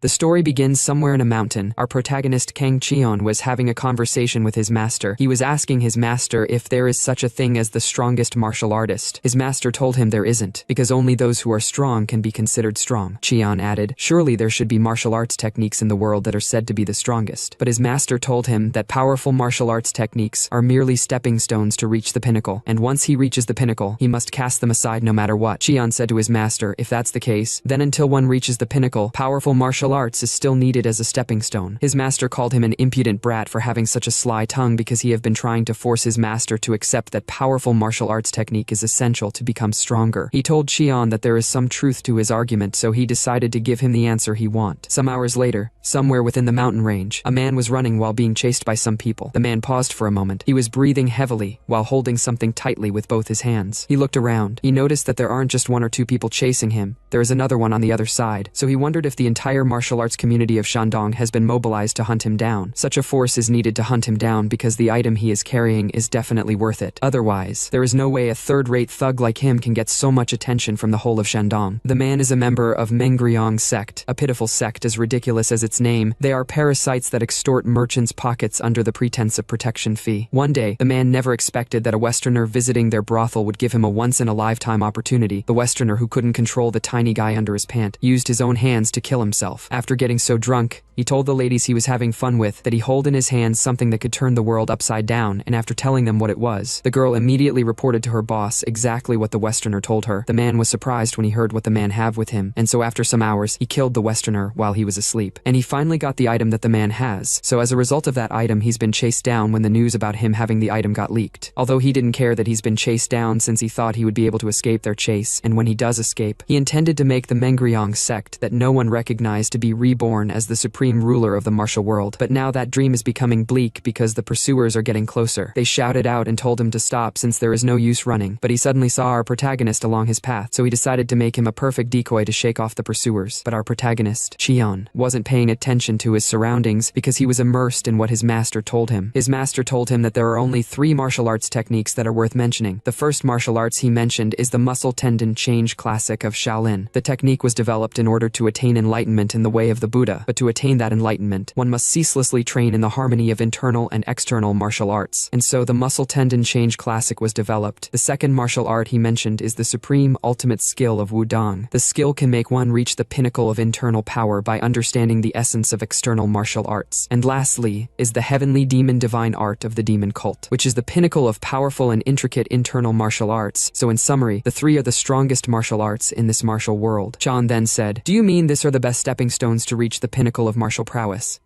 The story begins somewhere in a mountain. Our protagonist Kang Cheon was having a conversation with his master. He was asking his master if there is such a thing as the strongest martial artist. His master told him there isn't, because only those who are strong can be considered strong. Cheon added, surely there should be martial arts techniques in the world that are said to be the strongest. But his master told him that powerful martial arts techniques are merely stepping stones to reach the pinnacle, and once he reaches the pinnacle, he must cast them aside no matter what. Cheon said to his master, if that's the case, then until one reaches the pinnacle, powerful martial arts is still needed as a stepping stone. His master called him an impudent brat for having such a sly tongue because he had been trying to force his master to accept that powerful martial arts technique is essential to become stronger. He told Cheon that there is some truth to his argument, so he decided to give him the answer he want. Some hours later, somewhere within the mountain range, a man was running while being chased by some people. The man paused for a moment. He was breathing heavily while holding something tightly with both his hands. He looked around. He noticed that there aren't just one or two people chasing him. There is another one on the other side. So he wondered if the entire martial arts community of Shandong has been mobilized to hunt him down. Such a force is needed to hunt him down because the item he is carrying is definitely worth it. Otherwise, there is no way a third-rate thug like him can get so much attention from the whole of Shandong. The man is a member of Mengryong's sect, a pitiful sect as ridiculous as its name. They are parasites that extort merchants' pockets under the pretense of protection fee. One day, the man never expected that a Westerner visiting their brothel would give him a once-in-a-lifetime opportunity. The Westerner, who couldn't control the tiny guy under his pant, used his own hands to kill himself. After getting so drunk, he told the ladies he was having fun with that he held in his hands something that could turn the world upside down, and after telling them what it was, the girl immediately reported to her boss exactly what the Westerner told her. The man was surprised when he heard what the man had with him, and so after some hours, he killed the Westerner while he was asleep. And he finally got the item that the man has, so as a result of that item he's been chased down when the news about him having the item got leaked. Although he didn't care that he's been chased down since he thought he would be able to escape their chase, and when he does escape, he intended to make the Mengryong sect that no one recognized to be reborn as the supreme ruler of the martial world. But now that dream is becoming bleak because the pursuers are getting closer. They shouted out and told him to stop since there is no use running, but he suddenly saw our protagonist along his path, so he decided to make him a perfect decoy to shake off the pursuers. But our protagonist, Cheon, wasn't paying attention to his surroundings because he was immersed in what his master told him. His master told him that there are only 3 martial arts techniques that are worth mentioning. The first martial arts he mentioned is the muscle tendon change classic of Shaolin. The technique was developed in order to attain enlightenment in the way of the Buddha, but to attain that enlightenment, one must ceaselessly train in the harmony of internal and external martial arts. And so the muscle tendon change classic was developed. The second martial art he mentioned is the supreme ultimate skill of Wudong. The skill can make one reach the pinnacle of internal power by understanding the essence of external martial arts. And lastly is the heavenly demon divine art of the demon cult, which is the pinnacle of powerful and intricate internal martial arts. So in summary, the 3 are the strongest martial arts in this martial world. Chan then said, do you mean this are the best stepping stones to reach the pinnacle of martial prowess?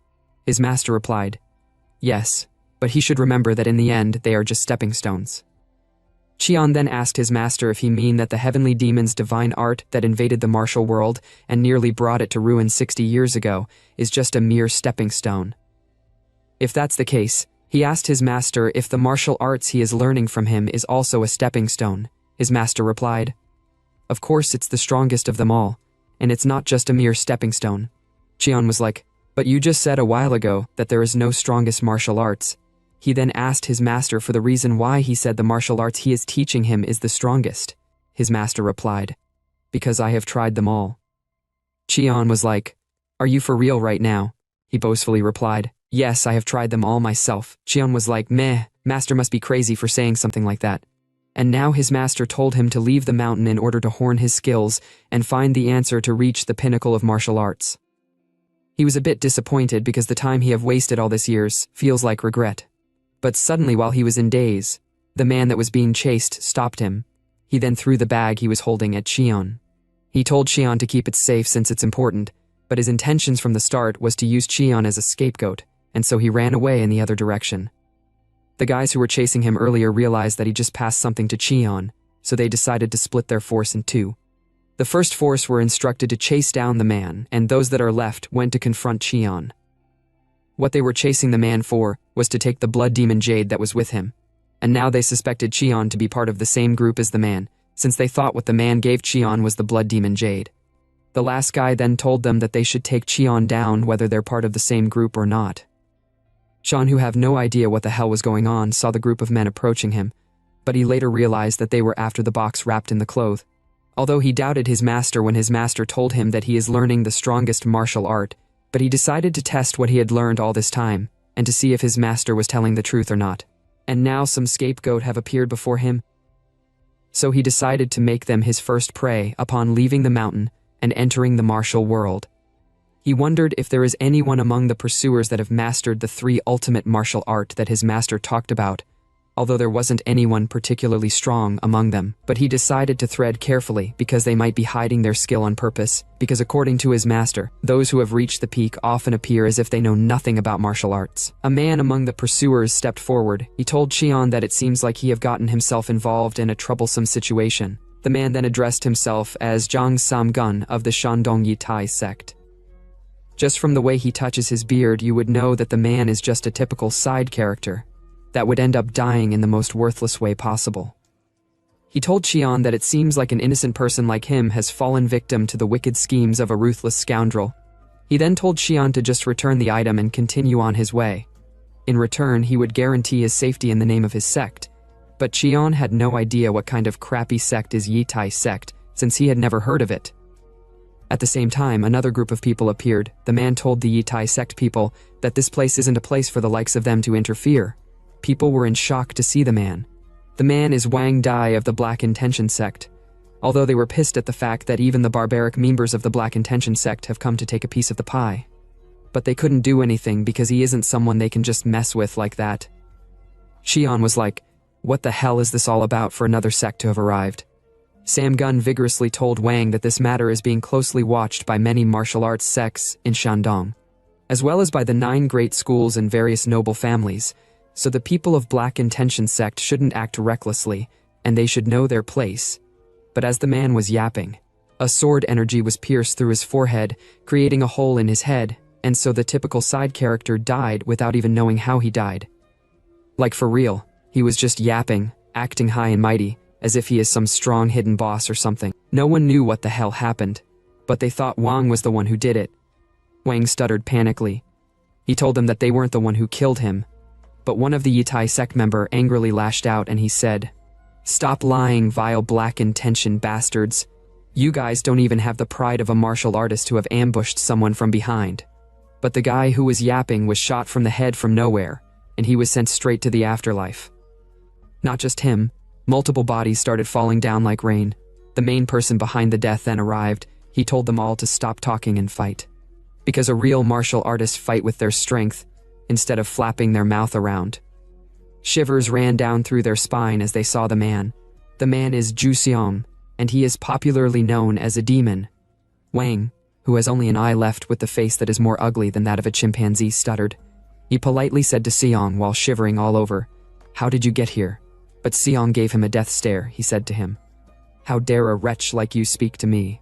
His master replied, yes, but he should remember that in the end they are just stepping stones. Cheon then asked his master if he mean that the heavenly demon's divine art that invaded the martial world and nearly brought it to ruin 60 years ago is just a mere stepping stone. If that's the case, he asked his master if the martial arts he is learning from him is also a stepping stone. His master replied, of course it's the strongest of them all, and it's not just a mere stepping stone. Cheon was like, but you just said a while ago that there is no strongest martial arts. He then asked his master for the reason why he said the martial arts he is teaching him is the strongest. His master replied, because I have tried them all. Cheon was like, are you for real right now? He boastfully replied, yes, I have tried them all myself. Cheon was like, meh, master must be crazy for saying something like that. And now his master told him to leave the mountain in order to hone his skills and find the answer to reach the pinnacle of martial arts. He was a bit disappointed because the time he have wasted all this years feels like regret. But suddenly while he was in daze, the man that was being chased stopped him. He then threw the bag he was holding at Cheon. He told Cheon to keep it safe since it's important, but his intentions from the start was to use Cheon as a scapegoat, and so he ran away in the other direction. The guys who were chasing him earlier realized that he just passed something to Cheon, so they decided to split their force in 2. The first force were instructed to chase down the man, and those that are left went to confront Cheon. What they were chasing the man for was to take the blood demon jade that was with him, and now they suspected Cheon to be part of the same group as the man, since they thought what the man gave Cheon was the blood demon jade. The last guy then told them that they should take Cheon down whether they're part of the same group or not. Sean, who have no idea what the hell was going on, saw the group of men approaching him, but he later realized that they were after the box wrapped in the cloth. Although he doubted his master when his master told him that he is learning the strongest martial art, But he decided to test what he had learned all this time, and to see if his master was telling the truth or not. And now some scapegoat have appeared before him. So he decided to make them his first prey upon leaving the mountain and entering the martial world. He wondered if there is anyone among the pursuers that have mastered the 3 ultimate martial art that his master talked about, although there wasn't anyone particularly strong among them. But he decided to tread carefully because they might be hiding their skill on purpose, because according to his master, those who have reached the peak often appear as if they know nothing about martial arts. A man among the pursuers stepped forward. He told Qian that it seems like he have gotten himself involved in a troublesome situation. The man then addressed himself as Zhang Samgun of the Shandong Yitai sect. Just from the way he touches his beard, you would know that the man is just a typical side character that would end up dying in the most worthless way possible. He told Qian that it seems like an innocent person like him has fallen victim to the wicked schemes of a ruthless scoundrel. He then told Qian to just return the item and continue on his way. In return, he would guarantee his safety in the name of his sect. But Qian had no idea what kind of crappy sect is Yitai sect, since he had never heard of it. At the same time, another group of people appeared. The man told the Yitai sect people that this place isn't a place for the likes of them to interfere. People were in shock to see the man. The man is Wang Dai of the Black Intention sect, although they were pissed at the fact that even the barbaric members of the Black Intention sect have come to take a piece of the pie. But they couldn't do anything because he isn't someone they can just mess with like that. Qian was like, what the hell is this all about for another sect to have arrived? Sam Gun vigorously told Wang that this matter is being closely watched by many martial arts sects in Shandong, as well as by the 9 great schools and various noble families, so the people of Black Intention sect shouldn't act recklessly, and they should know their place. But as the man was yapping, a sword energy was pierced through his forehead, creating a hole in his head, and so the typical side character died without even knowing how he died. Like for real, he was just yapping, acting high and mighty, as if he is some strong hidden boss or something. No one knew what the hell happened, but they thought Wang was the one who did it. Wang stuttered panically. He told them that they weren't the one who killed him, but one of the Yitai sect member angrily lashed out and he said, "Stop lying, vile Black Intention bastards. You guys don't even have the pride of a martial artist to have ambushed someone from behind." But the guy who was yapping was shot from the head from nowhere, and he was sent straight to the afterlife. Not just him, multiple bodies started falling down like rain. The main person behind the death then arrived. He told them all to stop talking and fight. Because a real martial artist fight with their strength, instead of flapping their mouth around. Shivers ran down through their spine as they saw the man. The man is Zhu Xiong, and he is popularly known as a demon. Wang, who has only an eye left with the face that is more ugly than that of a chimpanzee, stuttered. He politely said to Xiong while shivering all over, "How did you get here?" But Xiong gave him a death stare. He said to him, "How dare a wretch like you speak to me?"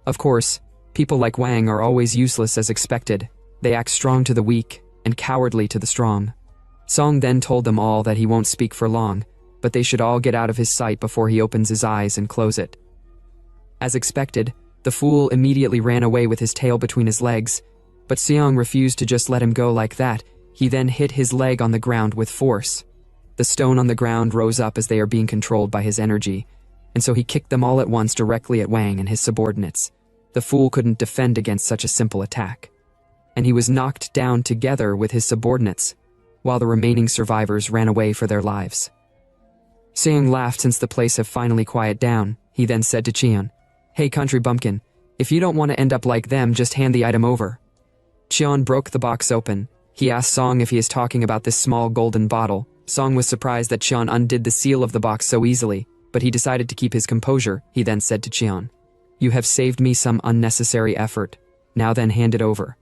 Of course, people like Wang are always useless as expected. They act strong to the weak, and cowardly to the strong. Song then told them all that he won't speak for long, but they should all get out of his sight before he opens his eyes and close it. As expected, the fool immediately ran away with his tail between his legs, but Xiong refused to just let him go like that. He then hit his leg on the ground with force. The stone on the ground rose up as they are being controlled by his energy, and so he kicked them all at once directly at Wang and his subordinates. The fool couldn't defend against such a simple attack, and he was knocked down together with his subordinates, while the remaining survivors ran away for their lives. Xiong laughed since the place had finally quieted down. He then said to Qian, "Hey country bumpkin, if you don't want to end up like them, just hand the item over." Qian broke the box open. He asked Song if he is talking about this small golden bottle. Song was surprised that Qian undid the seal of the box so easily, but he decided to keep his composure. He then said to Qian, "You have saved me some unnecessary effort. Now then hand it over."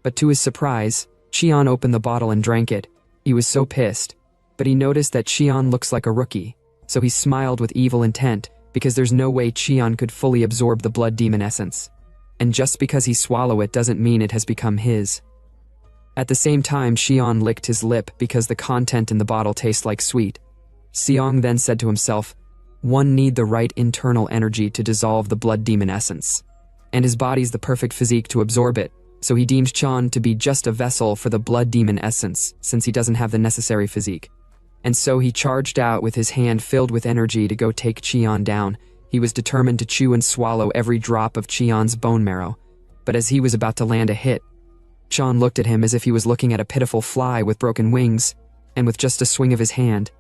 But to his surprise, Qian opened the bottle and drank it. He was so pissed, but he noticed that Qian looks like a rookie, so he smiled with evil intent, because there's no way Qian could fully absorb the blood demon essence. And just because he swallow it doesn't mean it has become his. At the same time, Qian licked his lip because the content in the bottle tastes like sweet. Xiong then said to himself, "One need the right internal energy to dissolve the blood demon essence, and his body's the perfect physique to absorb it, so he deemed Qian to be just a vessel for the blood demon essence, since he doesn't have the necessary physique. And so he charged out with his hand filled with energy to go take Qian down. He was determined to chew and swallow every drop of Qian's bone marrow, but as he was about to land a hit, Sean looked at him as if he was looking at a pitiful fly with broken wings, and with just a swing of his hand,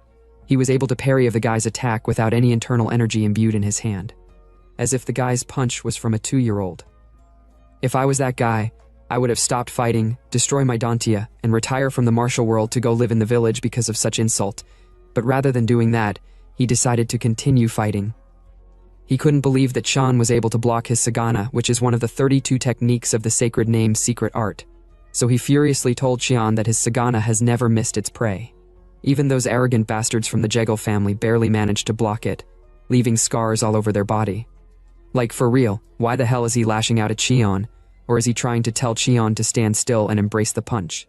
he was able to parry of the guy's attack without any internal energy imbued in his hand, as if the guy's punch was from a 2-year-old. If I was that guy, I would have stopped fighting, destroy my Dantia, and retire from the martial world to go live in the village because of such insult, but rather than doing that, he decided to continue fighting. He couldn't believe that Sean was able to block his Sagana, which is one of the 32 techniques of the sacred name secret art. So he furiously told Sean that his Sagana has never missed its prey. Even those arrogant bastards from the Jegal family barely managed to block it, leaving scars all over their body. Like, for real, why the hell is he lashing out at Cheon? Or is he trying to tell Cheon to stand still and embrace the punch?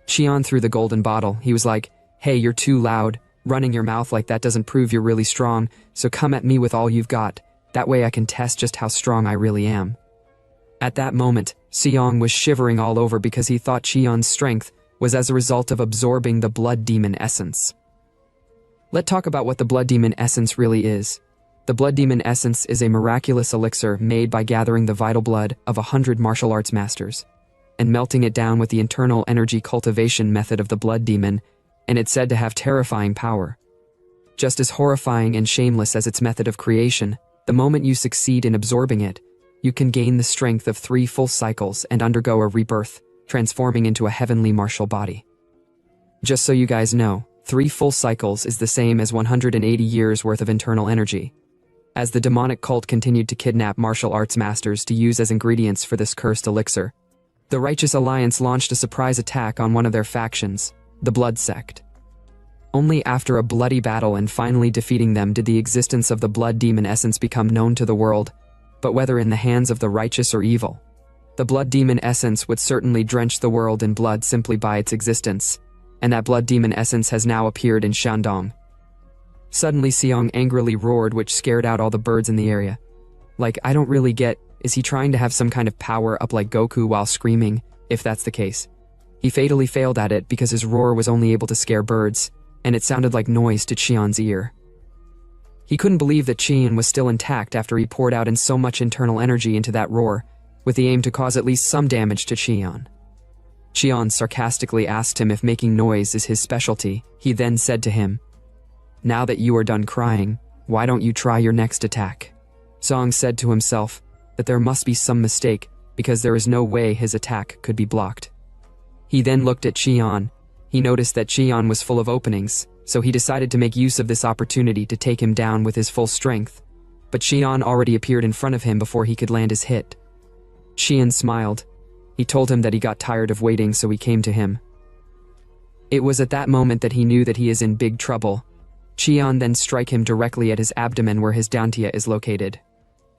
Cheon threw the golden bottle. He was like, "Hey, you're too loud. Running your mouth like that doesn't prove you're really strong, so come at me with all you've got. That way I can test just how strong I really am." At that moment, Seong was shivering all over because he thought Cheon's strength was as a result of absorbing the blood demon essence. Let's talk about what the blood demon essence really is. The blood demon essence is a miraculous elixir made by gathering the vital blood of 100 martial arts masters and melting it down with the internal energy cultivation method of the blood demon, and it's said to have terrifying power. Just as horrifying and shameless as its method of creation, the moment you succeed in absorbing it, you can gain the strength of 3 full cycles and undergo a rebirth, transforming into a heavenly martial body. Just so you guys know, 3 full cycles is the same as 180 years worth of internal energy. As the demonic cult continued to kidnap martial arts masters to use as ingredients for this cursed elixir, the Righteous Alliance launched a surprise attack on one of their factions, the Blood Sect. Only after a bloody battle and finally defeating them did the existence of the blood demon essence become known to the world, but whether in the hands of the righteous or evil, the blood demon essence would certainly drench the world in blood simply by its existence, and that blood demon essence has now appeared in Shandong. Suddenly Seong angrily roared, which scared out all the birds in the area. Like, I don't really get, is he trying to have some kind of power up like Goku while screaming? If that's the case. He fatally failed at it because his roar was only able to scare birds, and it sounded like noise to Cheon's ear. He couldn't believe that Cheon was still intact after he poured out in so much internal energy into that roar, with the aim to cause at least some damage to Cheon. Cheon sarcastically asked him if making noise is his specialty. He then said to him, "Now that you are done crying, why don't you try your next attack?" Song said to himself that there must be some mistake because there is no way his attack could be blocked. He then looked at Cheon. He noticed that Cheon was full of openings, so he decided to make use of this opportunity to take him down with his full strength. But Cheon already appeared in front of him before he could land his hit. Cheon smiled. He told him that he got tired of waiting, so he came to him. It was at that moment that he knew that he is in big trouble. Cheon then struck him directly at his abdomen where his dantia is located.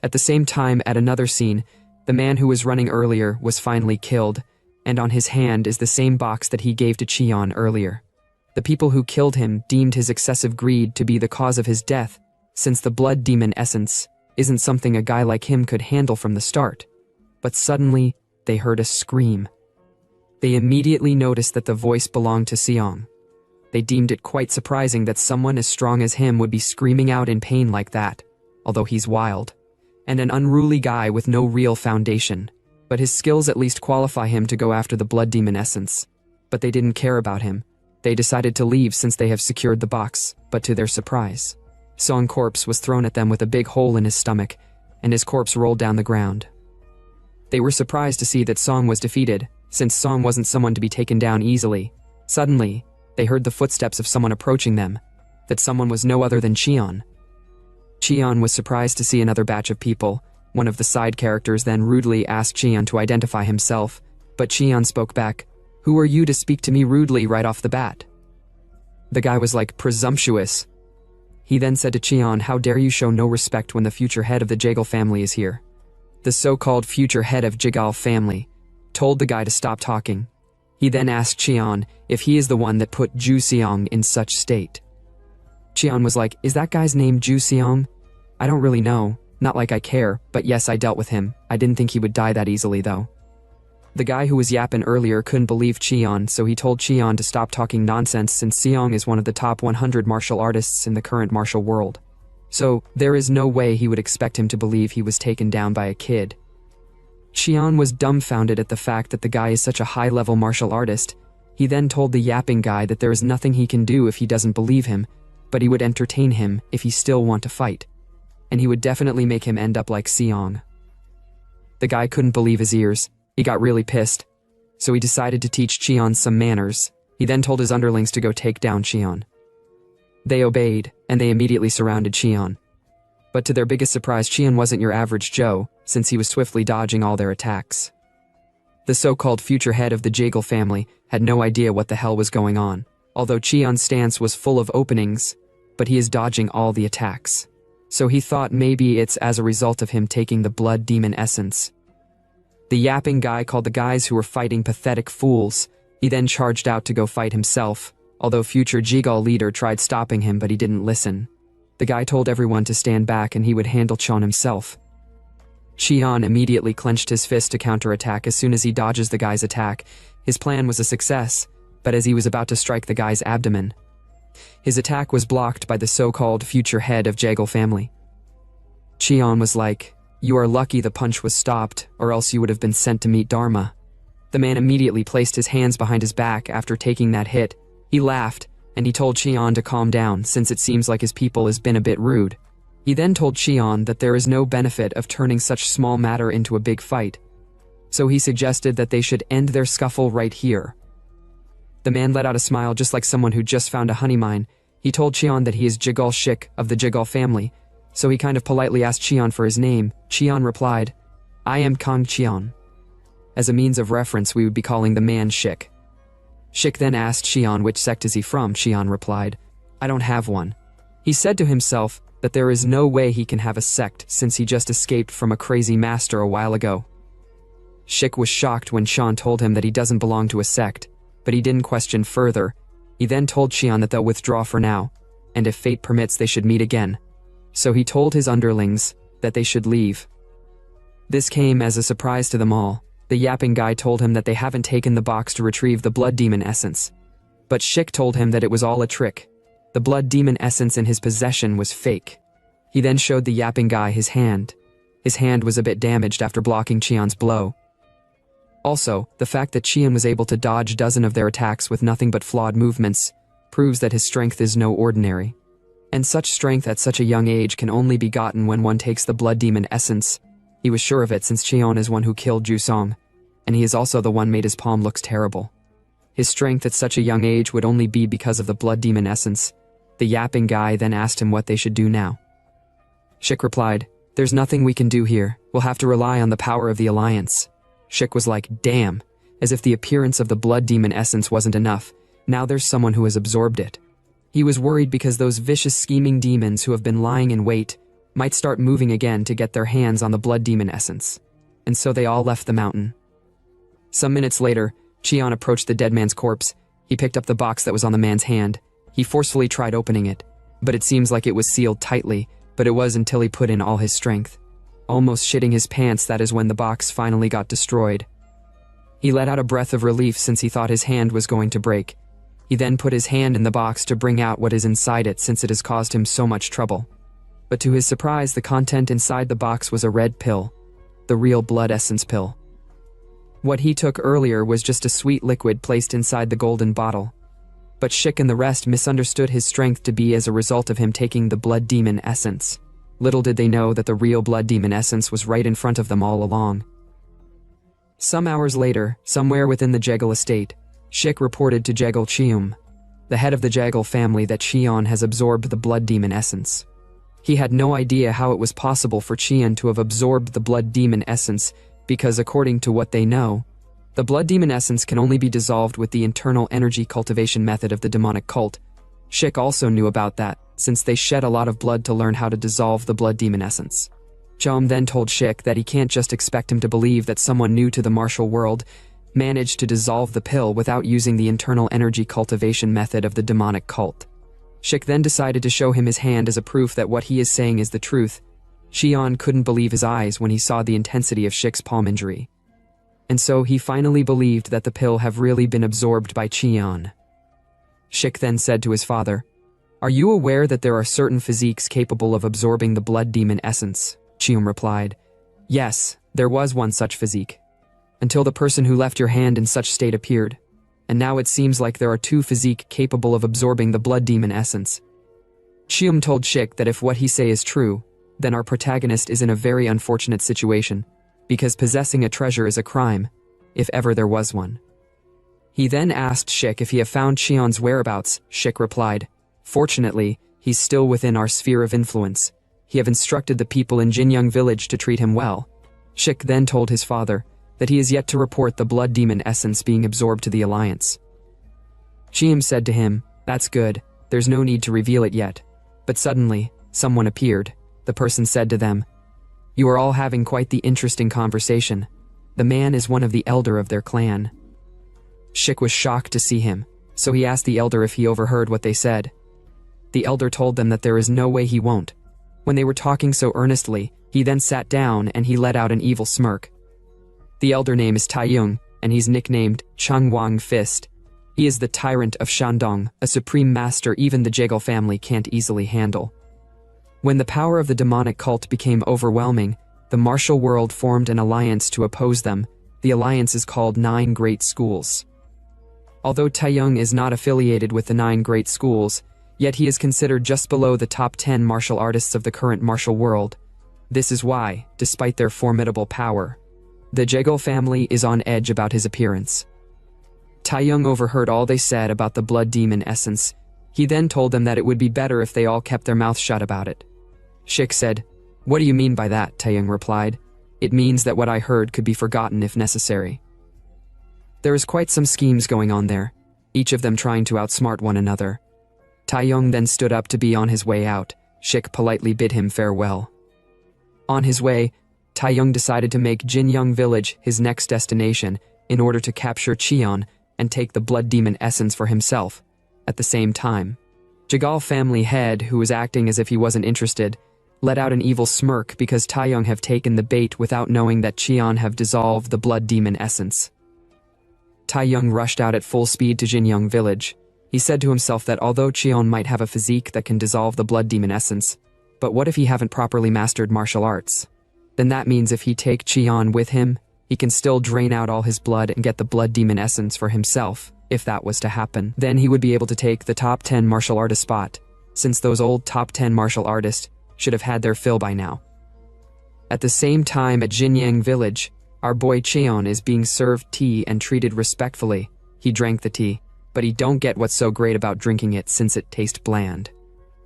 At the same time, at another scene, the man who was running earlier was finally killed, and on his hand is the same box that he gave to Cheon earlier. The people who killed him deemed his excessive greed to be the cause of his death, since the blood demon essence isn't something a guy like him could handle from the start. But suddenly, they heard a scream. They immediately noticed that the voice belonged to Seong. They deemed it quite surprising that someone as strong as him would be screaming out in pain like that, although he's wild, and an unruly guy with no real foundation. But his skills at least qualify him to go after the blood demon essence. But they didn't care about him. They decided to leave since they have secured the box, but to their surprise, Song's corpse was thrown at them with a big hole in his stomach, and his corpse rolled down the ground. They were surprised to see that Song was defeated, since Song wasn't someone to be taken down easily. Suddenly, they heard the footsteps of someone approaching them. That someone was no other than Cheon. Cheon was surprised to see another batch of people. One of the side characters then rudely asked Cheon to identify himself, but Cheon spoke back, "Who are you to speak to me rudely right off the bat?" The guy was like, "Presumptuous." He then said to Cheon, "How dare you show no respect when the future head of the Jegal family is here?" The so-called future head of Jegal family told the guy to stop talking. He then asked Cheon if he is the one that put Ju Seong in such state. Cheon was like, "Is that guy's name Ju Seong? I don't really know, not like I care, but yes, I dealt with him. I didn't think he would die that easily though." The guy who was yapping earlier couldn't believe Cheon, so he told Cheon to stop talking nonsense since Seong is one of the top 100 martial artists in the current martial world. So, there is no way he would expect him to believe he was taken down by a kid. Qian was dumbfounded at the fact that the guy is such a high-level martial artist. He then told the yapping guy that there is nothing he can do if he doesn't believe him, but he would entertain him if he still want to fight. And he would definitely make him end up like Seong. The guy couldn't believe his ears. He got really pissed. So he decided to teach Qian some manners. He then told his underlings to go take down Qian. They obeyed, and they immediately surrounded Qian. But to their biggest surprise, Qian wasn't your average Joe, since he was swiftly dodging all their attacks. The so-called future head of the Jaegle family had no idea what the hell was going on, although Qian's stance was full of openings, but he is dodging all the attacks. So he thought maybe it's as a result of him taking the blood demon essence. The yapping guy called the guys who were fighting pathetic fools. He then charged out to go fight himself, although future Jaegle leader tried stopping him, but he didn't listen. The guy told everyone to stand back and he would handle Qian himself. Qian immediately clenched his fist to counterattack as soon as he dodges the guy's attack. His plan was a success, but as he was about to strike the guy's abdomen, his attack was blocked by the so-called future head of Jaegle family. Qian was like, "You are lucky the punch was stopped, or else you would have been sent to meet Dharma." The man immediately placed his hands behind his back after taking that hit. He laughed, and he told Qian to calm down since it seems like his people has been a bit rude. He then told Qian that there is no benefit of turning such small matter into a big fight. So he suggested that they should end their scuffle right here. The man let out a smile just like someone who just found a honey mine. He told Qian that he is Jaegle Shik of the Jaegle family, so he kind of politely asked Qian for his name. Qian replied, "I am Kang Qian." As a means of reference, we would be calling the man Shik. Shik then asked Qian which sect is he from. Qian replied, "I don't have one." He said to himself that there is no way he can have a sect since he just escaped from a crazy master a while ago. Shik was shocked when Qian told him that he doesn't belong to a sect, but he didn't question further. He then told Qian that they'll withdraw for now, and if fate permits they should meet again. So he told his underlings that they should leave. This came as a surprise to them all. The yapping guy told him that they haven't taken the box to retrieve the blood demon essence. But Shik told him that it was all a trick. The blood demon essence in his possession was fake. He then showed the yapping guy his hand. His hand was a bit damaged after blocking Qian's blow. Also, the fact that Qian was able to dodge dozens of their attacks with nothing but flawed movements proves that his strength is no ordinary. And such strength at such a young age can only be gotten when one takes the blood demon essence. He was sure of it since Qian is one who killed Jusong, and he is also the one made his palm looks terrible. His strength at such a young age would only be because of the blood demon essence. The yapping guy then asked him what they should do now. Shik replied, "There's nothing we can do here. We'll have to rely on the power of the alliance." Shik was like, "Damn," as if the appearance of the blood demon essence wasn't enough. Now there's someone who has absorbed it. He was worried because those vicious scheming demons who have been lying in wait might start moving again to get their hands on the blood demon essence. And so they all left the mountain. Some minutes later, Qian approached the dead man's corpse. He picked up the box that was on the man's hand. He forcefully tried opening it, but it seems like it was sealed tightly, but it was until he put in all his strength. Almost shitting his pants, that is when the box finally got destroyed. He let out a breath of relief since he thought his hand was going to break. He then put his hand in the box to bring out what is inside it since it has caused him so much trouble. But to his surprise, the content inside the box was a red pill. The real blood essence pill. What he took earlier was just a sweet liquid placed inside the golden bottle. But Shik and the rest misunderstood his strength to be as a result of him taking the blood demon essence. Little did they know that the real blood demon essence was right in front of them all along. Some hours later, somewhere within the Jaegle estate, Shik reported to Jaegle Cheum, the head of the Jaegle family, that Qian has absorbed the blood demon essence. He had no idea how it was possible for Qian to have absorbed the blood demon essence because, according to what they know, the blood demon essence can only be dissolved with the internal energy cultivation method of the demonic cult. Shik also knew about that, since they shed a lot of blood to learn how to dissolve the blood demon essence. Chom then told Shik that he can't just expect him to believe that someone new to the martial world managed to dissolve the pill without using the internal energy cultivation method of the demonic cult. Shik then decided to show him his hand as a proof that what he is saying is the truth. Qian couldn't believe his eyes when he saw the intensity of Shik's palm injury. And so he finally believed that the pill have really been absorbed by Qian. Shik then said to his father, "Are you aware that there are certain physiques capable of absorbing the blood demon essence?" Qian replied, "Yes, There was one such physique. Until the person who left your hand in such state appeared. And now it seems like there are two physique capable of absorbing the blood demon essence. Chiom told Shik that if what he say is true, then our protagonist is in a very unfortunate situation, because possessing a treasure is a crime, if ever there was one. He then asked Shik if he have found Chion's whereabouts. Shik replied, "Fortunately, he's still within our sphere of influence. He have instructed the people in Jinyang village to treat him well." Shik then told his father that he is yet to report the blood demon essence being absorbed to the Alliance. Chiom said to him, "That's good, there's no need to reveal it yet." But suddenly, someone appeared. The person said to them, "You are all having quite the interesting conversation. The man is one of the elder of their clan." Shik was shocked to see him, so he asked the elder if he overheard what they said. The elder told them that there is no way he won't. When they were talking so earnestly, he then sat down and he let out an evil smirk. The elder name is Taiyong, and he's nicknamed Changwang Fist. He is the tyrant of Shandong, a supreme master even the Jegal family can't easily handle. When the power of the demonic cult became overwhelming, the martial world formed an alliance to oppose them. The alliance is called Nine Great Schools. Although Taiyong is not affiliated with the Nine Great Schools, yet he is considered just below the top 10 martial artists of the current martial world. This is why, despite their formidable power, the Jegal family is on edge about his appearance. Taiyong overheard all they said about the blood demon essence. He then told them that it would be better if they all kept their mouths shut about it. Shik said, "What do you mean by that?" Taiyong replied, "It means that what I heard could be forgotten if necessary." There is quite some schemes going on there, each of them trying to outsmart one another. Taiyong then stood up to be on his way out. Shik politely bid him farewell. On his way, Taiyong decided to make Jinyang village his next destination in order to capture Chion and take the blood demon essence for himself. At the same time, Jegal family head, who was acting as if he wasn't interested, let out an evil smirk because Taiyong have taken the bait without knowing that Chion have dissolved the blood demon essence. Taiyong rushed out at full speed to Jinyang village. He said to himself that although Chion might have a physique that can dissolve the blood demon essence, but what if he haven't properly mastered martial arts? Then that means if he take Chion with him, he can still drain out all his blood and get the blood demon essence for himself. If that was to happen, then he would be able to take the top 10 martial artist spot, since those old top 10 martial artists should have had their fill by now. At the same time at Jinyang village, our boy Cheon is being served tea and treated respectfully. He drank the tea, but he don't get what's so great about drinking it since it tastes bland.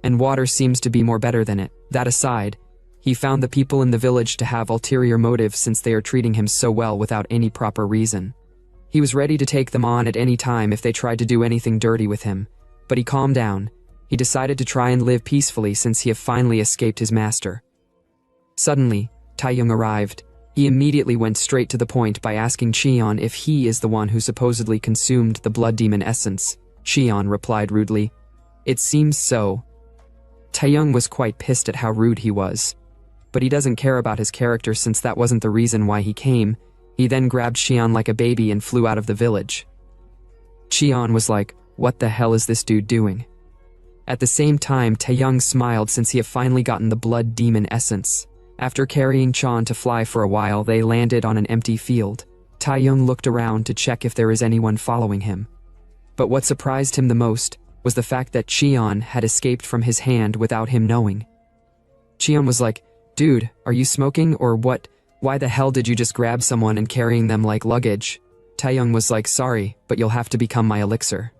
And water seems to be more better than it. That aside, he found the people in the village to have ulterior motives since they are treating him so well without any proper reason. He was ready to take them on at any time if they tried to do anything dirty with him, but he calmed down. He decided to try and live peacefully since he had finally escaped his master. Suddenly, Taiyong arrived. He immediately went straight to the point by asking Cheon if he is the one who supposedly consumed the blood demon essence. Cheon replied rudely, "It seems so." Taiyong was quite pissed at how rude he was. But he doesn't care about his character since that wasn't the reason why he came. He then grabbed Cheon like a baby and flew out of the village. Cheon was like, "What the hell is this dude doing?" At the same time, Taeyong smiled since he had finally gotten the blood demon essence. After carrying Chon to fly for a while, they landed on an empty field. Taeyong looked around to check if there is anyone following him. But what surprised him the most was the fact that Cheon had escaped from his hand without him knowing. Cheon was like, "Dude, are you smoking or what? Why the hell did you just grab someone and carrying them like luggage?" Taeyong was like, "Sorry, but you'll have to become my elixir."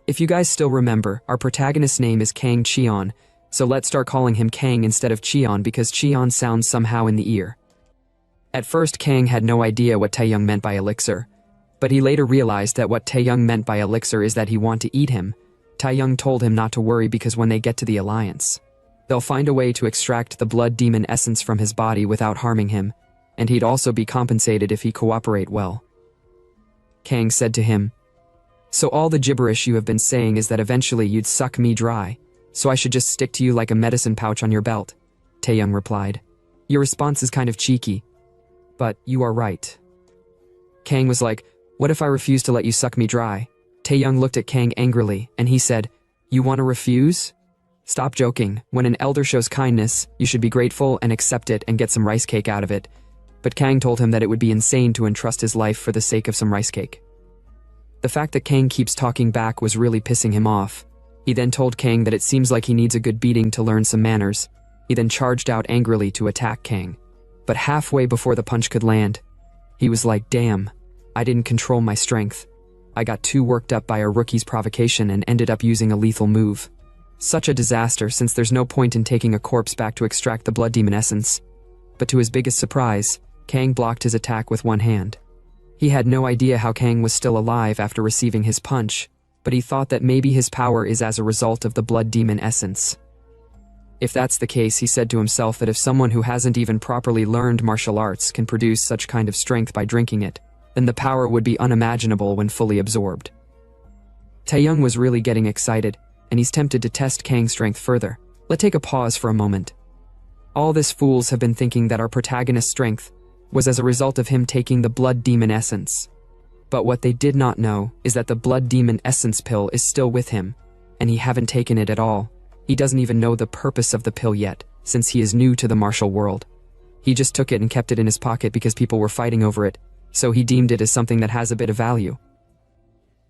If you guys still remember, our protagonist's name is Kang Cheon, so let's start calling him Kang instead of Cheon because Cheon sounds somehow in the ear. At first, Kang had no idea what Taeyong meant by elixir, but he later realized that what Taeyong meant by elixir is that he want to eat him. Taeyong told him not to worry because when they get to the Alliance, they'll find a way to extract the blood demon essence from his body without harming him, and he'd also be compensated if he cooperate well. Kang said to him, "So all the gibberish you have been saying is that eventually you'd suck me dry, so I should just stick to you like a medicine pouch on your belt?" Taeyong replied. "Your response is kind of cheeky, but you are right." Kang was like, "What if I refuse to let you suck me dry?" Taeyong looked at Kang angrily, and he said, "You want to refuse? Stop joking. When an elder shows kindness, you should be grateful and accept it and get some rice cake out of it. but Kang told him that it would be insane to entrust his life for the sake of some rice cake. The fact that Kang keeps talking back was really pissing him off. He then told Kang that it seems like he needs a good beating to learn some manners. He then charged out angrily to attack Kang. But halfway before the punch could land, he was like, damn, I didn't control my strength. I got too worked up by a rookie's provocation and ended up using a lethal move. Such a disaster, since there's no point in taking a corpse back to extract the blood demon essence. But to his biggest surprise, Kang blocked his attack with one hand. He had no idea how Kang was still alive after receiving his punch, but he thought that maybe his power is as a result of the blood demon essence. If that's the case, he said to himself that if someone who hasn't even properly learned martial arts can produce such kind of strength by drinking it, then the power would be unimaginable when fully absorbed. Taeyong was really getting excited, and he's tempted to test Kang's strength further. Let's take a pause for a moment. All this fools have been thinking that our protagonist's strength was as a result of him taking the blood demon essence. But what they did not know is that the blood demon essence pill is still with him, and he haven't taken it at all. He doesn't even know the purpose of the pill yet, since he is new to the martial world. He just took it and kept it in his pocket because people were fighting over it, so he deemed it as something that has a bit of value.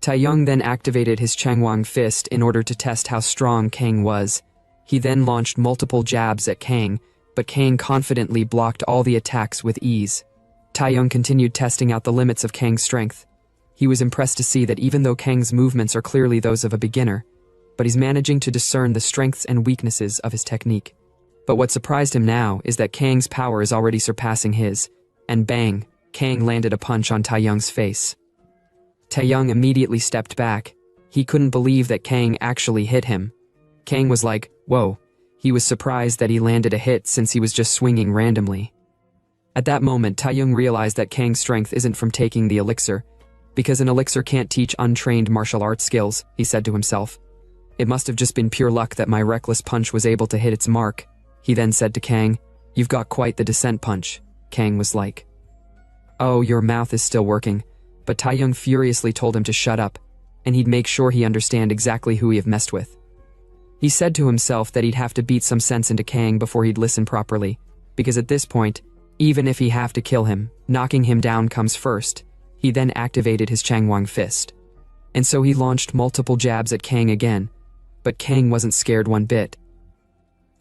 Taeyong then activated his Changwang fist in order to test how strong Kang was. He then launched multiple jabs at Kang, but Kang confidently blocked all the attacks with ease. Taeyong continued testing out the limits of Kang's strength. He was impressed to see that even though Kang's movements are clearly those of a beginner, but he's managing to discern the strengths and weaknesses of his technique. But what surprised him now is that Kang's power is already surpassing his, and bang, Kang landed a punch on Taeyong's face. Taeyong immediately stepped back. He couldn't believe that Kang actually hit him. Kang was like, whoa. He was surprised that he landed a hit since he was just swinging randomly. At that moment, Taeyong realized that Kang's strength isn't from taking the elixir, because an elixir can't teach untrained martial arts skills, he said to himself. It must have just been pure luck that my reckless punch was able to hit its mark. He then said to Kang, you've got quite the descent punch. Kang was like, oh, your mouth is still working. But Taeyong furiously told him to shut up, and he'd make sure he understand exactly who he have messed with. He said to himself that he'd have to beat some sense into Kang before he'd listen properly, because at this point, even if he have to kill him, knocking him down comes first. He then activated his Changwang fist. And so he launched multiple jabs at Kang again, but Kang wasn't scared one bit.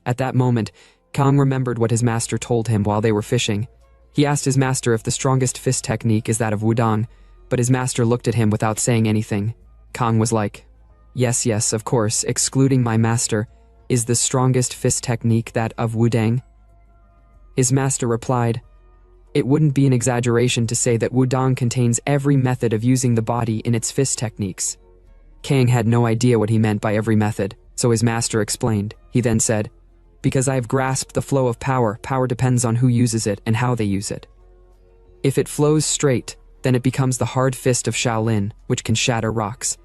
At that moment, Kang remembered what his master told him while they were fishing. He asked his master if the strongest fist technique is that of Wudang, but his master looked at him without saying anything. Kang was like, yes, of course, excluding my master, is the strongest fist technique that of Wudang? His master replied, it wouldn't be an exaggeration to say that Wudang contains every method of using the body in its fist techniques. Kang had no idea what he meant by every method, so his master explained. He then said, because I have grasped the flow of power, power depends on who uses it and how they use it. If it flows straight, then it becomes the hard fist of Shaolin, which can shatter rocks.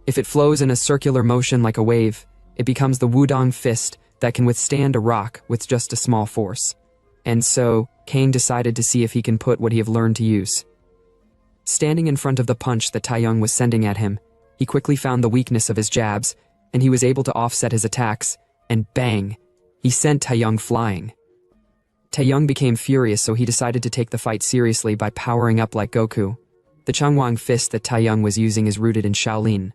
If it flows in a circular motion like a wave, it becomes the Wudang fist that can withstand a rock with just a small force. And so, Kang decided to see if he can put what he have learned to use. Standing in front of the punch that Taeyong was sending at him, he quickly found the weakness of his jabs, and he was able to offset his attacks, and bang, he sent Taeyong flying. Taeyong became furious, so he decided to take the fight seriously by powering up like Goku. The Changwang fist that Taeyong was using is rooted in Shaolin.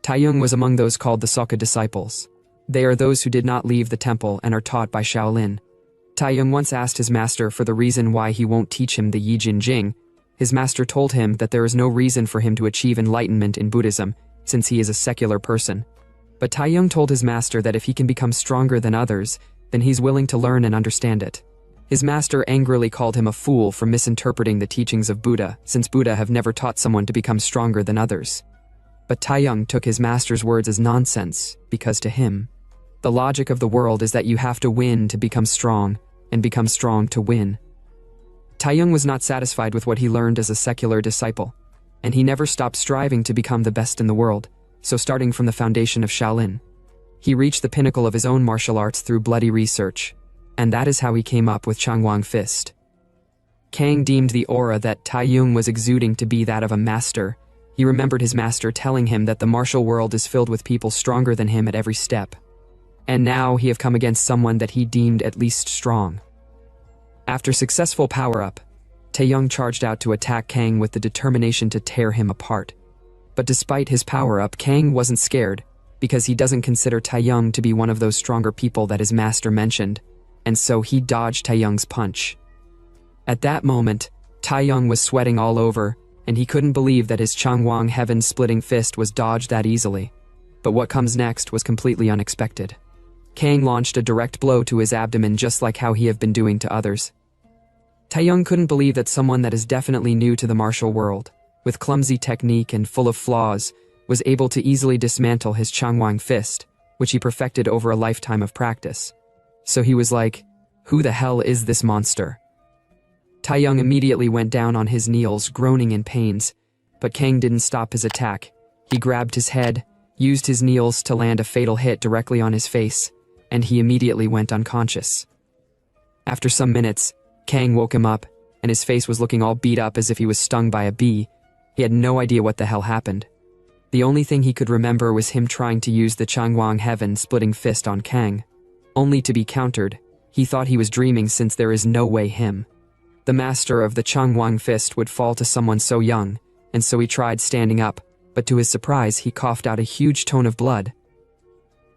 Taeyong was among those called the Soka disciples. They are those who did not leave the temple and are taught by Shaolin. Taeyong once asked his master for the reason why he won't teach him the Yijin Jing. His master told him that there is no reason for him to achieve enlightenment in Buddhism, since he is a secular person. But Taeyong told his master that if he can become stronger than others, then he's willing to learn and understand it. His master angrily called him a fool for misinterpreting the teachings of Buddha, since Buddha have never taught someone to become stronger than others. But Taeyong took his master's words as nonsense, because to him, the logic of the world is that you have to win to become strong, and become strong to win. Taeyong was not satisfied with what he learned as a secular disciple, and he never stopped striving to become the best in the world, so starting from the foundation of Shaolin, he reached the pinnacle of his own martial arts through bloody research, and that is how he came up with Changwang Fist. Kang deemed the aura that Taeyong was exuding to be that of a master. He remembered his master telling him that the martial world is filled with people stronger than him at every step. And now he have come against someone that he deemed at least strong. After successful power-up, Taeyong charged out to attack Kang with the determination to tear him apart. But despite his power-up, Kang wasn't scared, because he doesn't consider Taeyong to be one of those stronger people that his master mentioned, and so he dodged Taeyong's punch. At that moment, Taeyong was sweating all over, and he couldn't believe that his Changwang heaven-splitting fist was dodged that easily. But what comes next was completely unexpected. Kang launched a direct blow to his abdomen just like how he had been doing to others. Taeyong couldn't believe that someone that is definitely new to the martial world, with clumsy technique and full of flaws, was able to easily dismantle his Changwang fist, which he perfected over a lifetime of practice. So he was like, who the hell is this monster? Taeyong immediately went down on his knees, groaning in pains, but Kang didn't stop his attack. He grabbed his head, used his knees to land a fatal hit directly on his face, and he immediately went unconscious. After some minutes, Kang woke him up, and his face was looking all beat up as if he was stung by a bee. He had no idea what the hell happened. The only thing he could remember was him trying to use the Changwang heaven-splitting fist on Kang. Only to be countered, he thought he was dreaming since there is no way him, the master of the Changwang fist, would fall to someone so young, and so he tried standing up, but to his surprise he coughed out a huge ton of blood.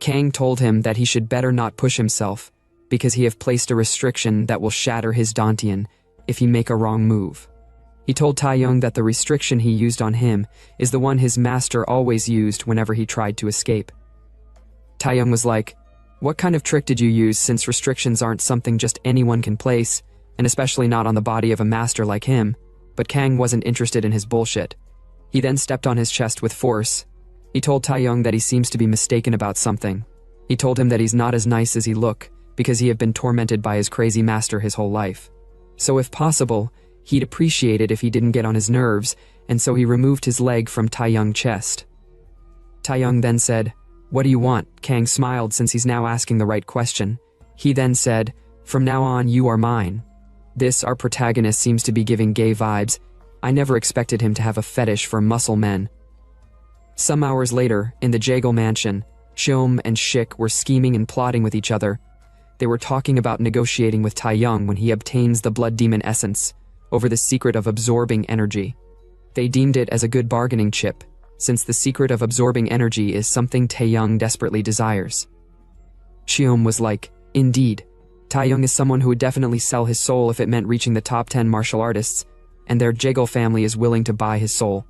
Kang told him that he should better not push himself, because he have placed a restriction that will shatter his Dantian if he make a wrong move. He told Taeyong that the restriction he used on him is the one his master always used whenever he tried to escape. Taeyong was like, what kind of trick did you use, since restrictions aren't something just anyone can place, and especially not on the body of a master like him? But Kang wasn't interested in his bullshit. He then stepped on his chest with force. He told Taeyong that he seems to be mistaken about something. He told him that he's not as nice as he look, because he had been tormented by his crazy master his whole life. So if possible, he'd appreciate it if he didn't get on his nerves, and so he removed his leg from Taeyong's chest. Taeyong then said, what do you want? Kang smiled since he's now asking the right question. He then said, from now on you are mine. This, our protagonist, seems to be giving gay vibes. I never expected him to have a fetish for muscle men. Some hours later, in the Jaegel mansion, Cheom and Shik were scheming and plotting with each other. They were talking about negotiating with Taeyong when he obtains the blood demon essence, over the secret of absorbing energy. They deemed it as a good bargaining chip, since the secret of absorbing energy is something Taeyong desperately desires. Cheom was like, indeed, Taeyong is someone who would definitely sell his soul if it meant reaching the top 10 martial artists, and their Jaegel family is willing to buy his soul.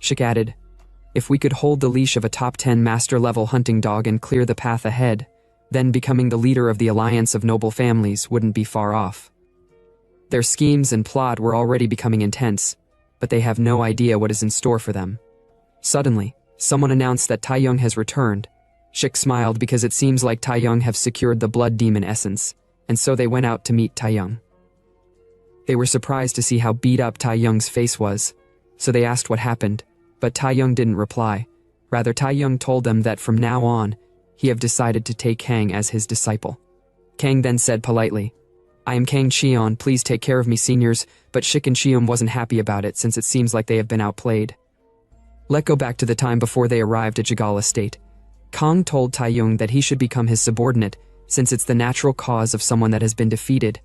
Shik added, if we could hold the leash of a top 10 master-level hunting dog and clear the path ahead, then becoming the leader of the alliance of noble families wouldn't be far off. Their schemes and plot were already becoming intense, but they have no idea what is in store for them. Suddenly, someone announced that Taeyong has returned. Shik smiled because it seems like Taeyong have secured the blood demon essence, and so they went out to meet Taeyong. They were surprised to see how beat up Taeyong's face was, so they asked what happened, but Taeyong didn't reply. Rather, Taeyong told them that from now on, he have decided to take Kang as his disciple. Kang then said politely, I am Kang Cheon, please take care of me seniors, but Shik and Cheom wasn't happy about it since it seems like they have been outplayed. Let's go back to the time before they arrived at Jagal Estate. Kang told Taeyong that he should become his subordinate, since it's the natural cause of someone that has been defeated.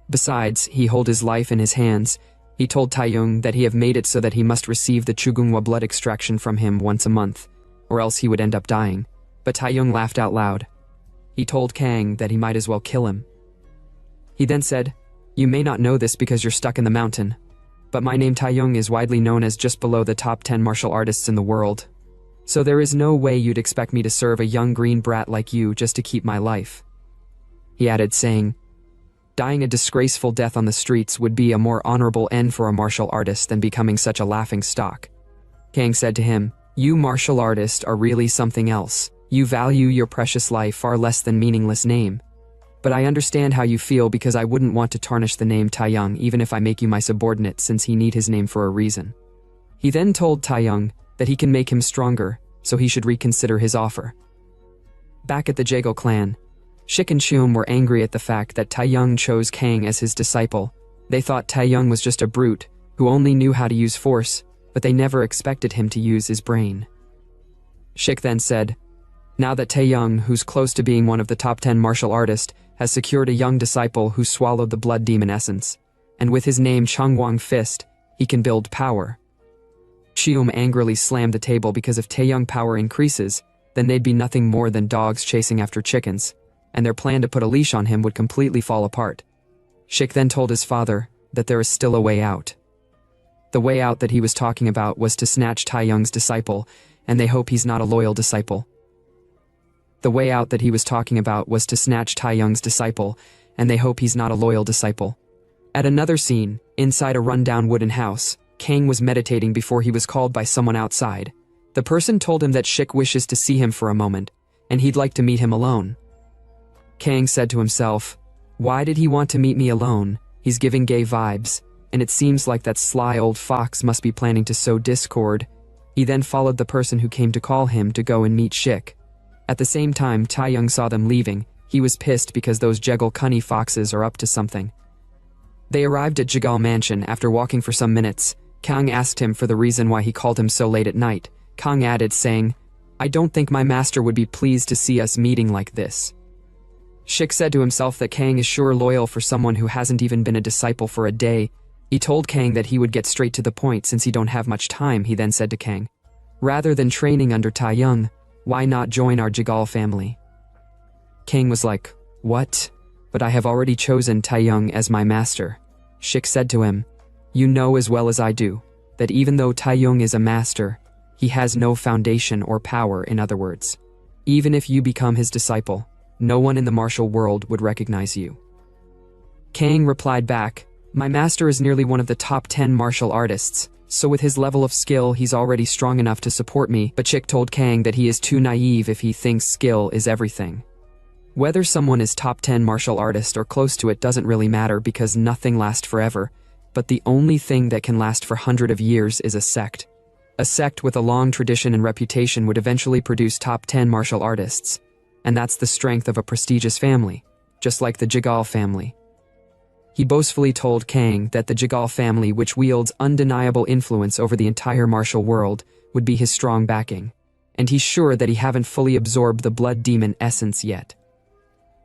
Besides, he hold his life in his hands. He told Taeyong that he have made it so that he must receive the Chugungwa blood extraction from him once a month, or else he would end up dying. But Taeyong laughed out loud. He told Kang that he might as well kill him. He then said, you may not know this because you're stuck in the mountain, but my name Taeyong is widely known as just below the top 10 martial artists in the world. So there is no way you'd expect me to serve a young green brat like you just to keep my life. He added, saying, dying a disgraceful death on the streets would be a more honorable end for a martial artist than becoming such a laughing stock. Kang said to him, you martial artists are really something else. You value your precious life far less than meaningless name. But I understand how you feel because I wouldn't want to tarnish the name Taeyong even if I make you my subordinate since he need his name for a reason. He then told Taeyong that he can make him stronger, so he should reconsider his offer. Back at the Jaegel clan, Shik and Cheom were angry at the fact that Taeyong chose Kang as his disciple. They thought Taeyong was just a brute who only knew how to use force, but they never expected him to use his brain. Shik then said, now that Taeyong, who's close to being one of the top 10 martial artists, has secured a young disciple who swallowed the blood demon essence, and with his name Changwang Fist, he can build power. Chiom angrily slammed the table because if Taeyong power increases, then they'd be nothing more than dogs chasing after chickens, and their plan to put a leash on him would completely fall apart. Shik then told his father that there is still a way out. The way out that he was talking about was to snatch Taeyong's disciple, and they hope he's not a loyal disciple. The way out that he was talking about was to snatch Taeyong's disciple, and they hope he's not a loyal disciple. At another scene, inside a rundown wooden house, Kang was meditating before he was called by someone outside. The person told him that Shik wishes to see him for a moment, and he'd like to meet him alone. Kang said to himself, "Why did he want to meet me alone? He's giving gay vibes, and it seems like that sly old fox must be planning to sow discord." He then followed the person who came to call him to go and meet Shik. At the same time Taeyong saw them leaving, he was pissed because those Jegal cunny foxes are up to something. They arrived at Jegal Mansion after walking for some minutes. Kang asked him for the reason why he called him so late at night. Kang added, saying, "I don't think my master would be pleased to see us meeting like this." Shik said to himself that Kang is sure loyal for someone who hasn't even been a disciple for a day. He told Kang that he would get straight to the point since he don't have much time. He then said to Kang, "Rather than training under Taeyong, why not join our Jegal family?" Kang was like, "What? But I have already chosen Taeyong as my master." Shik said to him, "You know as well as I do, that even though Taeyong is a master, he has no foundation or power. In other words, even if you become his disciple, no one in the martial world would recognize you." Kang replied back, "My master is nearly one of the top 10 martial artists, so with his level of skill he's already strong enough to support me." But Shik told Kang that he is too naive if he thinks skill is everything. Whether someone is top 10 martial artist or close to it doesn't really matter because nothing lasts forever, but the only thing that can last for hundreds of years is a sect. A sect with a long tradition and reputation would eventually produce top 10 martial artists, and that's the strength of a prestigious family, just like the Jegal family. He boastfully told Kang that the Jegal family, which wields undeniable influence over the entire martial world, would be his strong backing, and he's sure that he haven't fully absorbed the blood demon essence yet.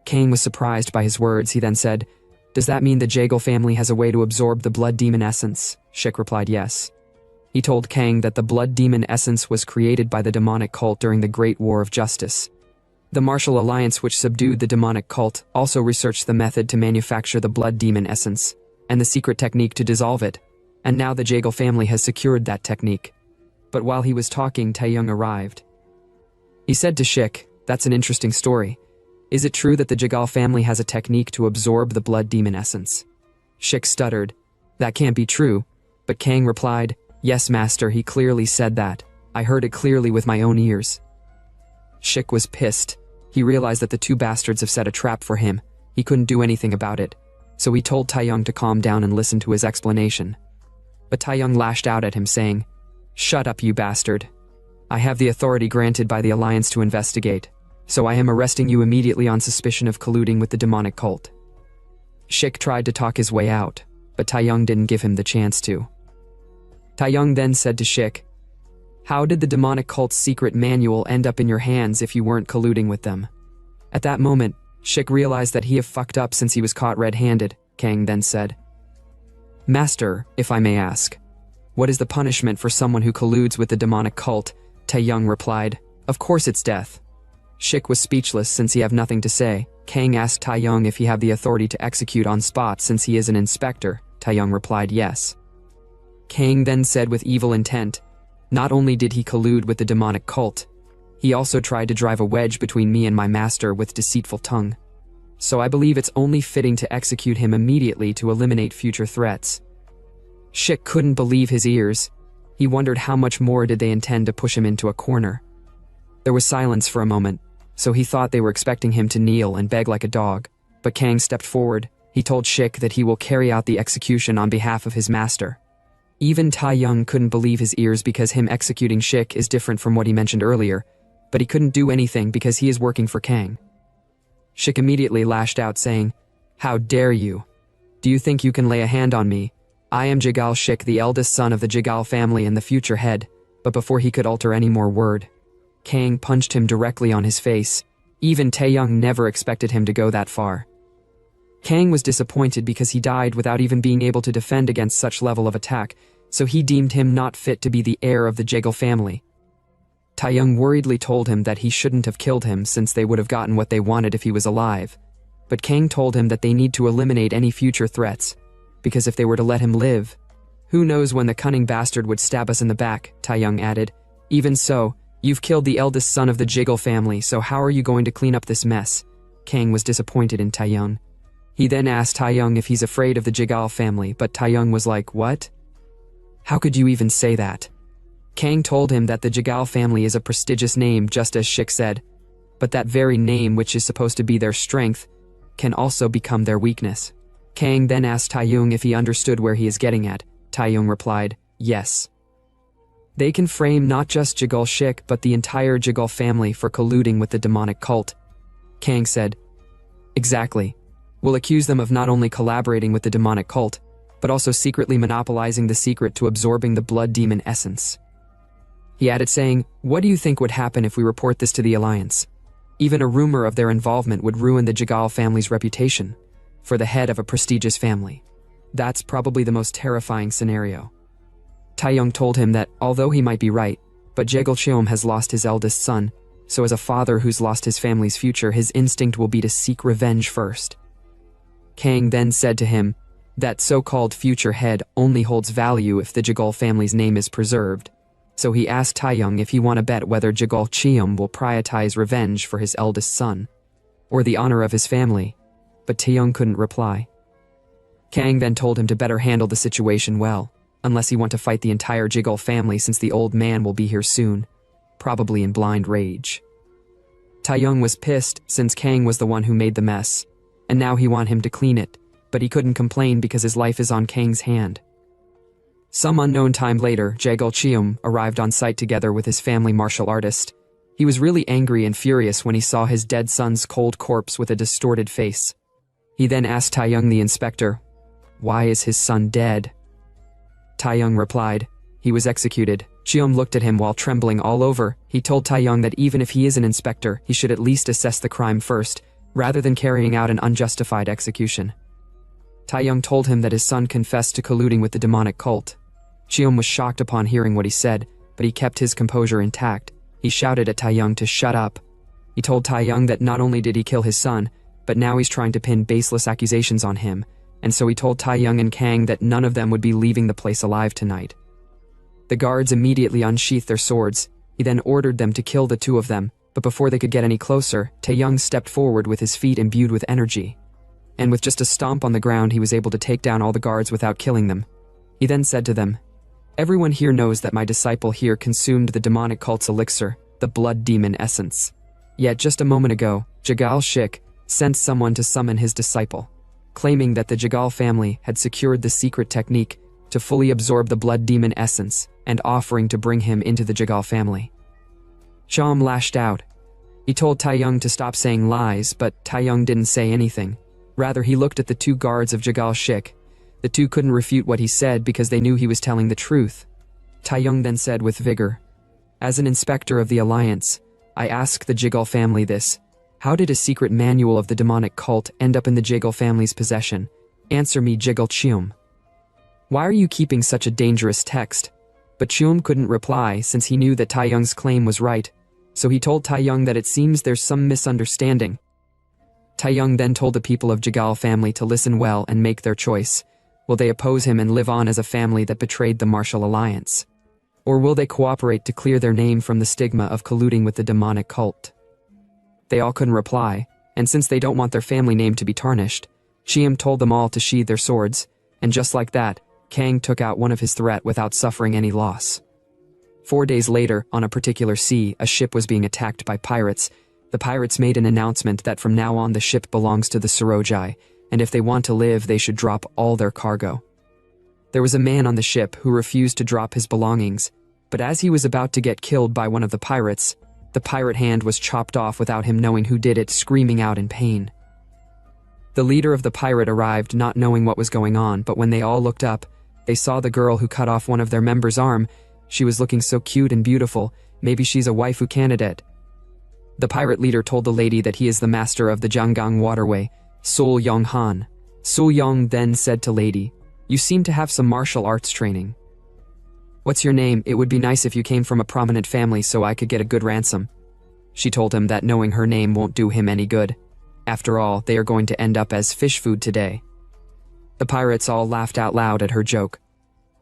Kang was surprised by his words. He then said, "Does that mean the Jegal family has a way to absorb the blood demon essence?" Shik replied yes. He told Kang that the blood demon essence was created by the demonic cult during the Great War of Justice. The martial alliance which subdued the demonic cult also researched the method to manufacture the blood demon essence, and the secret technique to dissolve it, and now the Jegal family has secured that technique. But while he was talking, Taeyong arrived. He said to Shik, "That's an interesting story. Is it true that the Jegal family has a technique to absorb the blood demon essence?" Shik stuttered, "That can't be true," but Kang replied, "Yes, master, he clearly said that. I heard it clearly with my own ears." Shik was pissed. He realized that the two bastards have set a trap for him. He couldn't do anything about it, so he told Taeyong to calm down and listen to his explanation. But Taeyong lashed out at him, saying, "Shut up, you bastard. I have the authority granted by the Alliance to investigate, so I am arresting you immediately on suspicion of colluding with the demonic cult." Shik tried to talk his way out, but Taeyong didn't give him the chance to. Taeyong then said to Shik, "How did the demonic cult's secret manual end up in your hands if you weren't colluding with them?" At that moment, Shik realized that he had fucked up since he was caught red-handed. Kang then said, "Master, if I may ask, what is the punishment for someone who colludes with the demonic cult?" Taeyong replied, "Of course it's death." Shik was speechless since he had nothing to say. Kang asked Taeyong if he had the authority to execute on spot since he is an inspector. Taeyong replied yes. Kang then said with evil intent, "Not only did he collude with the demonic cult, he also tried to drive a wedge between me and my master with deceitful tongue. So I believe it's only fitting to execute him immediately to eliminate future threats." Shik couldn't believe his ears. He wondered how much more did they intend to push him into a corner. There was silence for a moment, so he thought they were expecting him to kneel and beg like a dog. But Kang stepped forward. He told Shik that he will carry out the execution on behalf of his master. Even Taeyong couldn't believe his ears because him executing Shik is different from what he mentioned earlier, but he couldn't do anything because he is working for Kang. Shik immediately lashed out saying, "How dare you? Do you think you can lay a hand on me? I am Jegal Shik, the eldest son of the Jegal family and the future head." But before he could alter any more word, Kang punched him directly on his face. Even Taeyong never expected him to go that far. Kang was disappointed because he died without even being able to defend against such level of attack, so he deemed him not fit to be the heir of the Jiggle family. Taeyong worriedly told him that he shouldn't have killed him since they would have gotten what they wanted if he was alive. But Kang told him that they need to eliminate any future threats, because if they were to let him live, who knows when the cunning bastard would stab us in the back, Taeyong added. Even so, you've killed the eldest son of the Jiggle family, so how are you going to clean up this mess? Kang was disappointed in Taeyong. He then asked Taeyong if he's afraid of the Jiggle family, but Taeyong was like, what? How could you even say that? Kang told him that the Jiggle family is a prestigious name, just as Shik said, but that very name, which is supposed to be their strength, can also become their weakness. Kang then asked Taeyong if he understood where he is getting at. Taeyong replied, yes. They can frame not just Jiggle Shik but the entire Jiggle family for colluding with the demonic cult. Kang said, exactly. We'll accuse them of not only collaborating with the demonic cult, but also secretly monopolizing the secret to absorbing the blood demon essence. He added saying, what do you think would happen if we report this to the Alliance? Even a rumor of their involvement would ruin the Jiggle family's reputation for the head of a prestigious family. That's probably the most terrifying scenario. Taeyong told him that, although he might be right, but Jiggle Cheom has lost his eldest son, so as a father who's lost his family's future, his instinct will be to seek revenge first. Kang then said to him, that so-called future head only holds value if the Jiggle family's name is preserved, so he asked Taeyong if he want to bet whether Jiggle Cheom will prioritize revenge for his eldest son, or the honor of his family, but Taeyong couldn't reply. Kang then told him to better handle the situation well, unless he want to fight the entire Jiggle family since the old man will be here soon, probably in blind rage. Taeyong was pissed since Kang was the one who made the mess, and now he want him to clean it, but he couldn't complain because his life is on Kang's hand. Some unknown time later, Jiggle Cheom arrived on site together with his family martial artist. He was really angry and furious when he saw his dead son's cold corpse with a distorted face. He then asked Taeyong the inspector, why is his son dead? Taeyong replied, he was executed. Cheom looked at him while trembling all over. He told Taeyong that even if he is an inspector, he should at least assess the crime first, rather than carrying out an unjustified execution. Taeyong told him that his son confessed to colluding with the demonic cult. Cheom was shocked upon hearing what he said, but he kept his composure intact. He shouted at Taeyong to shut up. He told Taeyong that not only did he kill his son, but now he's trying to pin baseless accusations on him, and so he told Taeyong and Kang that none of them would be leaving the place alive tonight. The guards immediately unsheathed their swords. He then ordered them to kill the two of them, but before they could get any closer, Taeyong stepped forward with his feet imbued with energy. And with just a stomp on the ground, he was able to take down all the guards without killing them. He then said to them, everyone here knows that my disciple here consumed the demonic cult's elixir, the blood demon essence. Yet just a moment ago, Jiggle Shik sent someone to summon his disciple, claiming that the Jiggle family had secured the secret technique to fully absorb the blood demon essence and offering to bring him into the Jiggle family. Cheom lashed out. He told Taeyong to stop saying lies, but Taeyong didn't say anything. Rather, he looked at the two guards of Jiggle Shik. The two couldn't refute what he said because they knew he was telling the truth. Taeyong then said with vigor, as an inspector of the Alliance, I ask the Jiggle family this. How did a secret manual of the demonic cult end up in the Jiggle family's possession? Answer me, Jiggle Cheom. Why are you keeping such a dangerous text? But Cheom couldn't reply since he knew that Taeyong's claim was right, so he told Taeyong that it seems there's some misunderstanding. Taeyong then told the people of Jiggle family to listen well and make their choice. Will they oppose him and live on as a family that betrayed the martial alliance? Or will they cooperate to clear their name from the stigma of colluding with the demonic cult? They all couldn't reply, and since they don't want their family name to be tarnished, Cheom told them all to sheathe their swords, and just like that, Kang took out one of his threat without suffering any loss. 4 days later, on a particular sea, a ship was being attacked by pirates. The pirates made an announcement that from now on the ship belongs to the Surojai, and if they want to live, they should drop all their cargo. There was a man on the ship who refused to drop his belongings, but as he was about to get killed by one of the pirates, the pirate hand was chopped off without him knowing who did it, screaming out in pain. The leader of the pirate arrived not knowing what was going on, but when they all looked up, they saw the girl who cut off one of their members' arm. She was looking so cute and beautiful, maybe she's a waifu candidate. The pirate leader told the lady that he is the master of the Jianggang waterway, Sul Yonghan, Sul-yong then said to Lady, "You seem to have some martial arts training. What's your name? It would be nice if you came from a prominent family so I could get a good ransom." She told him that knowing her name won't do him any good. After all, they are going to end up as fish food today. The pirates all laughed out loud at her joke.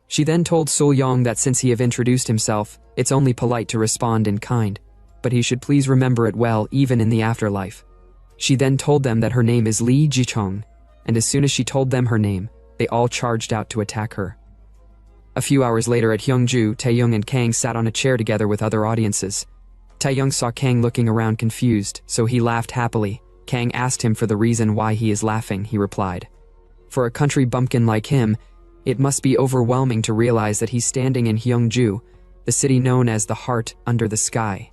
She then told Sul-yong that since he have introduced himself, it's only polite to respond in kind, but he should please remember it well even in the afterlife. She then told them that her name is Li Jichong, and as soon as she told them her name, they all charged out to attack her. A few hours later at Hyungju, Taeyong and Kang sat on a chair together with other audiences. Taeyong saw Kang looking around confused, so he laughed happily. Kang asked him for the reason why he is laughing. He replied, "For a country bumpkin like him, it must be overwhelming to realize that he's standing in Hyungju, the city known as the heart under the sky."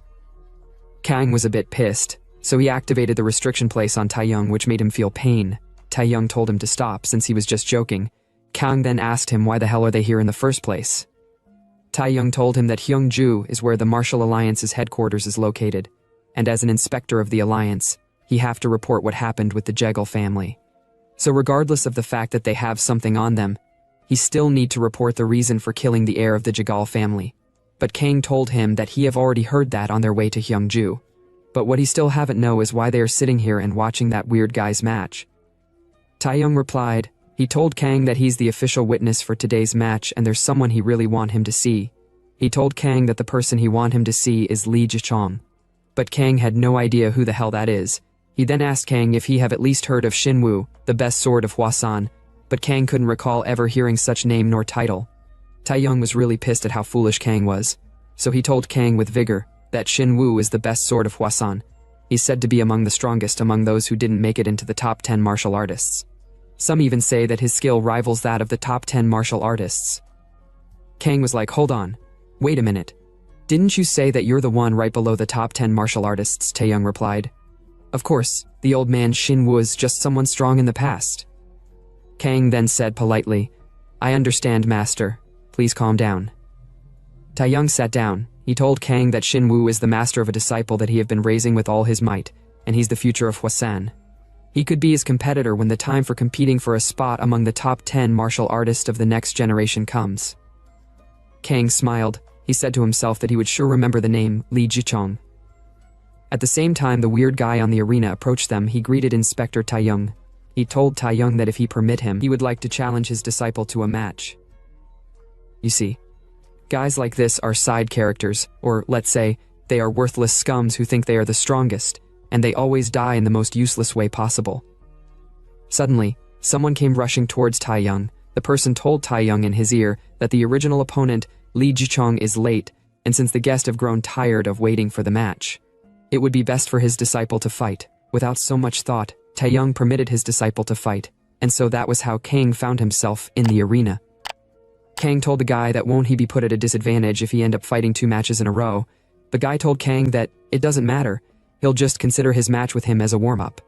Kang was a bit pissed, so he activated the restriction place on Taeyong, which made him feel pain. Taeyong told him to stop since he was just joking. Kang then asked him why the hell are they here in the first place. Taeyong told him that Hyungju is where the Martial Alliance's headquarters is located, and as an inspector of the Alliance, he have to report what happened with the Jegal family. So regardless of the fact that they have something on them, he still need to report the reason for killing the heir of the Jegal family. But Kang told him that he have already heard that on their way to Hyungju. But what he still haven't know is why they are sitting here and watching that weird guy's match. Taeyong replied, he told Kang that he's the official witness for today's match and there's someone he really want him to see. He told Kang that the person he want him to see is Li Jichong. But Kang had no idea who the hell that is. He then asked Kang if he have at least heard of Shinwoo, the best sword of Hwasan, but Kang couldn't recall ever hearing such name nor title. Taeyong was really pissed at how foolish Kang was, so he told Kang with vigor that Shinwoo is the best sword of Hwasan. He's said to be among the strongest among those who didn't make it into the top 10 martial artists. Some even say that his skill rivals that of the top 10 martial artists. Kang was like, "Hold on. Wait a minute. Didn't you say that you're the one right below the top 10 martial artists?" Taeyong replied. Of course, the old man Shinwoo is just someone strong in the past. Kang then said politely, "I understand, master. Please calm down." Taeyong sat down. He told Kang that Shinwoo is the master of a disciple that he have been raising with all his might, and he's the future of Hwasan. He could be his competitor when the time for competing for a spot among the top 10 martial artists of the next generation comes. Kang smiled. He said to himself that he would sure remember the name Li Jichong. At the same time the weird guy on the arena approached them, he greeted Inspector Taeyong. He told Taeyong that if he permit him, he would like to challenge his disciple to a match. You see, guys like this are side characters, or let's say, they are worthless scums who think they are the strongest, and they always die in the most useless way possible. Suddenly, someone came rushing towards Taeyong. The person told Taeyong in his ear that the original opponent, Li Jichong, is late, and since the guest have grown tired of waiting for the match, it would be best for his disciple to fight. Without so much thought, Taeyong permitted his disciple to fight, and so that was how Kang found himself in the arena. Kang told the guy that won't he be put at a disadvantage if he end up fighting 2 matches in a row. The guy told Kang that it doesn't matter, he'll just consider his match with him as a warm-up.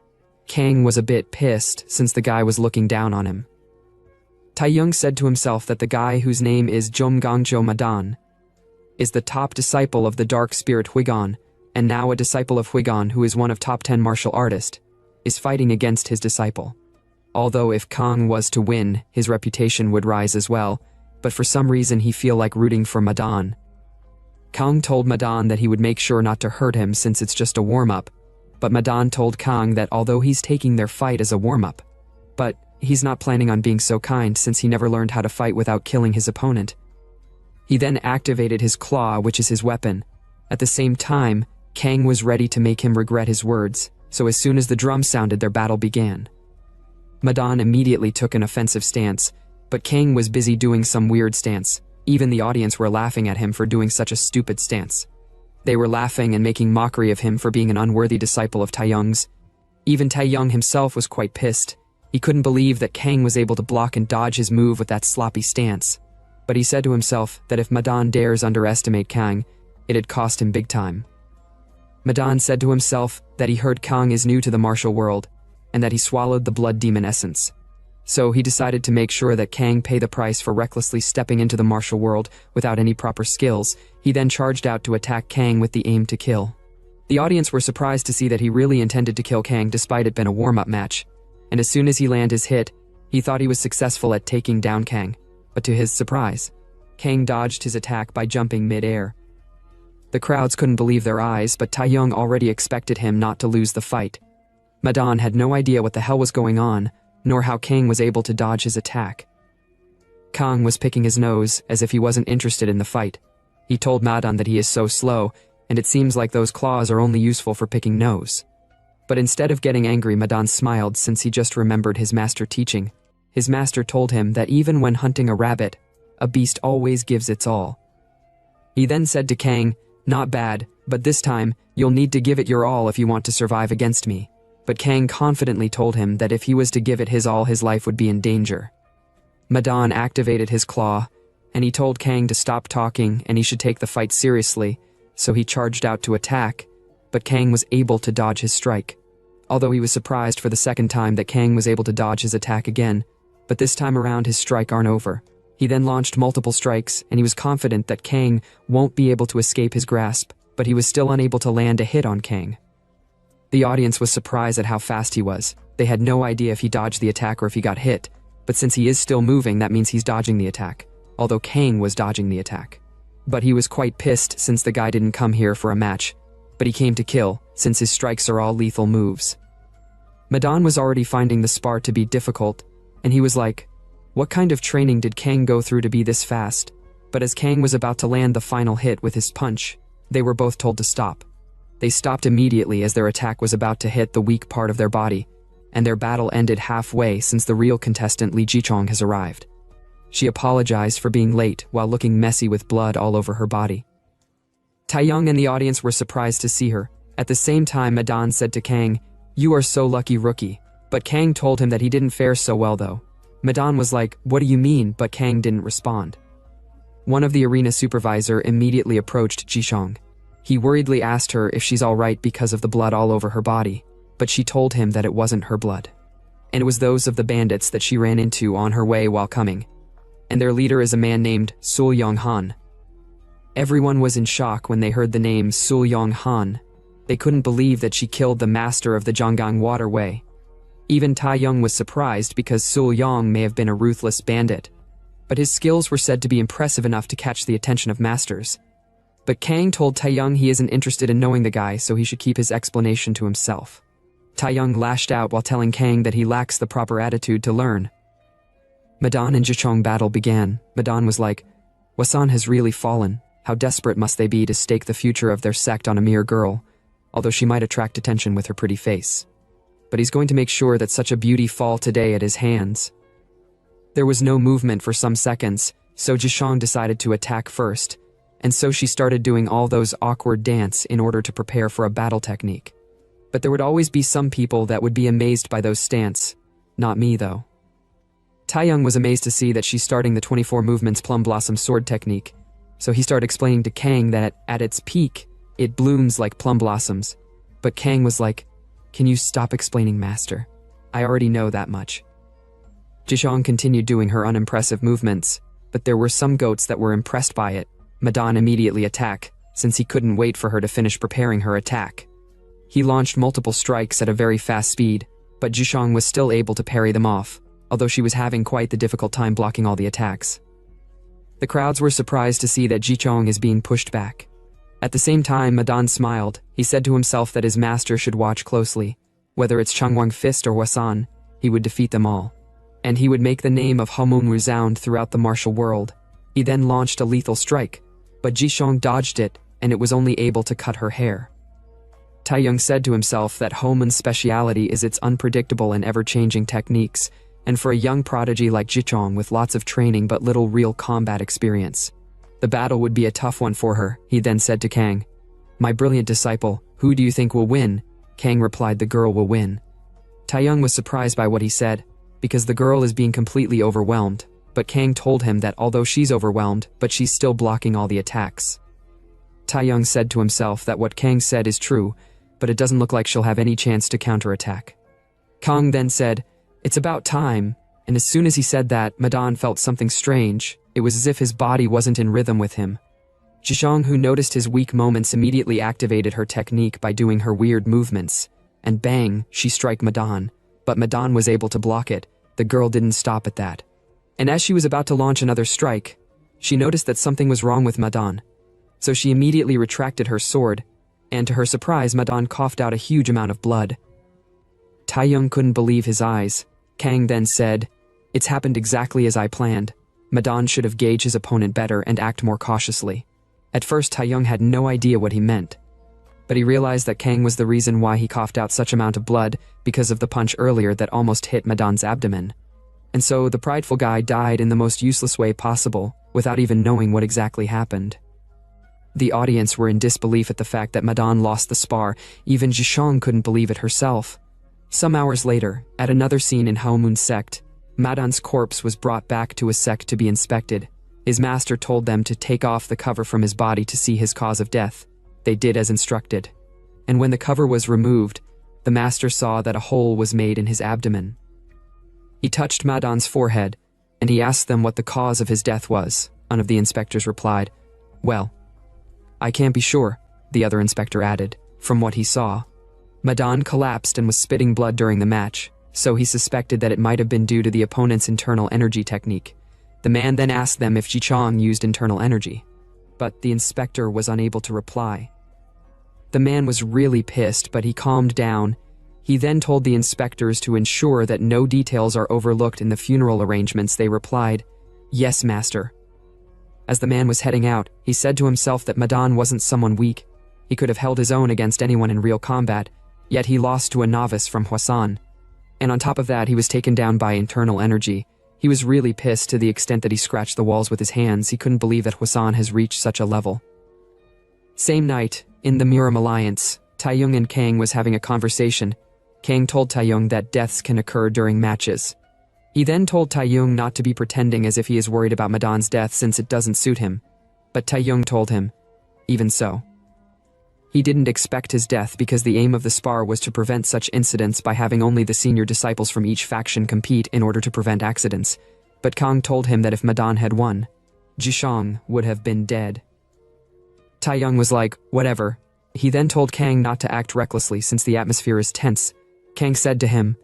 Kang was a bit pissed since the guy was looking down on him. Taeyong said to himself that the guy whose name is Jomgangjo Madan is the top disciple of the dark spirit Huigon, and now a disciple of Huigon who is one of top 10 martial artists, is fighting against his disciple. Although if Kang was to win, his reputation would rise as well, but for some reason he feel like rooting for Madan. Kang told Madan that he would make sure not to hurt him since it's just a warm-up, but Madan told Kang that although he's taking their fight as a warm-up, but he's not planning on being so kind since he never learned how to fight without killing his opponent. He then activated his claw, which is his weapon. At the same time, Kang was ready to make him regret his words, so as soon as the drum sounded, their battle began. Madan immediately took an offensive stance, but Kang was busy doing some weird stance. Even the audience were laughing at him for doing such a stupid stance. They were laughing and making mockery of him for being an unworthy disciple of Taeyong's. Even Taeyong himself was quite pissed. He couldn't believe that Kang was able to block and dodge his move with that sloppy stance. But he said to himself that if Madan dares underestimate Kang, it'd cost him big time. Madan said to himself that he heard Kang is new to the martial world, and that he swallowed the blood demon essence. So he decided to make sure that Kang pay the price for recklessly stepping into the martial world without any proper skills. He then charged out to attack Kang with the aim to kill. The audience were surprised to see that he really intended to kill Kang despite it being a warm-up match, and as soon as he landed his hit, He thought he was successful at taking down Kang, but to his surprise, Kang dodged his attack by jumping mid-air. The crowds couldn't believe their eyes, but Taeyong already expected him not to lose the fight. Madan had no idea what the hell was going on, nor how Kang was able to dodge his attack. Kang was picking his nose as if he wasn't interested in the fight. He told Madan that he is so slow, and it seems like those claws are only useful for picking nose. But instead of getting angry, Madan smiled since he just remembered his master teaching. His master told him that even when hunting a rabbit, a beast always gives its all. He then said to Kang, "Not bad, but this time, you'll need to give it your all if you want to survive against me." But Kang confidently told him that if he was to give it his all, his life would be in danger. Madan activated his claw, and he told Kang to stop talking and he should take the fight seriously, so he charged out to attack, but Kang was able to dodge his strike. Although he was surprised for the second time that Kang was able to dodge his attack again, but this time around his strike aren't over. He then launched multiple strikes, and he was confident that Kang won't be able to escape his grasp, but he was still unable to land a hit on Kang. The audience was surprised at how fast he was. They had no idea if he dodged the attack or if he got hit, but since he is still moving, that means he's dodging the attack, although Kang was dodging the attack. But he was quite pissed since the guy didn't come here for a match, but he came to kill, since his strikes are all lethal moves. Madan was already finding the spar to be difficult, and he was like, what kind of training did Kang go through to be this fast? But as Kang was about to land the final hit with his punch, they were both told to stop. They stopped immediately as their attack was about to hit the weak part of their body, and their battle ended halfway since the real contestant Li Jichong has arrived. She apologized for being late while looking messy with blood all over her body. Taeyong and the audience were surprised to see her. At the same time, Madan said to Kang, "You are so lucky, rookie." But Kang told him that he didn't fare so well though. Madan was like, "What do you mean?" but Kang didn't respond. One of the arena supervisor immediately approached Jishong. He worriedly asked her if she's alright because of the blood all over her body, but she told him that it wasn't her blood. And it was those of the bandits that she ran into on her way while coming. And their leader is a man named Sul Yong-han. Everyone was in shock when they heard the name Sul Yong-han. They couldn't believe that she killed the master of the Zhanggang waterway. Even Taeyong was surprised because Sul Yong may have been a ruthless bandit, but his skills were said to be impressive enough to catch the attention of masters. But Kang told Taeyong he isn't interested in knowing the guy, so he should keep his explanation to himself. Taeyong lashed out while telling Kang that he lacks the proper attitude to learn. Madan and Jichong battle began. Madan was like, "Wasan has really fallen. How desperate must they be to stake the future of their sect on a mere girl, although she might attract attention with her pretty face. But he's going to make sure that such a beauty fall today at his hands." There was no movement for some seconds, so Jichong decided to attack first, and so she started doing all those awkward dance in order to prepare for a battle technique. But there would always be some people that would be amazed by those stance. Not me, though. Taeyong was amazed to see that she's starting the 24 movements plum blossom sword technique, so he started explaining to Kang that at its peak, it blooms like plum blossoms. But Kang was like, "Can you stop explaining, master? I already know that much." Jichong continued doing her unimpressive movements, but there were some goats that were impressed by it. Madan immediately attacked, since he couldn't wait for her to finish preparing her attack. He launched multiple strikes at a very fast speed, but Jichong was still able to parry them off, although she was having quite the difficult time blocking all the attacks. The crowds were surprised to see that Jichong is being pushed back. At the same time, Madan smiled. He said to himself that his master should watch closely. Whether it's Changwang Fist or Wasan, he would defeat them all. And he would make the name of Hamun resound throughout the martial world. He then launched a lethal strike, but Jichong dodged it, and it was only able to cut her hair. Taeyong said to himself that Hamun's speciality is its unpredictable and ever-changing techniques, and for a young prodigy like Jichong with lots of training but little real combat experience, the battle would be a tough one for her. He then said to Kang, "My brilliant disciple, who do you think will win?" Kang replied, "The girl will win." Taeyong was surprised by what he said, because the girl is being completely overwhelmed, but Kang told him that although she's overwhelmed, but she's still blocking all the attacks. Taeyong said to himself that what Kang said is true, but it doesn't look like she'll have any chance to counterattack. Kang then said, "It's about time," and as soon as he said that, Madan felt something strange. It was as if his body wasn't in rhythm with him. Jichong, who noticed his weak moments, immediately activated her technique by doing her weird movements, and bang, she struck Madan, but Madan was able to block it, The girl didn't stop at that. And as she was about to launch another strike, she noticed that something was wrong with Madan. So she immediately retracted her sword, and to her surprise, Madan coughed out a huge amount of blood. Taeyong couldn't believe his eyes. Kang then said, "It's happened exactly as I planned. Madan should have gauged his opponent better and act more cautiously." At first, Taeyong had no idea what he meant. But he realized that Kang was the reason why he coughed out such amount of blood because of the punch earlier that almost hit Madan's abdomen. And so the prideful guy died in the most useless way possible, without even knowing what exactly happened. The audience were in disbelief at the fact that Madan lost the spar. Even Jishong couldn't believe it herself. Some hours later, at another scene in Haomun's sect, Madan's corpse was brought back to his sect to be inspected. His master told them to take off the cover from his body to see his cause of death. They did as instructed. And when the cover was removed, the master saw that a hole was made in his abdomen. He touched Madan's forehead, and he asked them what the cause of his death was. One of the inspectors replied, "Well, I can't be sure," the other inspector added, "from what he saw. Madan collapsed and was spitting blood during the match, so he suspected that it might have been due to the opponent's internal energy technique." The man then asked them if Jichong used internal energy, but the inspector was unable to reply. The man was really pissed, but he calmed down. He then told the inspectors to ensure that no details are overlooked in the funeral arrangements. They replied, "Yes, master." As the man was heading out, he said to himself that Madan wasn't someone weak. He could have held his own against anyone in real combat, yet he lost to a novice from Hwasan. And on top of that, he was taken down by internal energy. He was really pissed to the extent that he scratched the walls with his hands. He couldn't believe that Hwasan has reached such a level. Same night, in the Miram Alliance, Taeyong and Kang was having a conversation. Kang told Taeyong that deaths can occur during matches. He then told Taeyong not to be pretending as if he is worried about Madan's death since it doesn't suit him. But Taeyong told him, even so. He didn't expect his death because the aim of the spar was to prevent such incidents by having only the senior disciples from each faction compete in order to prevent accidents. But Kang told him that if Madan had won, Jishong would have been dead. Taeyong was like, whatever. He then told Kang not to act recklessly since the atmosphere is tense. Kang said to him,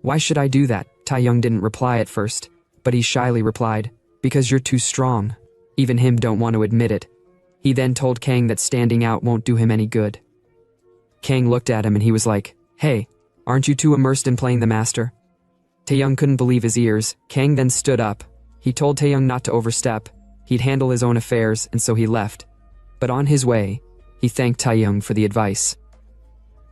"Why should I do that?" Taeyong didn't reply at first, but he shyly replied, "Because you're too strong." Even him don't want to admit it. He then told Kang that standing out won't do him any good. Kang looked at him and he was like, "Hey, aren't you too immersed in playing the master?" Taeyong couldn't believe his ears. Kang then stood up. He told Taeyong not to overstep. He'd handle his own affairs, and so he left. But on his way, he thanked Taeyong for the advice.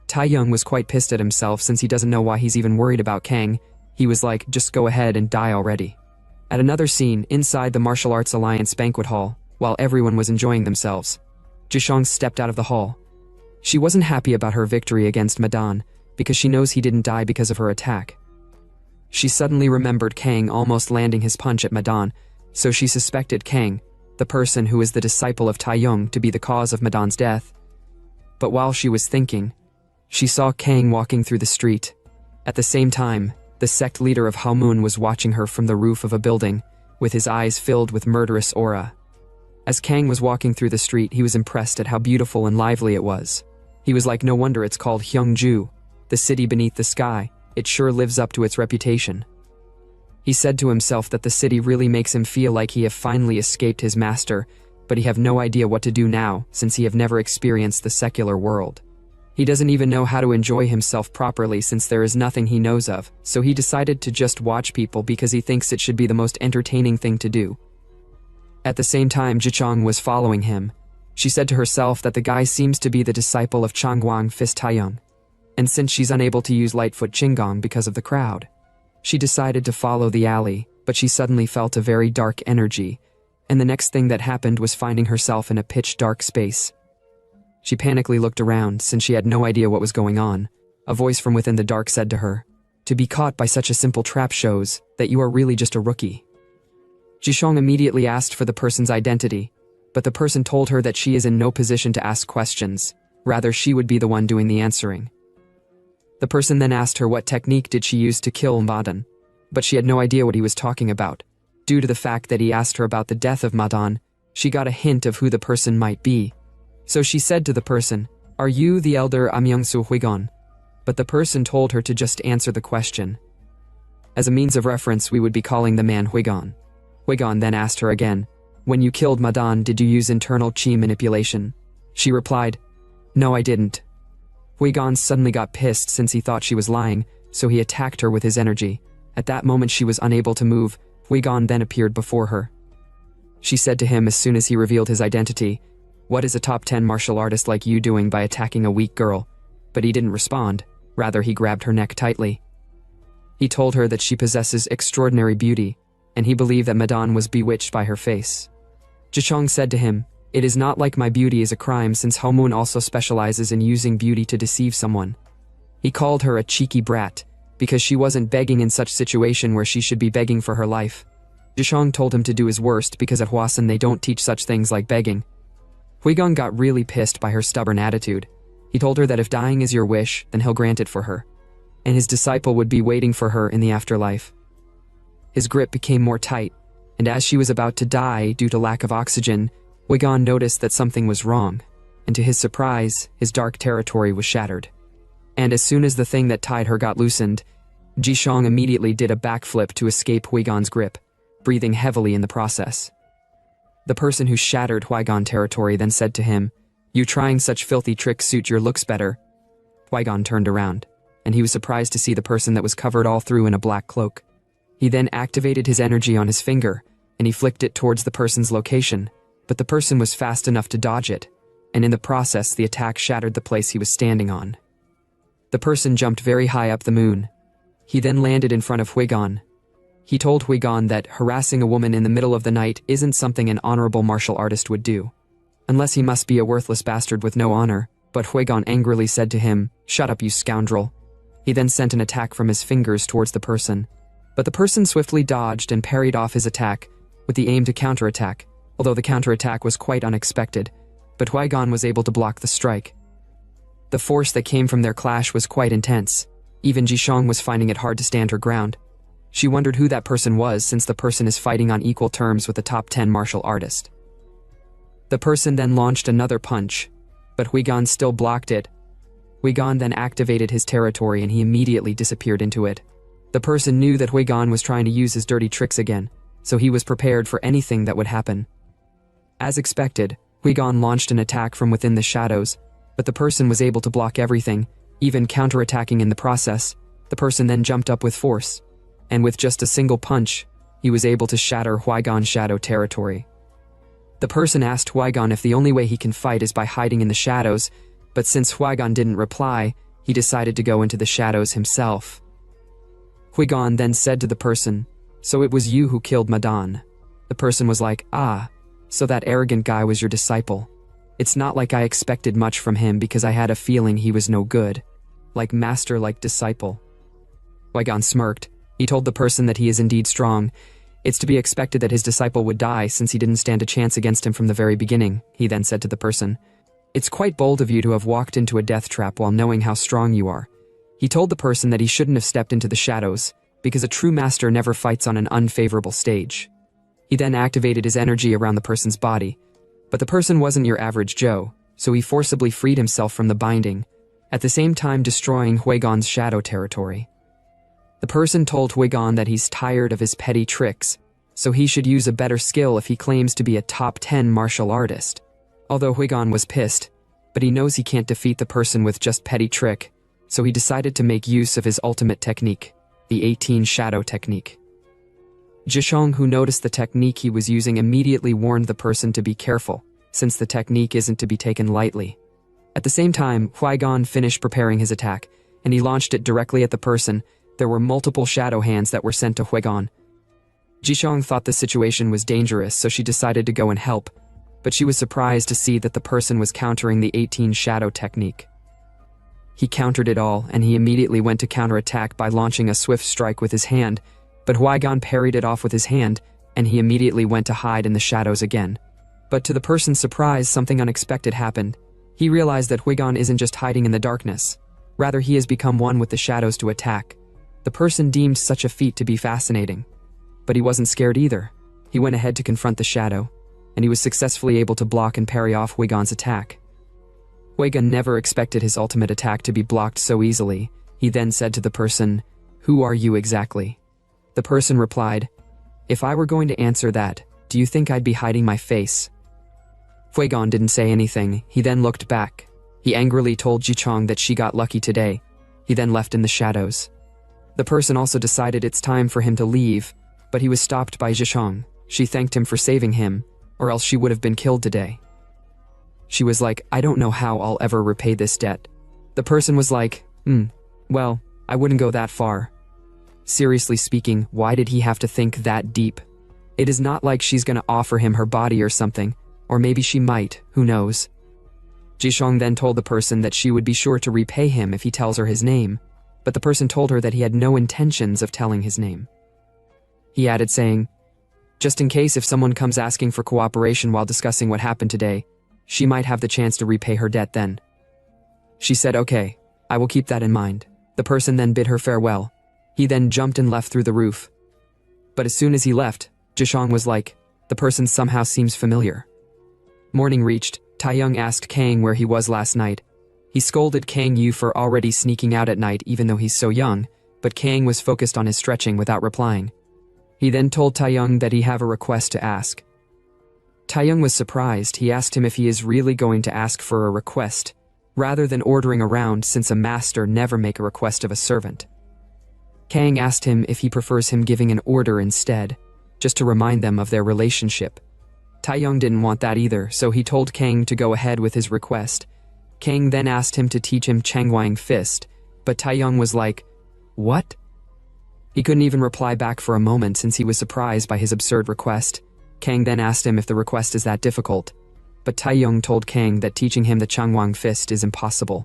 Taeyong was quite pissed at himself since he doesn't know why he's even worried about Kang. He was like, just go ahead and die already. At another scene, inside the Martial Arts Alliance banquet hall, while everyone was enjoying themselves, Jishong stepped out of the hall. She wasn't happy about her victory against Madan, because she knows he didn't die because of her attack. She suddenly remembered Kang almost landing his punch at Madan, so she suspected Kang, the person who is the disciple of Taeyong, to be the cause of Madan's death. But while she was thinking, she saw Kang walking through the street. At the same time, the sect leader of Haomun was watching her from the roof of a building, with his eyes filled with murderous aura. As Kang was walking through the street, he was impressed at how beautiful and lively it was. He was like, no wonder it's called Hyungju, the city beneath the sky. It sure lives up to its reputation. He said to himself that the city really makes him feel like he have finally escaped his master, but he have no idea what to do now since he have never experienced the secular world. He doesn't even know how to enjoy himself properly since there is nothing he knows of, so he decided to just watch people because he thinks it should be the most entertaining thing to do. At the same time, Jichong was following him. She said to herself that the guy seems to be the disciple of Changguang Fist Taeyong, and since she's unable to use Lightfoot Qinggong because of the crowd, she decided to follow the alley, but she suddenly felt a very dark energy, and the next thing that happened was finding herself in a pitch-dark space. She panically looked around since she had no idea what was going on. A voice from within the dark said to her, "To be caught by such a simple trap shows that you are really just a rookie." Jishong immediately asked for the person's identity, but the person told her that she is in no position to ask questions. Rather, she would be the one doing the answering. The person then asked her what technique did she use to kill Madan, but she had no idea what he was talking about. Due to the fact that he asked her about the death of Madan, she got a hint of who the person might be. So she said to the person, "Are you the elder Amyangsu Huigon?" But the person told her to just answer the question. As a means of reference, we would be calling the man Huigon. Huigon then asked her again, "When you killed Madan, did you use internal chi manipulation?" She replied, "No, I didn't." Huigon suddenly got pissed since he thought she was lying, so he attacked her with his energy. At that moment she was unable to move. Huigon then appeared before her. She said to him as soon as he revealed his identity, "What is a top 10 martial artist like you doing by attacking a weak girl?" But he didn't respond. Rather, he grabbed her neck tightly. He told her that she possesses extraordinary beauty, and he believed that Madan was bewitched by her face. Zhishong said to him, "It is not like my beauty is a crime, since Homun also specializes in using beauty to deceive someone." He called her a cheeky brat, because she wasn't begging in such situation where she should be begging for her life. Zhishong told him to do his worst because at Hwasun they don't teach such things like begging. Huigon got really pissed by her stubborn attitude. He told her that if dying is your wish, then he'll grant it for her, and his disciple would be waiting for her in the afterlife. His grip became more tight, and as she was about to die due to lack of oxygen, Huigon noticed that something was wrong, and to his surprise, his dark territory was shattered. And as soon as the thing that tied her got loosened, Zhishong immediately did a backflip to escape Huigon's grip, breathing heavily in the process. The person who shattered Huigon territory then said to him, "You trying such filthy tricks suit your looks better." Huigon turned around, and he was surprised to see the person that was covered all through in a black cloak. He then activated his energy on his finger, and he flicked it towards the person's location, but the person was fast enough to dodge it, and in the process the attack shattered the place he was standing on. The person jumped very high up the moon. He then landed in front of Huigon. He told Huigon that harassing a woman in the middle of the night isn't something an honorable martial artist would do. Unless he must be a worthless bastard with no honor, but Huigon angrily said to him, "Shut up, you scoundrel." He then sent an attack from his fingers towards the person, but the person swiftly dodged and parried off his attack, with the aim to counterattack, although the counterattack was quite unexpected, but Huigon was able to block the strike. The force that came from their clash was quite intense. Even Zhishong was finding it hard to stand her ground. She wondered who that person was, since the person is fighting on equal terms with the top 10 martial artist. The person then launched another punch, but Huigon still blocked it. Huigon then activated his territory and he immediately disappeared into it. The person knew that Huigon was trying to use his dirty tricks again, so he was prepared for anything that would happen. As expected, Huigon launched an attack from within the shadows, but the person was able to block everything, even counterattacking in the process. The person then jumped up with force, and with just a single punch, he was able to shatter Huigon's shadow territory. The person asked Huigon if the only way he can fight is by hiding in the shadows, but since Huigon didn't reply, he decided to go into the shadows himself. Huigon then said to the person, "So it was you who killed Madan." The person was like, "Ah, so that arrogant guy was your disciple. It's not like I expected much from him because I had a feeling he was no good. Like master, like disciple." Huigon smirked. He told the person that he is indeed strong. It's to be expected that his disciple would die since he didn't stand a chance against him from the very beginning. He then said to the person, "It's quite bold of you to have walked into a death trap while knowing how strong you are." He told the person that he shouldn't have stepped into the shadows, because a true master never fights on an unfavorable stage. He then activated his energy around the person's body, but the person wasn't your average Joe, so he forcibly freed himself from the binding, at the same time destroying Huigon's shadow territory. The person told Huigon that he's tired of his petty tricks, so he should use a better skill if he claims to be a top 10 martial artist. Although Huigon was pissed, but he knows he can't defeat the person with just petty trick, so he decided to make use of his ultimate technique, the 18 shadow technique. Zhishong, who noticed the technique he was using, immediately warned the person to be careful, since the technique isn't to be taken lightly. At the same time, Huigon finished preparing his attack, and he launched it directly at the person. There were multiple shadow hands that were sent to Huigon. Zhishong thought the situation was dangerous, so she decided to go and help, but she was surprised to see that the person was countering the 18 shadow technique. He countered it all, and he immediately went to counterattack by launching a swift strike with his hand, but Huigon parried it off with his hand, and he immediately went to hide in the shadows again. But to the person's surprise, something unexpected happened. He realized that Huigon isn't just hiding in the darkness, rather he has become one with the shadows to attack. The person deemed such a feat to be fascinating, but he wasn't scared either. He went ahead to confront the shadow, and he was successfully able to block and parry off Huigon's attack. Huigon never expected his ultimate attack to be blocked so easily. He then said to the person, "Who are you exactly?" The person replied, "If I were going to answer that, do you think I'd be hiding my face?" Fuegon didn't say anything. He then looked back. He angrily told Jichong that she got lucky today. He then left in the shadows. The person also decided it's time for him to leave, but he was stopped by Jichong. She thanked him for saving him, or else she would have been killed today. She was like, "I don't know how I'll ever repay this debt." The person was like, well, I wouldn't go that far. Seriously speaking, why did he have to think that deep? It is not like she's gonna offer him her body or something, or maybe she might, who knows. Jichong then told the person that she would be sure to repay him if he tells her his name, but the person told her that he had no intentions of telling his name. He added saying, "Just in case if someone comes asking for cooperation while discussing what happened today, she might have the chance to repay her debt then." She said, "Okay, I will keep that in mind." The person then bid her farewell. He then jumped and left through the roof. But as soon as he left, Jichong was like, "The person somehow seems familiar." Morning reached. Taeyong asked Kang where he was last night. He scolded Kang Yu for already sneaking out at night even though he's so young, but Kang was focused on his stretching without replying. He then told Taeyong that he have a request to ask. Taeyong was surprised. He asked him if he is really going to ask for a request, rather than ordering around, since a master never make a request of a servant. Kang asked him if he prefers him giving an order instead, just to remind them of their relationship. Taeyong didn't want that either, so he told Kang to go ahead with his request. Kang then asked him to teach him Changwang Fist, but Taeyong was like, "What?" He couldn't even reply back for a moment since he was surprised by his absurd request. Kang then asked him if the request is that difficult, but Taeyong told Kang that teaching him the Changwang Fist is impossible.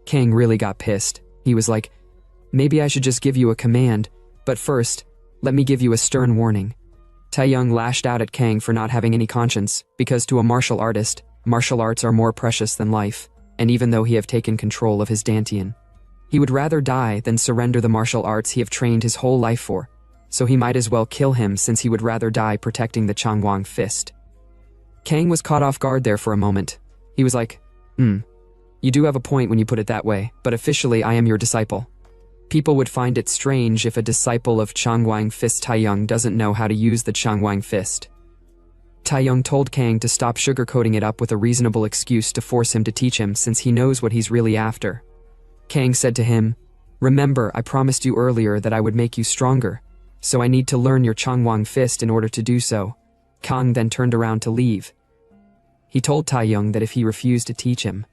Kang really got pissed. He was like, "Maybe I should just give you a command, but first, let me give you a stern warning." Taeyong lashed out at Kang for not having any conscience, because to a martial artist, martial arts are more precious than life, and even though he have taken control of his dantian, he would rather die than surrender the martial arts he have trained his whole life for, so he might as well kill him since he would rather die protecting the Changwang Fist. Kang was caught off guard there for a moment. He was like, You do have a point when you put it that way, but officially I am your disciple. People would find it strange if a disciple of Changwang Fist Taeyong doesn't know how to use the Changwang Fist. Taeyong told Kang to stop sugarcoating it up with a reasonable excuse to force him to teach him since he knows what he's really after. Kang said to him, "Remember, I promised you earlier that I would make you stronger, so I need to learn your Changwang Fist in order to do so." Kang then turned around to leave. He told Taeyong that if he refused to teach him,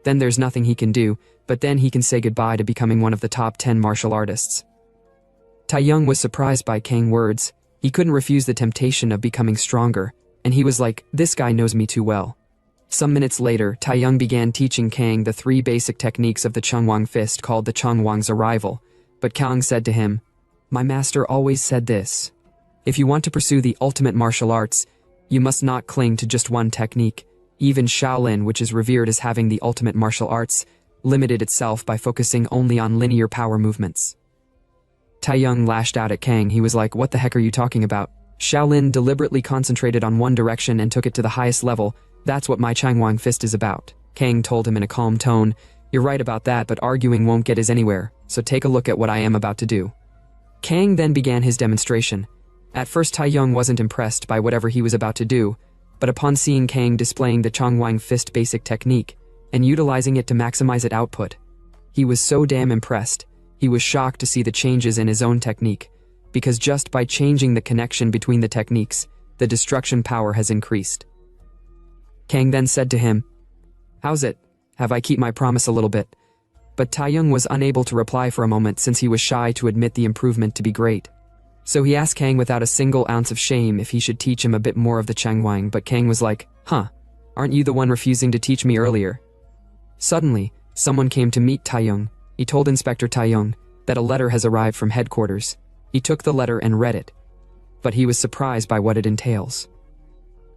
then there's nothing he can do, but then he can say goodbye to becoming one of the top 10 martial artists. Taeyong was surprised by Kang's words. He couldn't refuse the temptation of becoming stronger, and he was like, "This guy knows me too well." Some minutes later, Taeyong began teaching Kang the 3 basic techniques of the Changwang Fist called the Changwang's Arrival, but Kang said to him, "My master always said this. If you want to pursue the ultimate martial arts, you must not cling to just one technique. Even Shaolin, which is revered as having the ultimate martial arts, limited itself by focusing only on linear power movements." Taeyong lashed out at Kang. He was like, "What the heck are you talking about? Shaolin deliberately concentrated on one direction and took it to the highest level. That's what my Changwang Fist is about." Kang told him in a calm tone, "You're right about that, but arguing won't get us anywhere, so take a look at what I am about to do." Kang then began his demonstration. At first Taeyong wasn't impressed by whatever he was about to do, but upon seeing Kang displaying the Changwang Fist basic technique and utilizing it to maximize its output, he was so damn impressed. He was shocked to see the changes in his own technique, because just by changing the connection between the techniques, the destruction power has increased. Kang then said to him, "How's it? Have I kept my promise a little bit?" But Taeyong was unable to reply for a moment since he was shy to admit the improvement to be great. So he asked Kang without a single ounce of shame if he should teach him a bit more of the Changwang, but Kang was like, "Aren't you the one refusing to teach me earlier?" Suddenly, someone came to meet Taeyong. He told Inspector Taeyong that a letter has arrived from headquarters. He took the letter and read it, but he was surprised by what it entails.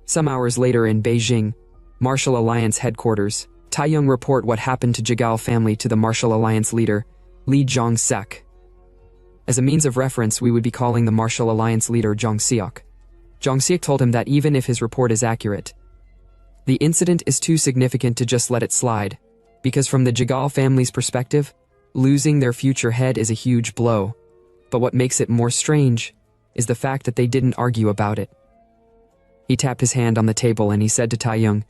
Some hours later in Beijing, Martial Alliance headquarters, Taeyong report what happened to Jigal family to the Martial Alliance leader, Li Zhongseok. As a means of reference, we would be calling the Martial Alliance leader Zhongseok. Zhongseok told him that even if his report is accurate, the incident is too significant to just let it slide, because from the Jigal family's perspective, losing their future head is a huge blow. But what makes it more strange is the fact that they didn't argue about it. He tapped his hand on the table and he said to Taeyong,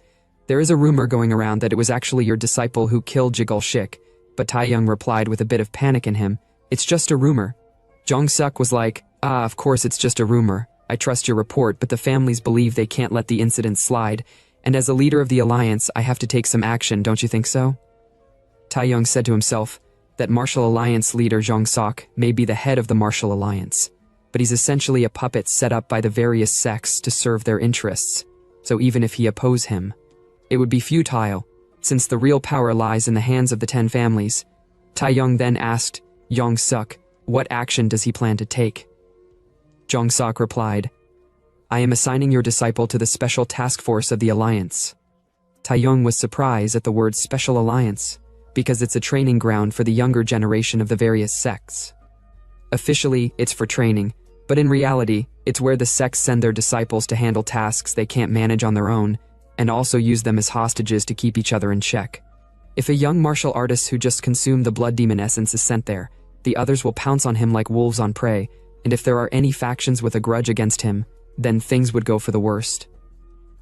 "There is a rumor going around that it was actually your disciple who killed Jigul Shik," but Taeyong replied with a bit of panic in him, "It's just a rumor." Jong-suk was like, of course it's just a rumor. I trust your report, but the families believe they can't let the incident slide, and as a leader of the alliance, I have to take some action, don't you think so?" Taeyong said to himself that Martial Alliance leader Jong-suk may be the head of the Martial Alliance, but he's essentially a puppet set up by the various sects to serve their interests, so even if he oppose him, it would be futile, since the real power lies in the hands of the 10 families. Taeyong then asked Jong-suk, what action does he plan to take? Jong-suk replied, "I am assigning your disciple to the Special Task Force of the Alliance." Taeyong was surprised at the word Special Alliance, because it's a training ground for the younger generation of the various sects. Officially, it's for training, but in reality, it's where the sects send their disciples to handle tasks they can't manage on their own, and also use them as hostages to keep each other in check. If a young martial artist who just consumed the blood demon essence is sent there, the others will pounce on him like wolves on prey, and if there are any factions with a grudge against him, then things would go for the worst.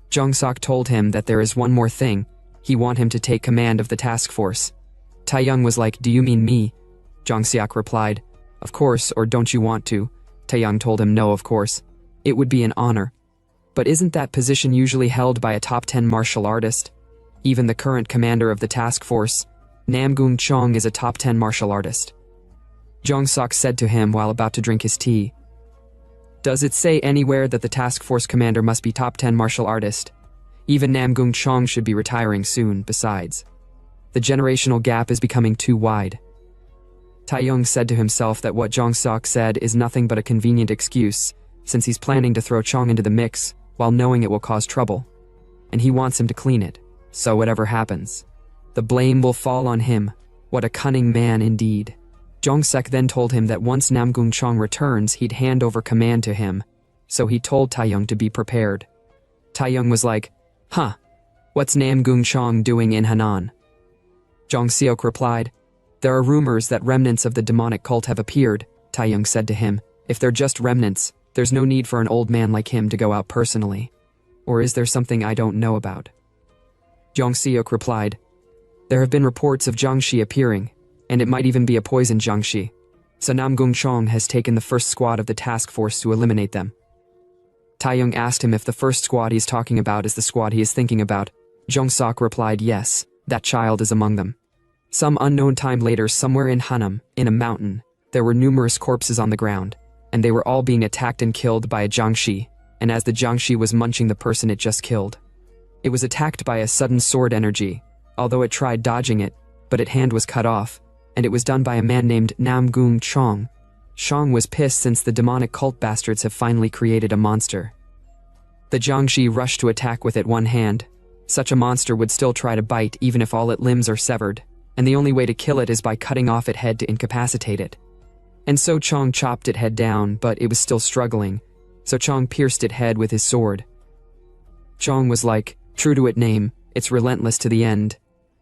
Jong-suk told him that there is one more thing. He want him to take command of the task force. Taeyong was like, "Do you mean me?" Jong-suk replied, "Of course, or don't you want to?" Taeyong told him no, of course. It would be an honor. But isn't that position usually held by a top 10 martial artist? Even the current commander of the task force, Namgung Chong, is a top 10 martial artist. Jong-suk said to him while about to drink his tea, "Does it say anywhere that the task force commander must be top 10 martial artist? Even Namgung Chong should be retiring soon, besides. The generational gap is becoming too wide." Taeyong said to himself that what Jong-suk said is nothing but a convenient excuse, since he's planning to throw Chong into the mix while knowing it will cause trouble. And he wants him to clean it, so whatever happens, the blame will fall on him. What a cunning man indeed. Jong-suk then told him that once Namgung Chong returns, he'd hand over command to him, so he told Taeyong to be prepared. Taeyong was like, "Huh, what's Namgung Chong doing in Hanan?" Jong-seok replied, "There are rumors that remnants of the demonic cult have appeared," Taeyong said to him. "If they're just remnants, there's no need for an old man like him to go out personally. Or is there something I don't know about?" Jong-seok replied, "There have been reports of Jiangxi appearing, and it might even be a poisoned Jiangxi. So Namgung Chong has taken the first squad of the task force to eliminate them." Taeyong asked him if the first squad he's talking about is the squad he is thinking about. Jong-suk replied, "Yes, that child is among them." Some unknown time later, somewhere in Hanam, in a mountain, there were numerous corpses on the ground, and they were all being attacked and killed by a Jiangxi, and as the Jiangxi was munching the person it just killed. It was attacked by a sudden sword energy, although it tried dodging it, but its hand was cut off, and it was done by a man named Namgung Chong. Chong was pissed since the demonic cult bastards have finally created a monster. The Jiangxi rushed to attack with it one hand. Such a monster would still try to bite even if all its limbs are severed, and the only way to kill it is by cutting off its head to incapacitate it. And so Chong chopped its head down, but it was still struggling, so Chong pierced its head with his sword. Chong was like, true to its name, it's relentless to the end.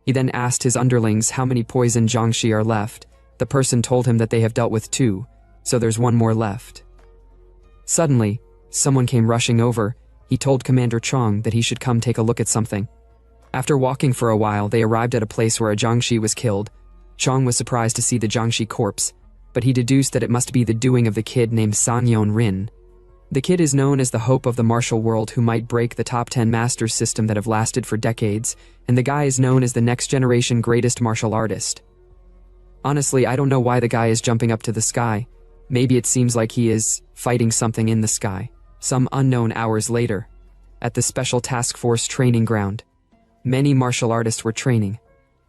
He then asked his underlings how many poison Jiangxi are left. The person told him that they have dealt with 2, so there's 1 more left. Suddenly, someone came rushing over. He told Commander Chong that he should come take a look at something. After walking for a while, they arrived at a place where a Jiangxi was killed. Chong was surprised to see the Jiangxi corpse, but he deduced that it must be the doing of the kid named Sangyeon Rin. The kid is known as the hope of the martial world who might break the top 10 masters system that have lasted for decades, and the guy is known as the next generation greatest martial artist. Honestly, I don't know why the guy is jumping up to the sky. Maybe it seems like he is fighting something in the sky. Some unknown hours later, at the Special Task Force training ground, many martial artists were training,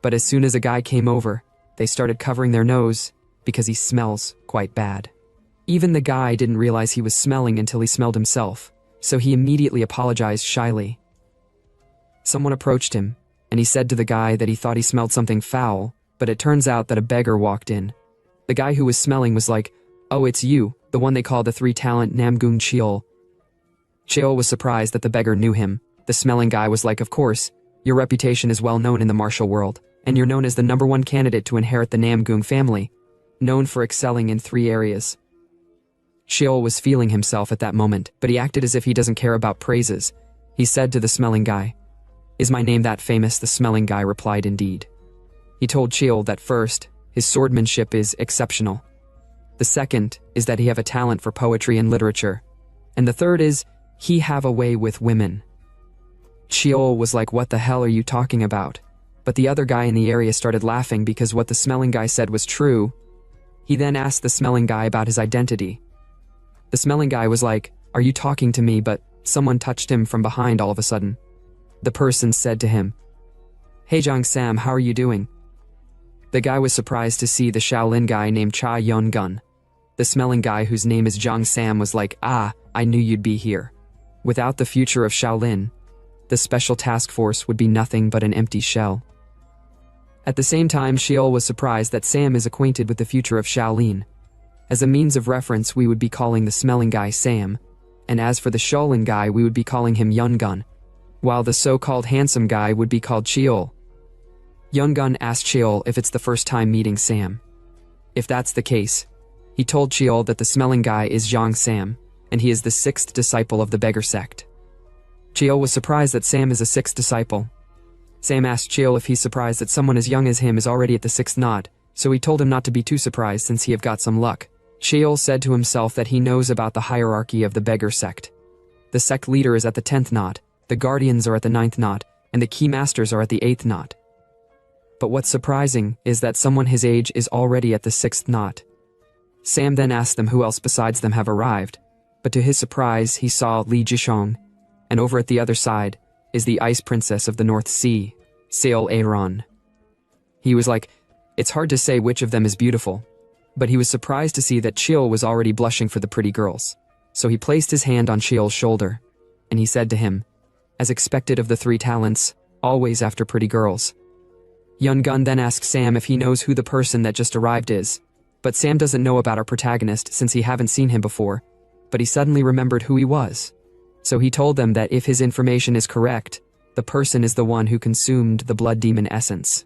but as soon as a guy came over, they started covering their nose because he smells quite bad. Even the guy didn't realize he was smelling until he smelled himself, so he immediately apologized shyly. Someone approached him, and he said to the guy that he thought he smelled something foul, but it turns out that a beggar walked in. The guy who was smelling was like, "Oh, it's you, the one they call the 3-talent Namgung Cheol." Cheol was surprised that the beggar knew him. The smelling guy was like, "Of course, your reputation is well known in the martial world, and you're known as the #1 candidate to inherit the Namgung family, known for excelling in 3 areas. Sheol was feeling himself at that moment, but he acted as if he doesn't care about praises. He said to the smelling guy, "Is my name that famous?" The smelling guy replied, "Indeed." He told Sheol that first, his swordmanship is exceptional. The second is that he have a talent for poetry and literature. And the third is, he have a way with women. Sheol was like, "What the hell are you talking about?" But the other guy in the area started laughing because what the smelling guy said was true. He then asked the smelling guy about his identity. The smelling guy was like, "Are you talking to me?" But someone touched him from behind all of a sudden. The person said to him, "Hey Jong Sam, how are you doing?" The guy was surprised to see the Shaolin guy named Cha Yun Gun. The smelling guy whose name is Jong Sam was like, "Ah, I knew you'd be here." Without the future of Shaolin, the special task force would be nothing but an empty shell. At the same time, Sheol was surprised that Sam is acquainted with the future of Shaolin. As a means of reference, we would be calling the smelling guy Sam, and as for the Shaolin guy, we would be calling him Yun Gun, while the so-called handsome guy would be called Sheol. Yun Gun asked Sheol if it's the first time meeting Sam. If that's the case, he told Sheol that the smelling guy is Jong Sam, and he is the 6th disciple of the beggar sect. Sheol was surprised that Sam is a 6th disciple. Sam asked Sheol if he's surprised that someone as young as him is already at the 6th knot, so he told him not to be too surprised since he have got some luck. Sheol said to himself that he knows about the hierarchy of the beggar sect. The sect leader is at the 10th knot, the guardians are at the 9th knot, and the key masters are at the 8th knot. But what's surprising is that someone his age is already at the 6th knot. Sam then asked them who else besides them have arrived, but to his surprise he saw Li Jishong, and over at the other side is the Ice Princess of the North Sea, Seol Aeron. He was like, it's hard to say which of them is beautiful, but he was surprised to see that Sheol was already blushing for the pretty girls. So he placed his hand on Sheol's shoulder, and he said to him, as expected of the 3 talents, always after pretty girls. Yun Gun then asked Sam if he knows who the person that just arrived is, but Sam doesn't know about our protagonist since he haven't seen him before, but he suddenly remembered who he was. So he told them that if his information is correct, the person is the one who consumed the blood demon essence.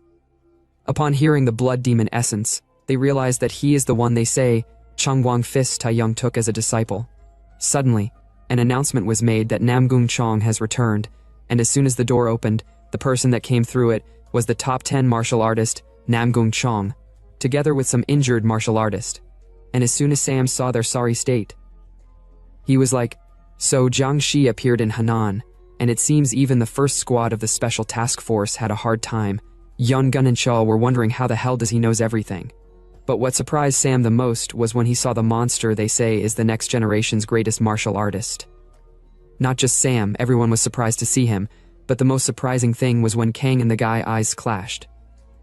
Upon hearing the blood demon essence, they realized that he is the one they say Changwang Fist Taeyong took as a disciple. Suddenly, an announcement was made that Namgung Chong has returned, and as soon as the door opened, the person that came through it was the top 10 martial artist, Namgung Chong, together with some injured martial artist. And as soon as Sam saw their sorry state, he was like, so Jiang Shi appeared in Henan, and it seems even the first squad of the special task force had a hard time. Yun Gun and Shaw were wondering how the hell does he knows everything. But what surprised Sam the most was when he saw the monster they say is the next generation's greatest martial artist. Not just Sam, everyone was surprised to see him, but the most surprising thing was when Kang and the guy eyes clashed.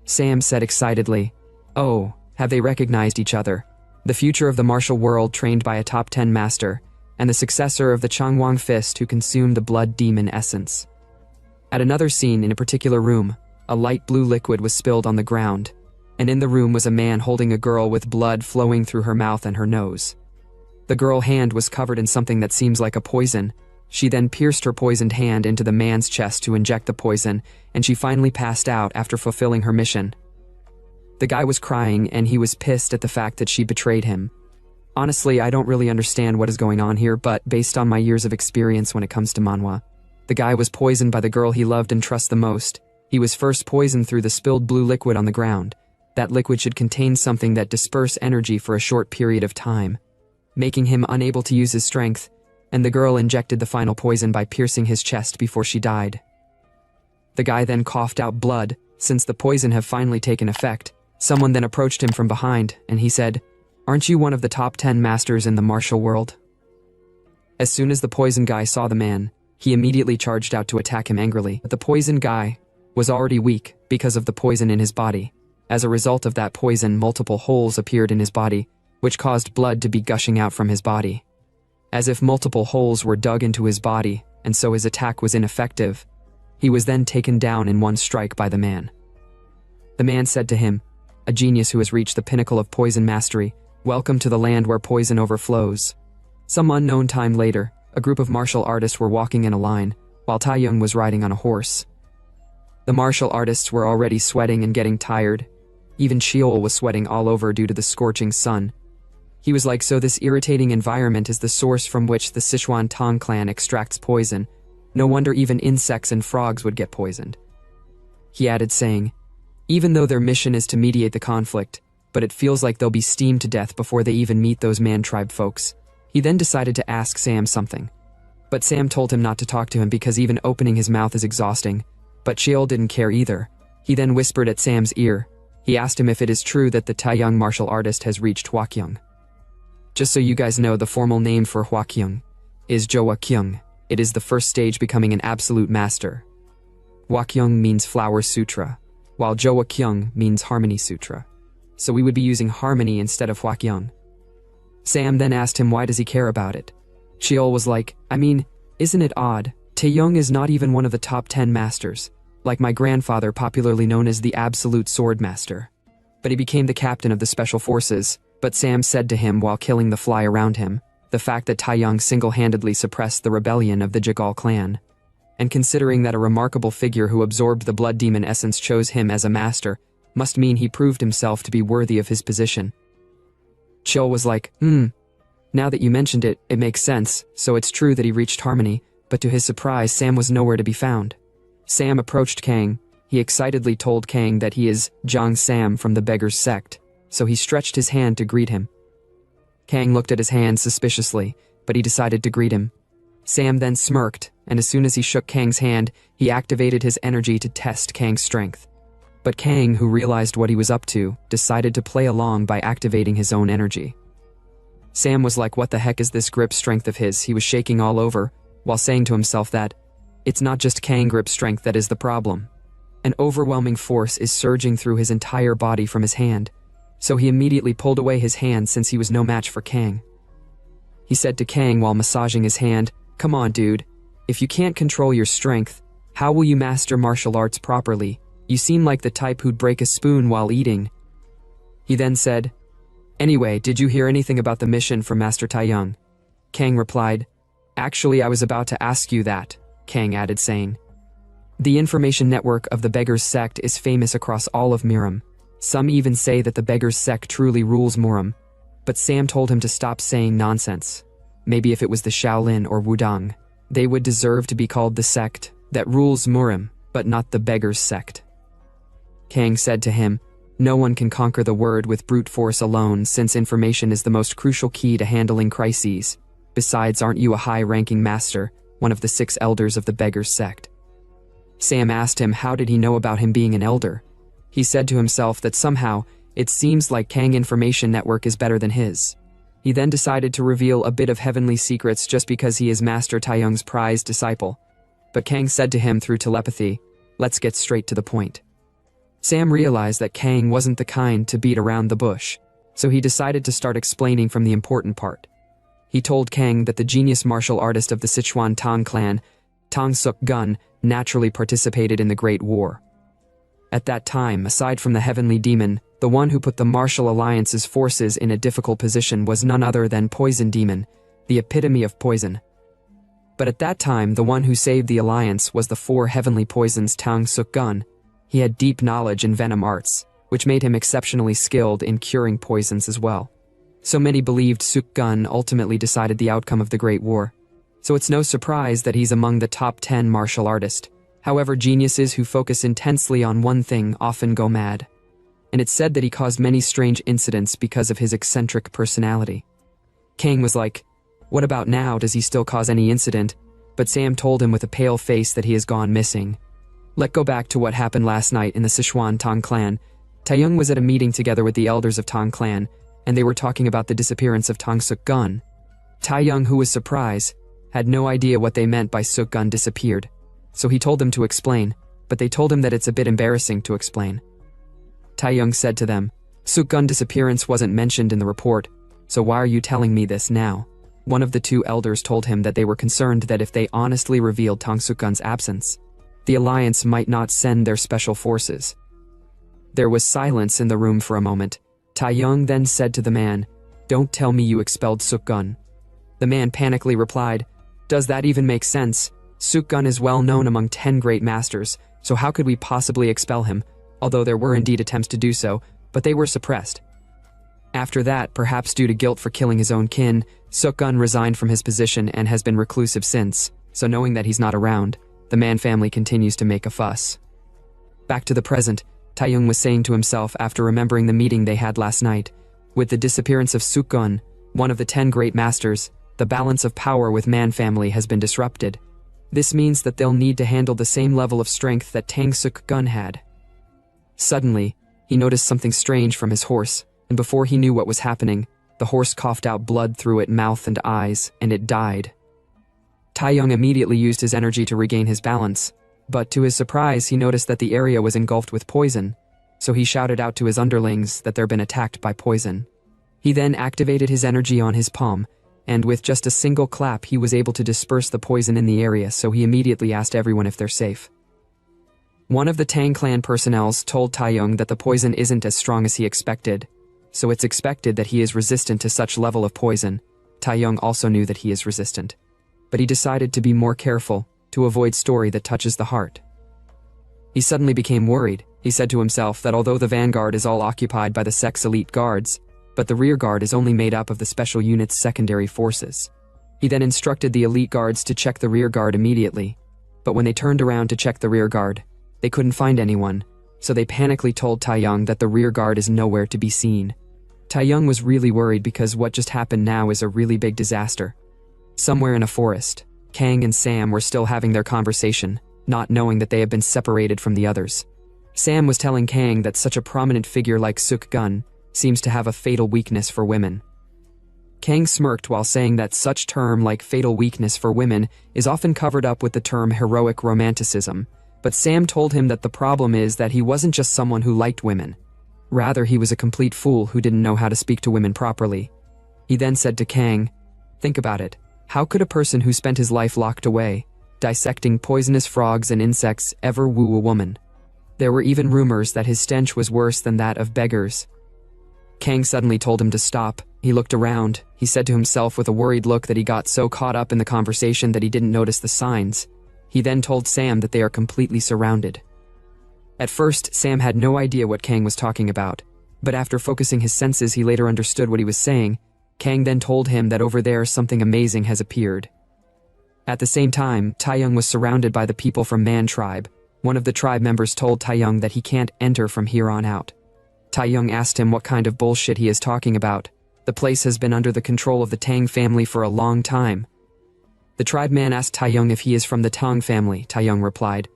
Sam said excitedly, "Oh, have they recognized each other? The future of the martial world trained by a top 10 master, and the successor of the Changwang Fist who consumed the blood demon essence." At another scene in a particular room, a light blue liquid was spilled on the ground, and in the room was a man holding a girl with blood flowing through her mouth and her nose. The girl's hand was covered in something that seems like a poison. She then pierced her poisoned hand into the man's chest to inject the poison, and she finally passed out after fulfilling her mission. The guy was crying, and he was pissed at the fact that she betrayed him. Honestly, I don't really understand what is going on here, but based on my years of experience when it comes to manhwa, the guy was poisoned by the girl he loved and trusts the most. He was first poisoned through the spilled blue liquid on the ground. That liquid should contain something that disperse energy for a short period of time, making him unable to use his strength, and the girl injected the final poison by piercing his chest before she died. The guy then coughed out blood. Since the poison have finally taken effect, someone then approached him from behind, and he said, "Aren't you one of the top 10 masters in the martial world?" As soon as the poison guy saw the man, he immediately charged out to attack him angrily. But the poison guy was already weak because of the poison in his body. As a result of that poison, multiple holes appeared in his body, which caused blood to be gushing out from his body. As if multiple holes were dug into his body, and so his attack was ineffective. He was then taken down in one strike by the man. The man said to him, "A genius who has reached the pinnacle of poison mastery, welcome to the land where poison overflows." Some unknown time later, a group of martial artists were walking in a line, while Taeyong was riding on a horse. The martial artists were already sweating and getting tired. Even Sheol was sweating all over due to the scorching sun. He was like, so this irritating environment is the source from which the Sichuan Tong clan extracts poison. No wonder even insects and frogs would get poisoned. He added, saying, even though their mission is to mediate the conflict, but it feels like they'll be steamed to death before they even meet those man-tribe folks. He then decided to ask Sam something. But Sam told him not to talk to him because even opening his mouth is exhausting. But Cheol didn't care either. He then whispered at Sam's ear. He asked him if it is true that the Taiyang martial artist has reached Huaqiang. Just so you guys know, the formal name for Huaqiang is Zhouaqiang. It is the first stage becoming an absolute master. Huaqiang means Flower Sutra, while Zhouaqiang means Harmony Sutra. So we would be using Harmony instead of Huaqiang. Sam then asked him why does he care about it. Cheol was like, I mean, isn't it odd? Taeyong is not even one of the top 10 masters, like my grandfather, popularly known as the Absolute Sword Master. But he became the captain of the Special Forces. But Sam said to him while killing the fly around him, the fact that Taeyong single-handedly suppressed the rebellion of the Jigal clan. And considering that a remarkable figure who absorbed the blood demon essence chose him as a master, must mean he proved himself to be worthy of his position. Cheol was like, now that you mentioned it, it makes sense, so it's true that he reached Harmony, but to his surprise Sam was nowhere to be found. Sam approached Kang. He excitedly told Kang that he is Zhang Sam from the Beggar's Sect, so he stretched his hand to greet him. Kang looked at his hand suspiciously, but he decided to greet him. Sam then smirked, and as soon as he shook Kang's hand, he activated his energy to test Kang's strength. But Kang, who realized what he was up to, decided to play along by activating his own energy. Sam was like, what the heck is this grip strength of his? He was shaking all over, while saying to himself that, it's not just Kang grip strength that is the problem. An overwhelming force is surging through his entire body from his hand. So he immediately pulled away his hand since he was no match for Kang. He said to Kang while massaging his hand, come on dude, if you can't control your strength, how will you master martial arts properly? You seem like the type who'd break a spoon while eating. He then said, anyway, did you hear anything about the mission from Master Taeyang? Kang replied, actually I was about to ask you that, Kang added, saying, the information network of the Beggar's Sect is famous across all of Miram. Some even say that the Beggar's Sect truly rules Muram, but Sam told him to stop saying nonsense. Maybe if it was the Shaolin or Wudang, they would deserve to be called the sect that rules Muram, but not the Beggar's Sect. Kang said to him, no one can conquer the word with brute force alone, since information is the most crucial key to handling crises. Besides, aren't you a high-ranking master, one of the 6 elders of the Beggar's Sect? Sam asked him how did he know about him being an elder. He said to himself that somehow, it seems like Kang information network is better than his. He then decided to reveal a bit of heavenly secrets just because he is Master Taeyong's prized disciple. But Kang said to him through telepathy, let's get straight to the point. Sam realized that Kang wasn't the kind to beat around the bush, so he decided to start explaining from the important part. He told Kang that the genius martial artist of the Sichuan Tong clan, Tong Suk Gun, naturally participated in the Great War. At that time, aside from the heavenly demon, the one who put the Martial Alliance's forces in a difficult position was none other than Poison Demon, the epitome of poison. But at that time, the one who saved the Alliance was the 4 heavenly poisons Tang Suk Gun. He had deep knowledge in venom arts, which made him exceptionally skilled in curing poisons as well. So many believed Suk Gun ultimately decided the outcome of the Great War. So it's no surprise that he's among the top 10 martial artists. However, geniuses who focus intensely on one thing often go mad. And it's said that he caused many strange incidents because of his eccentric personality. Kang was like, what about now? Does he still cause any incident? But Sam told him with a pale face that he has gone missing. Let's go back to what happened last night in the Sichuan Tong clan. Taeyong was at a meeting together with the elders of Tong clan, and they were talking about the disappearance of Tong Suk Gun. Taeyong, who was surprised, had no idea what they meant by Suk Gun disappeared. So he told them to explain, but they told him that it's a bit embarrassing to explain. Taeyong said to them, Suk Gun disappearance wasn't mentioned in the report, so why are you telling me this now? One of the 2 elders told him that they were concerned that if they honestly revealed Tong Suk Gun's absence, the Alliance might not send their special forces. There was silence in the room for a moment. Taeyong then said to the man, don't tell me you expelled Suk Gun. The man panically replied, does that even make sense? Suk Gun is well known among 10 great masters, so how could we possibly expel him? Although there were indeed attempts to do so, but they were suppressed. After that, perhaps due to guilt for killing his own kin, Suk-gun resigned from his position and has been reclusive since, so knowing that he's not around, the Man family continues to make a fuss. Back to the present, Taeyong was saying to himself after remembering the meeting they had last night. With the disappearance of Suk-gun, one of the 10 great masters, the balance of power with Man family has been disrupted. This means that they'll need to handle the same level of strength that Tang Suk-gun had. Suddenly, he noticed something strange from his horse, and before he knew what was happening, the horse coughed out blood through its mouth and eyes, and it died. Taeyong immediately used his energy to regain his balance, but to his surprise he noticed that the area was engulfed with poison, so he shouted out to his underlings that they'd been attacked by poison. He then activated his energy on his palm, and with just a single clap he was able to disperse the poison in the area, so he immediately asked everyone if they're safe. One of the Tang clan personnels told Taeyong that the poison isn't as strong as he expected, so it's expected that he is resistant to such level of poison. Taeyong also knew that he is resistant, but he decided to be more careful, to avoid story that touches the heart. He suddenly became worried. He said to himself that although the vanguard is all occupied by the sex elite guards, but the rear guard is only made up of the special unit's secondary forces. He then instructed the elite guards to check the rear guard immediately, but when they turned around to check the rear guard, they couldn't find anyone, so they panically told Taeyong that the rear guard is nowhere to be seen. Taeyong was really worried because what just happened now is a really big disaster. Somewhere in a forest, Kang and Sam were still having their conversation, not knowing that they had been separated from the others. Sam was telling Kang that such a prominent figure like Suk-gun seems to have a fatal weakness for women. Kang smirked while saying that such term like fatal weakness for women is often covered up with the term heroic romanticism, but Sam told him that the problem is that he wasn't just someone who liked women. Rather, he was a complete fool who didn't know how to speak to women properly. He then said to Kang, "Think about it. How could a person who spent his life locked away, dissecting poisonous frogs and insects, ever woo a woman? There were even rumors that his stench was worse than that of beggars." Kang suddenly told him to stop. He looked around. He said to himself with a worried look that he got so caught up in the conversation that he didn't notice the signs. He then told Sam that they are completely surrounded. At first, Sam had no idea what Kang was talking about, but after focusing his senses he later understood what he was saying. Kang then told him that over there something amazing has appeared. At the same time, Taeyong was surrounded by the people from Man tribe. One of the tribe members told Taeyong that he can't enter from here on out. Taeyong asked him what kind of bullshit he is talking about. The place has been under the control of the Tang family for a long time. The tribe man asked Taeyong if he is from the Tang family. Taeyong replied.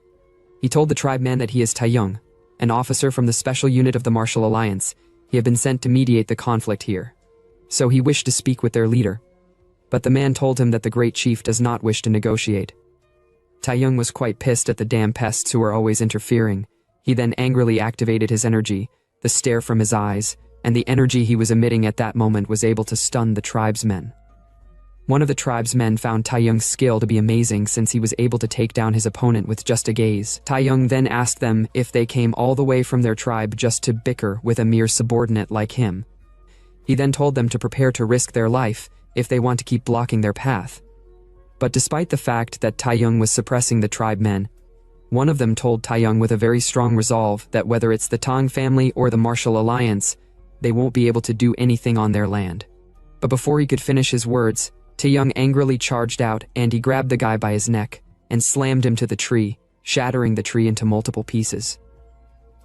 He told the tribe man that he is Taeyong, an officer from the special unit of the Martial Alliance. He had been sent to mediate the conflict here, so he wished to speak with their leader. But the man told him that the great chief does not wish to negotiate. Taeyong was quite pissed at the damn pests who were always interfering. He then angrily activated his energy. The stare from his eyes, and the energy he was emitting at that moment was able to stun the tribesmen. One of the tribesmen found Taeyong's skill to be amazing since he was able to take down his opponent with just a gaze. Taeyong then asked them if they came all the way from their tribe just to bicker with a mere subordinate like him. He then told them to prepare to risk their life if they want to keep blocking their path. But despite the fact that Taeyong was suppressing the tribemen, one of them told Taeyong with a very strong resolve that whether it's the Tang family or the Martial Alliance, they won't be able to do anything on their land. But before he could finish his words, Taeyong angrily charged out and he grabbed the guy by his neck and slammed him to the tree, shattering the tree into multiple pieces.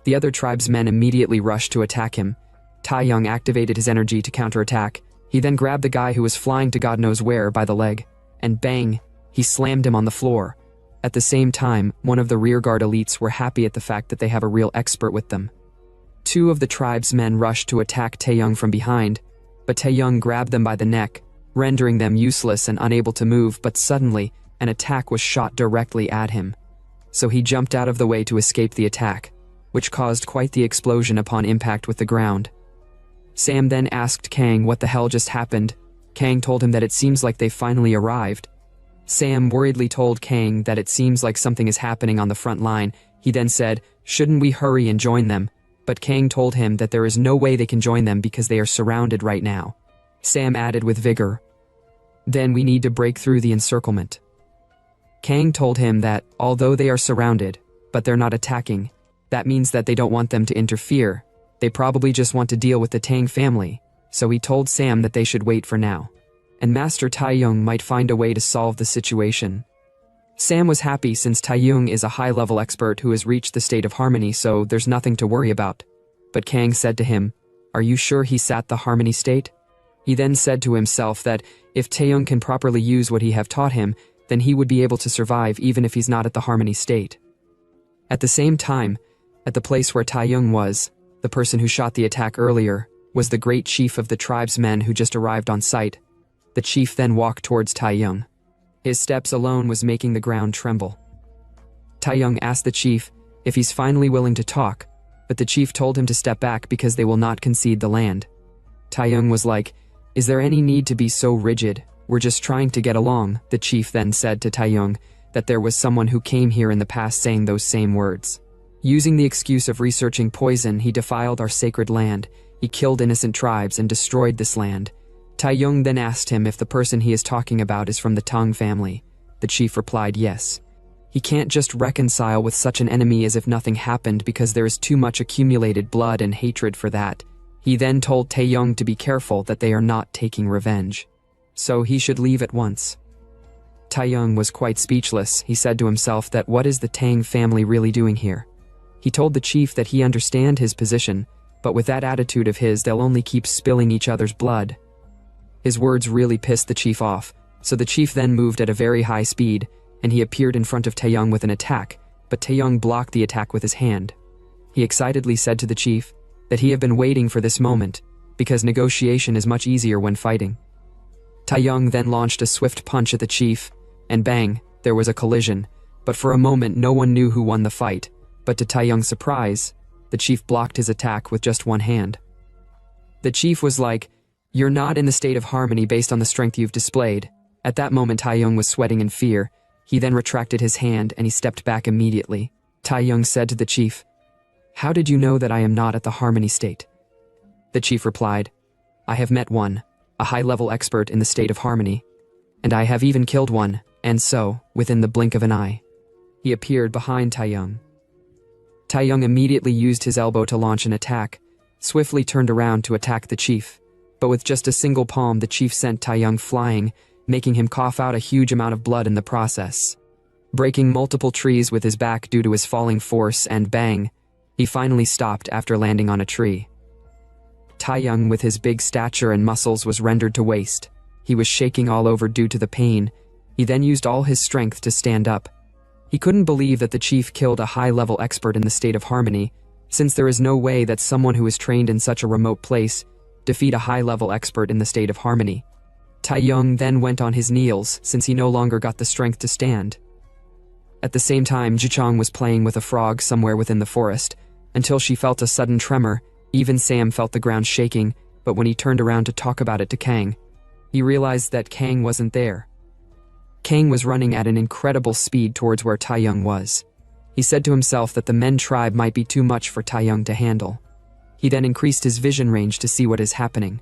The other tribesmen immediately rushed to attack him. Taeyong activated his energy to counterattack. He then grabbed the guy who was flying to God knows where by the leg, and bang, he slammed him on the floor. At the same time, one of the rearguard elites were happy at the fact that they have a real expert with them. Two of the tribesmen rushed to attack Taeyong from behind, but Taeyong grabbed them by the neck, rendering them useless and unable to move, but suddenly, an attack was shot directly at him. So he jumped out of the way to escape the attack, which caused quite the explosion upon impact with the ground. Sam then asked Kang what the hell just happened. Kang told him that it seems like they finally arrived. Sam worriedly told Kang that it seems like something is happening on the front line. He then said, "Shouldn't we hurry and join them?" But Kang told him that there is no way they can join them because they are surrounded right now. Sam added with vigor, "Then we need to break through the encirclement." Kang told him that, although they are surrounded, but they're not attacking, that means that they don't want them to interfere. They probably just want to deal with the Tang family. So he told Sam that they should wait for now, and Master Taeyong might find a way to solve the situation. Sam was happy since Taeyong is a high-level expert who has reached the state of harmony, so there's nothing to worry about. But Kang said to him, "Are you sure he's at the harmony state?" He then said to himself that if Taeyong can properly use what he have taught him, then he would be able to survive even if he's not at the harmony state. At the same time, at the place where Taeyong was, the person who shot the attack earlier was the great chief of the tribesmen who just arrived on site. The chief then walked towards Taeyong. His steps alone was making the ground tremble. Taeyong asked the chief if he's finally willing to talk, but the chief told him to step back because they will not concede the land. Taeyong was like, "Is there any need to be so rigid? We're just trying to get along." The chief then said to Taeyong that there was someone who came here in the past saying those same words. Using the excuse of researching poison, he defiled our sacred land. He killed innocent tribes and destroyed this land. Taeyong then asked him if the person he is talking about is from the Tang family. The chief replied yes. He can't just reconcile with such an enemy as if nothing happened because there is too much accumulated blood and hatred for that. He then told Taeyong to be careful that they are not taking revenge, so he should leave at once. Taeyong was quite speechless. He said to himself that what is the Tang family really doing here? He told the chief that he understand his position, but with that attitude of his, they'll only keep spilling each other's blood. His words really pissed the chief off, so the chief then moved at a very high speed, and he appeared in front of Taeyong with an attack, but Taeyong blocked the attack with his hand. He excitedly said to the chief that he had been waiting for this moment, because negotiation is much easier when fighting. Taeyong then launched a swift punch at the chief, and bang, there was a collision, but for a moment no one knew who won the fight, but to Taeyong's surprise, the chief blocked his attack with just one hand. The chief was like, "You're not in the state of harmony based on the strength you've displayed." At that moment Taeyong was sweating in fear. He then retracted his hand and he stepped back immediately. Taeyong said to the chief, "How did you know that I am not at the harmony state?" The chief replied, "I have met one, a high-level expert in the state of harmony, and I have even killed one," and so, within the blink of an eye, he appeared behind Taeyong. Taeyong immediately used his elbow to launch an attack, swiftly turned around to attack the chief, but with just a single palm the chief sent Taeyong flying, making him cough out a huge amount of blood in the process. Breaking multiple trees with his back due to his falling force, and bang, he finally stopped after landing on a tree. Taeyong, with his big stature and muscles, was rendered to waste. He was shaking all over due to the pain. He then used all his strength to stand up. He couldn't believe that the chief killed a high-level expert in the state of harmony, since there is no way that someone who is trained in such a remote place defeat a high-level expert in the state of harmony. Taeyong then went on his knees since he no longer got the strength to stand. At the same time, Jichong was playing with a frog somewhere within the forest, until she felt a sudden tremor. Even Sam felt the ground shaking, but when he turned around to talk about it to Kang, he realized that Kang wasn't there. Kang was running at an incredible speed towards where Taeyong was. He said to himself that the Men tribe might be too much for Taeyong to handle. He then increased his vision range to see what is happening.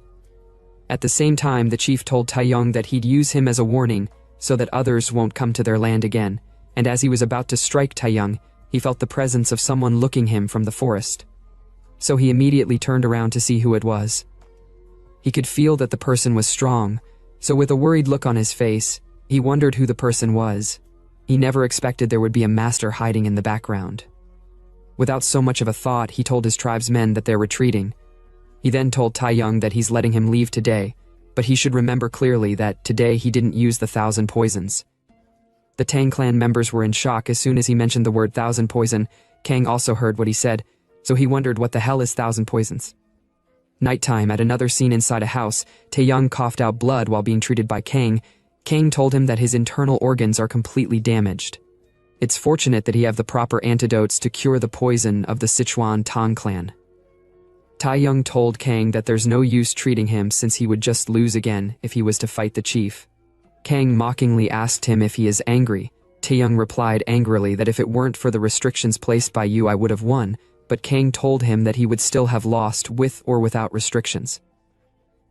At the same time, the chief told Taeyong that he'd use him as a warning so that others won't come to their land again, and as he was about to strike Taeyong, he felt the presence of someone looking him from the forest. So he immediately turned around to see who it was. He could feel that the person was strong, so with a worried look on his face, he wondered who the person was. He never expected there would be a master hiding in the background. Without so much of a thought, he told his tribesmen that they're retreating. He then told Taeyong that he's letting him leave today, but he should remember clearly that today he didn't use the 1,000 poisons. The Tang clan members were in shock as soon as he mentioned the word 1,000 poison. Kang also heard what he said, so he wondered what the hell is 1,000 poisons. Nighttime, at another scene inside a house, Taeyong coughed out blood while being treated by Kang. Kang told him that his internal organs are completely damaged. It's fortunate that he have the proper antidotes to cure the poison of the Sichuan Tang clan. Taeyong told Kang that there's no use treating him since he would just lose again if he was to fight the chief. Kang mockingly asked him if he is angry. Taeyong replied angrily that if it weren't for the restrictions placed by you I would have won, but Kang told him that he would still have lost with or without restrictions.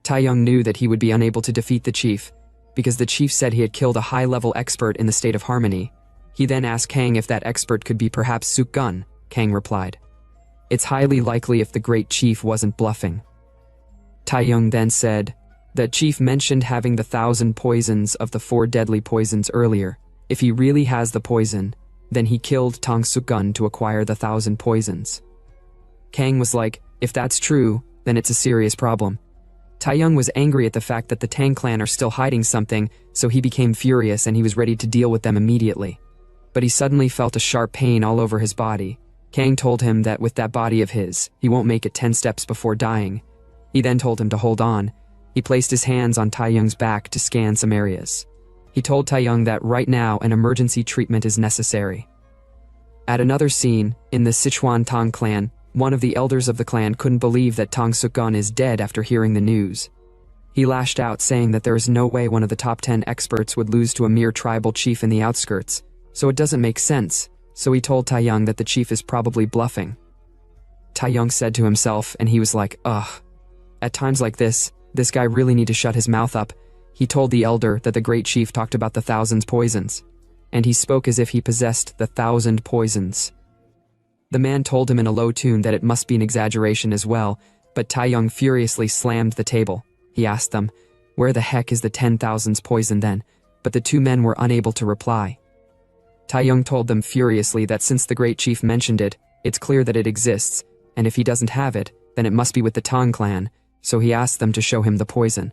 Taeyong knew that he would be unable to defeat the chief, because the chief said he had killed a high-level expert in the state of harmony. He then asked Kang if that expert could be perhaps Suk-gun. Kang replied, "It's highly likely if the great chief wasn't bluffing." Taeyong then said that Chief mentioned having the 1,000 poisons of the 4 deadly poisons earlier. If he really has the poison, then he killed Tang Sukun to acquire the 1,000 poisons. Kang was like, if that's true, then it's a serious problem. Taeyong was angry at the fact that the Tang clan are still hiding something, so he became furious and he was ready to deal with them immediately. But he suddenly felt a sharp pain all over his body. Kang told him that with that body of his, he won't make it 10 steps before dying. He then told him to hold on. He placed his hands on Taeyong's back to scan some areas. He told Taeyong that right now an emergency treatment is necessary. At another scene, in the Sichuan Tang clan, one of the elders of the clan couldn't believe that Tang Sukun is dead after hearing the news. He lashed out saying that there is no way one of the top 10 experts would lose to a mere tribal chief in the outskirts, so it doesn't make sense, so he told Taeyong that the chief is probably bluffing. Taeyong said to himself, and he was like, ugh. At times like this guy really need to shut his mouth up. He told the elder that the great chief talked about the 1,000 poisons, and he spoke as if he possessed the 1,000 poisons. The man told him in a low tone that it must be an exaggeration as well, but Taeyong furiously slammed the table. He asked them, where the heck is the 10,000 poison then? But the 2 men were unable to reply. Taeyong told them furiously that since the great chief mentioned it, it's clear that it exists, and if he doesn't have it, then it must be with the Tang clan, so he asked them to show him the poison.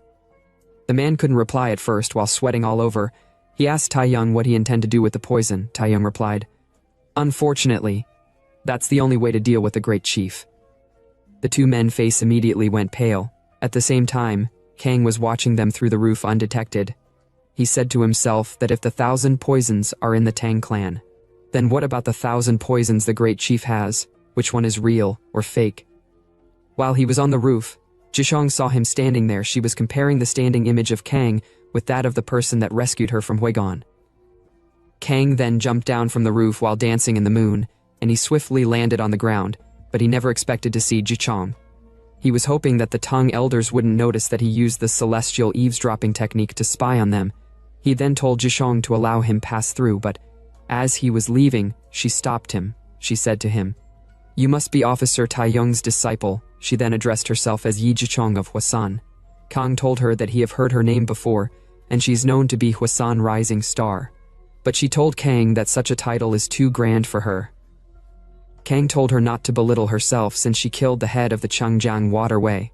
The man couldn't reply at first while sweating all over. He asked Taeyong what he intended to do with the poison. Taeyong replied, unfortunately, that's the only way to deal with the great chief. The 2 men's face immediately went pale. At the same time, Kang was watching them through the roof undetected. He said to himself that if the 1,000 poisons are in the Tang clan, then what about the 1,000 poisons the great chief has? Which one is real or fake? While he was on the roof, Jishong saw him standing there. She was comparing the standing image of Kang with that of the person that rescued her from Huigon. Kang then jumped down from the roof while dancing in the moon, and he swiftly landed on the ground, but he never expected to see Jichong. He was hoping that the Tang elders wouldn't notice that he used the celestial eavesdropping technique to spy on them. He then told Jishong to allow him pass through, but as he was leaving, she stopped him. She said to him, you must be Officer Taeyong's disciple. She then addressed herself as Yi Jichong of Hwasan. Kang told her that he have heard her name before, and she's known to be Hwasan Rising Star. But she told Kang that such a title is too grand for her. Kang told her not to belittle herself since she killed the head of the Changjiang Waterway,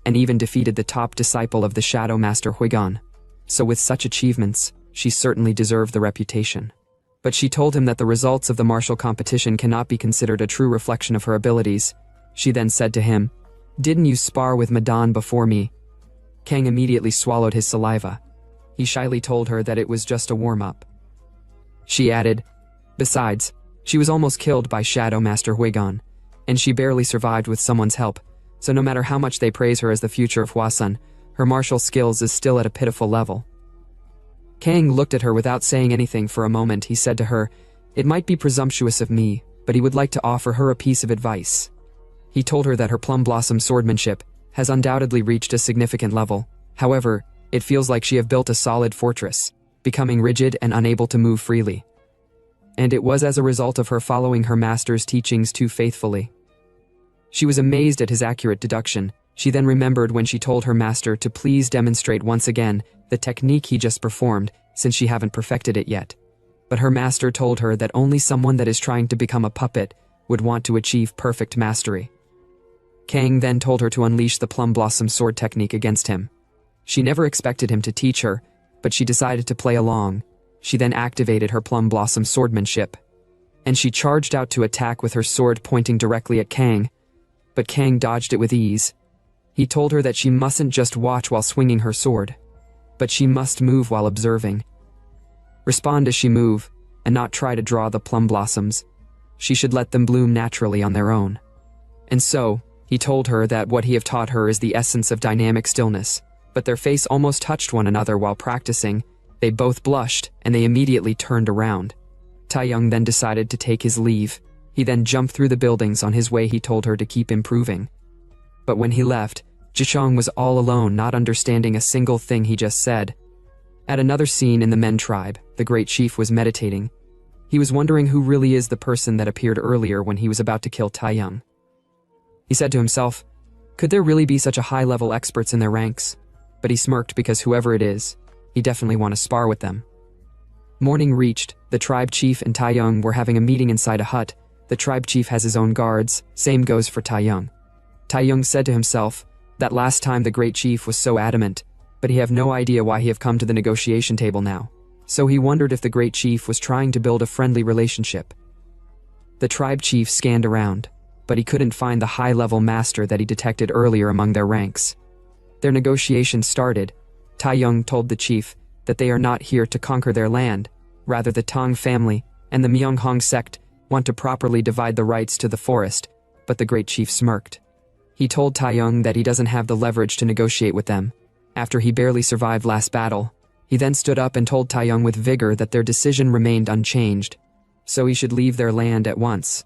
and even defeated the top disciple of the Shadow Master Huigon. So with such achievements, she certainly deserved the reputation. But she told him that the results of the martial competition cannot be considered a true reflection of her abilities. She then said to him, didn't you spar with Madan before me? Kang immediately swallowed his saliva. He shyly told her that it was just a warm-up. She added, besides, she was almost killed by Shadow Master Huigon, and she barely survived with someone's help, so no matter how much they praise her as the future of Hwasun, her martial skills is still at a pitiful level. Kang looked at her without saying anything for a moment. He said to her, it might be presumptuous of me, but he would like to offer her a piece of advice. He told her that her plum blossom swordmanship has undoubtedly reached a significant level. However, it feels like she have built a solid fortress, becoming rigid and unable to move freely. And it was as a result of her following her master's teachings too faithfully. She was amazed at his accurate deduction. She then remembered when she told her master to please demonstrate once again the technique he just performed, since she haven't perfected it yet. But her master told her that only someone that is trying to become a puppet would want to achieve perfect mastery. Kang then told her to unleash the plum blossom sword technique against him. She never expected him to teach her, but she decided to play along. She then activated her plum blossom swordmanship, and she charged out to attack with her sword pointing directly at Kang, but Kang dodged it with ease. He told her that she mustn't just watch while swinging her sword, but she must move while observing. Respond as she move, and not try to draw the plum blossoms. She should let them bloom naturally on their own. And so, he told her that what he have taught her is the essence of dynamic stillness, but their face almost touched one another while practicing. They both blushed, and they immediately turned around. Taeyong then decided to take his leave. He then jumped through the buildings. On his way he told her to keep improving. But when he left, Jichong was all alone, not understanding a single thing he just said. At another scene in the Men tribe, the great chief was meditating. He was wondering who really is the person that appeared earlier when he was about to kill Taeyong. He said to himself, Could there really be such a high-level experts in their ranks? But he smirked because whoever it is, he definitely want to spar with them. Morning reached, the tribe chief and Taeyong were having a meeting inside a hut. The tribe chief has his own guards, same goes for Taeyong. Taeyong said to himself, that last time the great chief was so adamant, but he have no idea why he have come to the negotiation table now. So he wondered if the great chief was trying to build a friendly relationship. The tribe chief scanned around, but he couldn't find the high-level master that he detected earlier among their ranks. Their negotiation started. Taeyong told the chief that they are not here to conquer their land, rather the Tang family and the Myonghong sect want to properly divide the rights to the forest, but the great chief smirked. He told Taeyong that he doesn't have the leverage to negotiate with them. After he barely survived last battle, he then stood up and told Taeyong with vigor that their decision remained unchanged, so he should leave their land at once.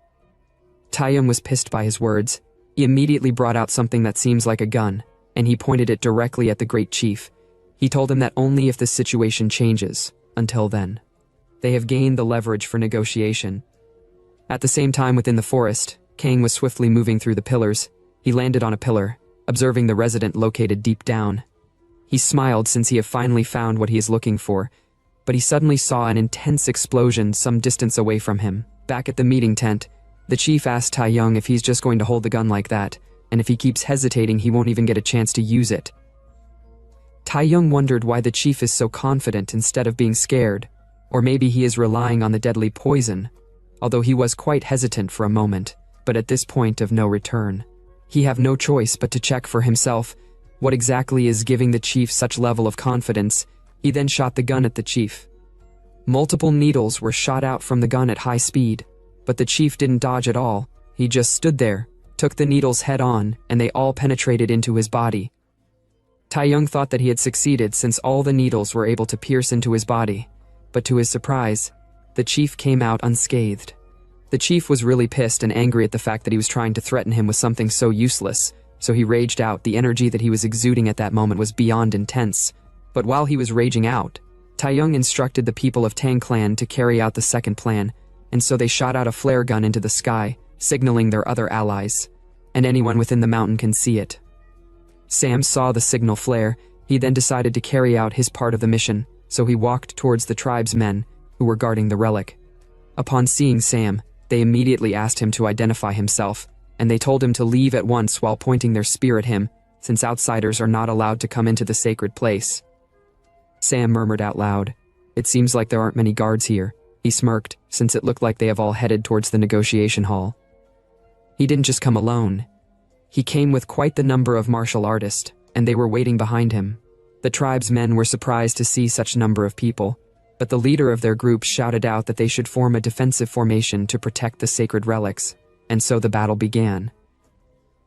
Taeyong was pissed by his words. He immediately brought out something that seems like a gun, and he pointed it directly at the great chief. He told him that only if the situation changes, until then, they have gained the leverage for negotiation. At the same time within the forest, Kang was swiftly moving through the pillars. He landed on a pillar, observing the resident located deep down. He smiled since he had finally found what he is looking for, but he suddenly saw an intense explosion some distance away from him. Back at the meeting tent, the chief asked Taeyong if he's just going to hold the gun like that, and if he keeps hesitating he won't even get a chance to use it. Taeyong wondered why the chief is so confident instead of being scared, or maybe he is relying on the deadly poison, although he was quite hesitant for a moment, but at this point of no return. He have no choice but to check for himself what exactly is giving the chief such level of confidence. He then shot the gun at the chief. Multiple needles were shot out from the gun at high speed, but the chief didn't dodge at all. He just stood there, took the needles head on, and they all penetrated into his body. Taeyong thought that he had succeeded since all the needles were able to pierce into his body, but to his surprise, the chief came out unscathed. The chief was really pissed and angry at the fact that he was trying to threaten him with something so useless, so he raged out. The energy that he was exuding at that moment was beyond intense. But while he was raging out, Taeyong instructed the people of Tang Clan to carry out the second plan, and so they shot out a flare gun into the sky, signaling their other allies, and anyone within the mountain can see it. Sam saw the signal flare. He then decided to carry out his part of the mission, so he walked towards the tribe's men, who were guarding the relic. Upon seeing Sam, they immediately asked him to identify himself, and they told him to leave at once while pointing their spear at him, since outsiders are not allowed to come into the sacred place. Sam murmured out loud, "It seems like there aren't many guards here." He smirked, since it looked like they have all headed towards the negotiation hall. He didn't just come alone. He came with quite the number of martial artists, and they were waiting behind him. The tribe's men were surprised to see such number of people, but the leader of their group shouted out that they should form a defensive formation to protect the sacred relics, and so the battle began.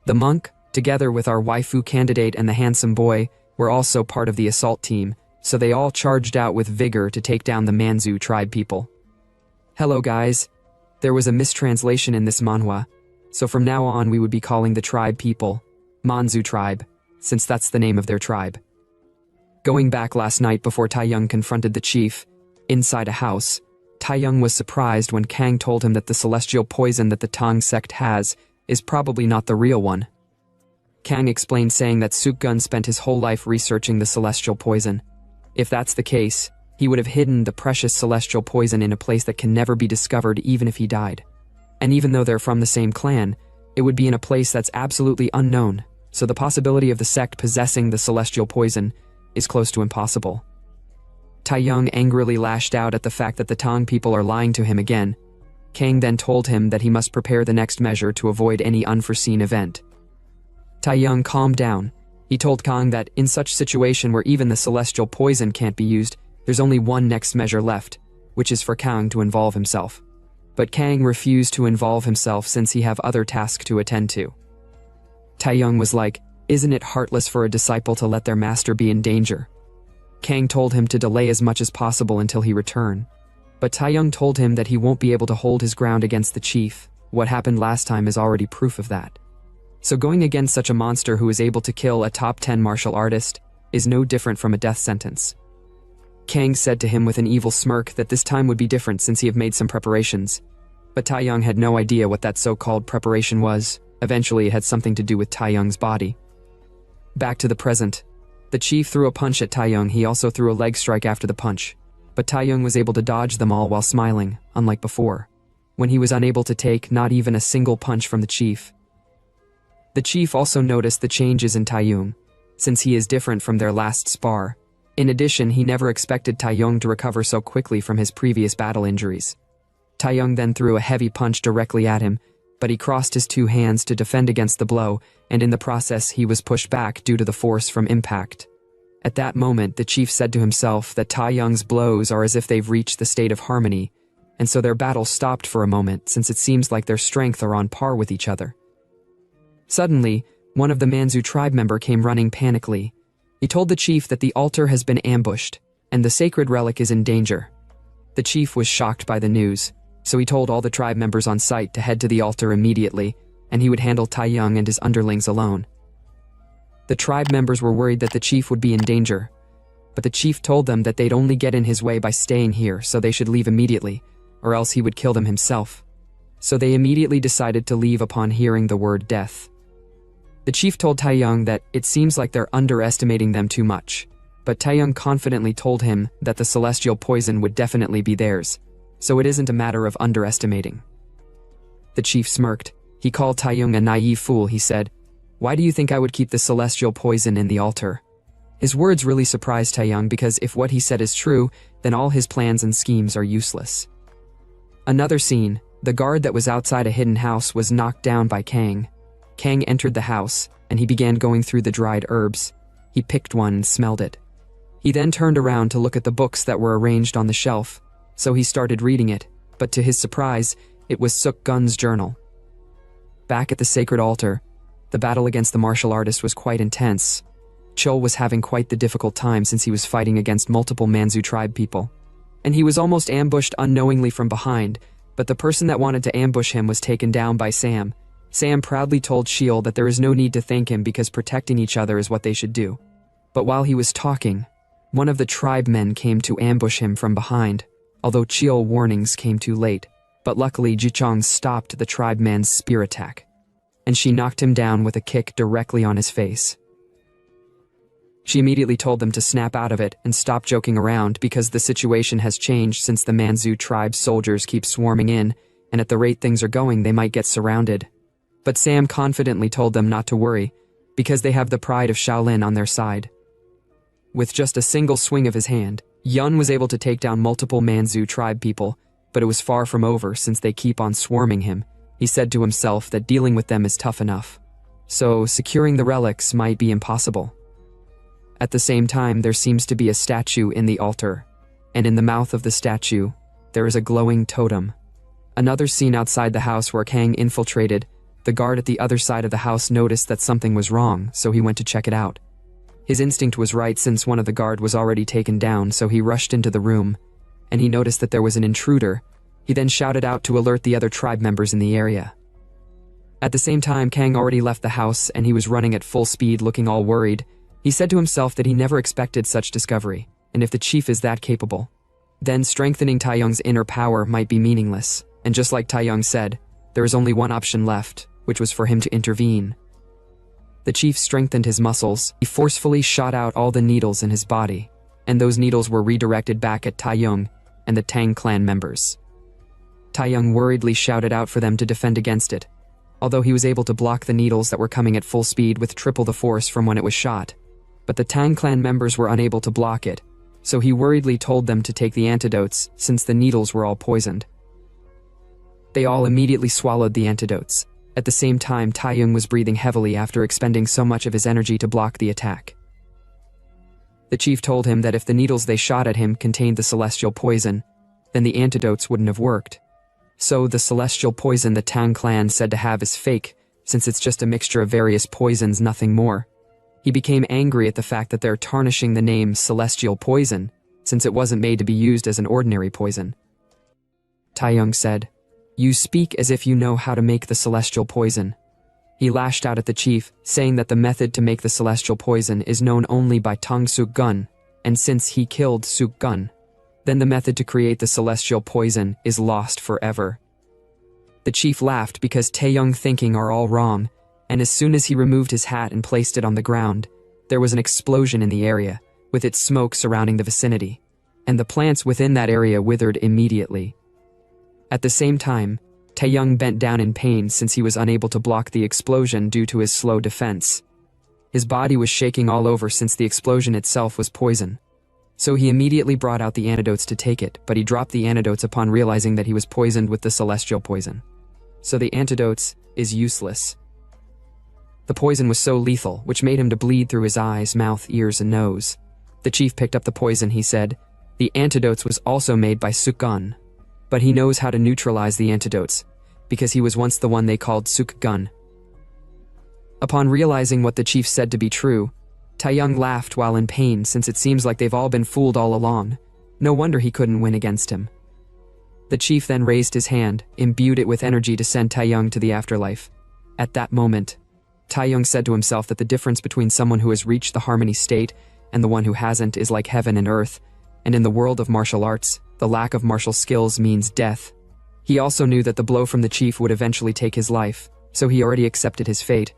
The monk, together with our waifu candidate and the handsome boy, were also part of the assault team, so they all charged out with vigor to take down the Manzu tribe people. Hello guys. There was a mistranslation in this manhwa, so from now on we would be calling the tribe people Manzu tribe, since that's the name of their tribe. Going back last night before Taeyong confronted the chief, inside a house, Taeyong was surprised when Kang told him that the celestial poison that the Tang sect has is probably not the real one. Kang explained, saying that Sukgun spent his whole life researching the celestial poison. If that's the case, he would have hidden the precious celestial poison in a place that can never be discovered even if he died. And even though they're from the same clan, it would be in a place that's absolutely unknown, so the possibility of the sect possessing the celestial poison is close to impossible. Taeyong angrily lashed out at the fact that the Tang people are lying to him again. Kang then told him that he must prepare the next measure to avoid any unforeseen event. Taeyong calmed down. He told Kang that in such situation where even the celestial poison can't be used, there's only one next measure left, which is for Kang to involve himself. But Kang refused to involve himself since he have other tasks to attend to. Taeyong was like, "Isn't it heartless for a disciple to let their master be in danger?" Kang told him to delay as much as possible until he returned. But Taeyong told him that he won't be able to hold his ground against the chief. What happened last time is already proof of that. So going against such a monster who is able to kill a top 10 martial artist is no different from a death sentence. Kang said to him with an evil smirk that this time would be different since he had made some preparations. But Taeyong had no idea what that so-called preparation was, Eventually, it had something to do with Taeyong's body. Back to the present. The chief threw a punch at Taeyong. He also threw a leg strike after the punch. But Taeyong was able to dodge them all while smiling, unlike before, when he was unable to take not even a single punch from the chief. The chief also noticed the changes in Taeyong, since he is different from their last spar. In addition, he never expected Taeyong to recover so quickly from his previous battle injuries. Taeyong then threw a heavy punch directly at him, but he crossed his two hands to defend against the blow, and in the process he was pushed back due to the force from impact. At that moment, the chief said to himself that Taeyong's blows are as if they've reached the state of harmony, and so their battle stopped for a moment since it seems like their strength are on par with each other. Suddenly, one of the Manzu tribe member came running panically. He told the chief that the altar has been ambushed, and the sacred relic is in danger. The chief was shocked by the news, so he told all the tribe members on site to head to the altar immediately, and he would handle Taeyong and his underlings alone. The tribe members were worried that the chief would be in danger, but the chief told them that they'd only get in his way by staying here, so they should leave immediately, or else he would kill them himself. So they immediately decided to leave upon hearing the word death. The chief told Taeyong that it seems like they're underestimating them too much, but Taeyong confidently told him that the celestial poison would definitely be theirs, so it isn't a matter of underestimating. The chief smirked. He called Taeyong a naive fool. He said, "Why do you think I would keep the celestial poison in the altar?" His words really surprised Taeyong because if what he said is true, then all his plans and schemes are useless. Another scene, the guard that was outside a hidden house was knocked down by Kang. Kang entered the house, and he began going through the dried herbs. He picked one and smelled it. He then turned around to look at the books that were arranged on the shelf, so he started reading it, but to his surprise, it was Suk-gun's journal. Back at the sacred altar, the battle against the martial artist was quite intense. Chul was having quite the difficult time since he was fighting against multiple Manzu tribe people. And he was almost ambushed unknowingly from behind, but the person that wanted to ambush him was taken down by Sam. Sam proudly told Chul that there is no need to thank him because protecting each other is what they should do. But while he was talking, one of the tribe men came to ambush him from behind, although Chul warnings came too late. But luckily Jichong stopped the tribe man's spear attack, and she knocked him down with a kick directly on his face. She immediately told them to snap out of it and stop joking around because the situation has changed since the Manzu tribe's soldiers keep swarming in, and at the rate things are going they might get surrounded. But Sam confidently told them not to worry, because they have the pride of Shaolin on their side. With just a single swing of his hand, Yun was able to take down multiple Manzu tribe people, but it was far from over since they keep on swarming him. He said to himself that dealing with them is tough enough, so securing the relics might be impossible. At the same time, there seems to be a statue in the altar, and in the mouth of the statue, there is a glowing totem. Another scene outside the house where Kang infiltrated, the guard at the other side of the house noticed that something was wrong, so he went to check it out. His instinct was right since one of the guard was already taken down, so he rushed into the room, and he noticed that there was an intruder. He then shouted out to alert the other tribe members in the area. At the same time, Kang already left the house and he was running at full speed looking all worried. He said to himself that he never expected such discovery, and if the chief is that capable, then strengthening Taeyong's inner power might be meaningless. And just like Taeyong said, there is only one option left, which was for him to intervene. The chief strengthened his muscles. He forcefully shot out all the needles in his body, and those needles were redirected back at Taeyong and the Tang clan members. Taeyong worriedly shouted out for them to defend against it, although he was able to block the needles that were coming at full speed with triple the force from when it was shot. But the Tang clan members were unable to block it, so he worriedly told them to take the antidotes since the needles were all poisoned. They all immediately swallowed the antidotes. At the same time, Taeyong was breathing heavily after expending so much of his energy to block the attack. The chief told him that if the needles they shot at him contained the celestial poison, then the antidotes wouldn't have worked. So the celestial poison the Tang clan said to have is fake, since it's just a mixture of various poisons, nothing more. He became angry at the fact that they're tarnishing the name celestial poison, since it wasn't made to be used as an ordinary poison. Taeyong said, "You speak as if you know how to make the celestial poison." He lashed out at the chief, saying that the method to make the celestial poison is known only by Tang Suk-gun, and since he killed Suk-gun, then the method to create the celestial poison is lost forever. The chief laughed because Taeyong thinking are all wrong, and as soon as he removed his hat and placed it on the ground, there was an explosion in the area, with its smoke surrounding the vicinity, and the plants within that area withered immediately. At the same time, Taeyong bent down in pain since he was unable to block the explosion due to his slow defense. His body was shaking all over since the explosion itself was poison. So he immediately brought out the antidotes to take it, but he dropped the antidotes upon realizing that he was poisoned with the celestial poison. So the antidotes is useless. The poison was so lethal, which made him to bleed through his eyes, mouth, ears, and nose. The chief picked up the poison, he said. The antidotes was also made by Suk-gun, but he knows how to neutralize the antidotes, because he was once the one they called Suk-gun. Upon realizing what the chief said to be true, Taeyong laughed while in pain since it seems like they've all been fooled all along. No wonder he couldn't win against him. The chief then raised his hand, imbued it with energy to send Taeyong to the afterlife. At that moment, Taeyong said to himself that the difference between someone who has reached the harmony state and the one who hasn't is like heaven and earth, and in the world of martial arts, the lack of martial skills means death. He also knew that the blow from the chief would eventually take his life, so he already accepted his fate.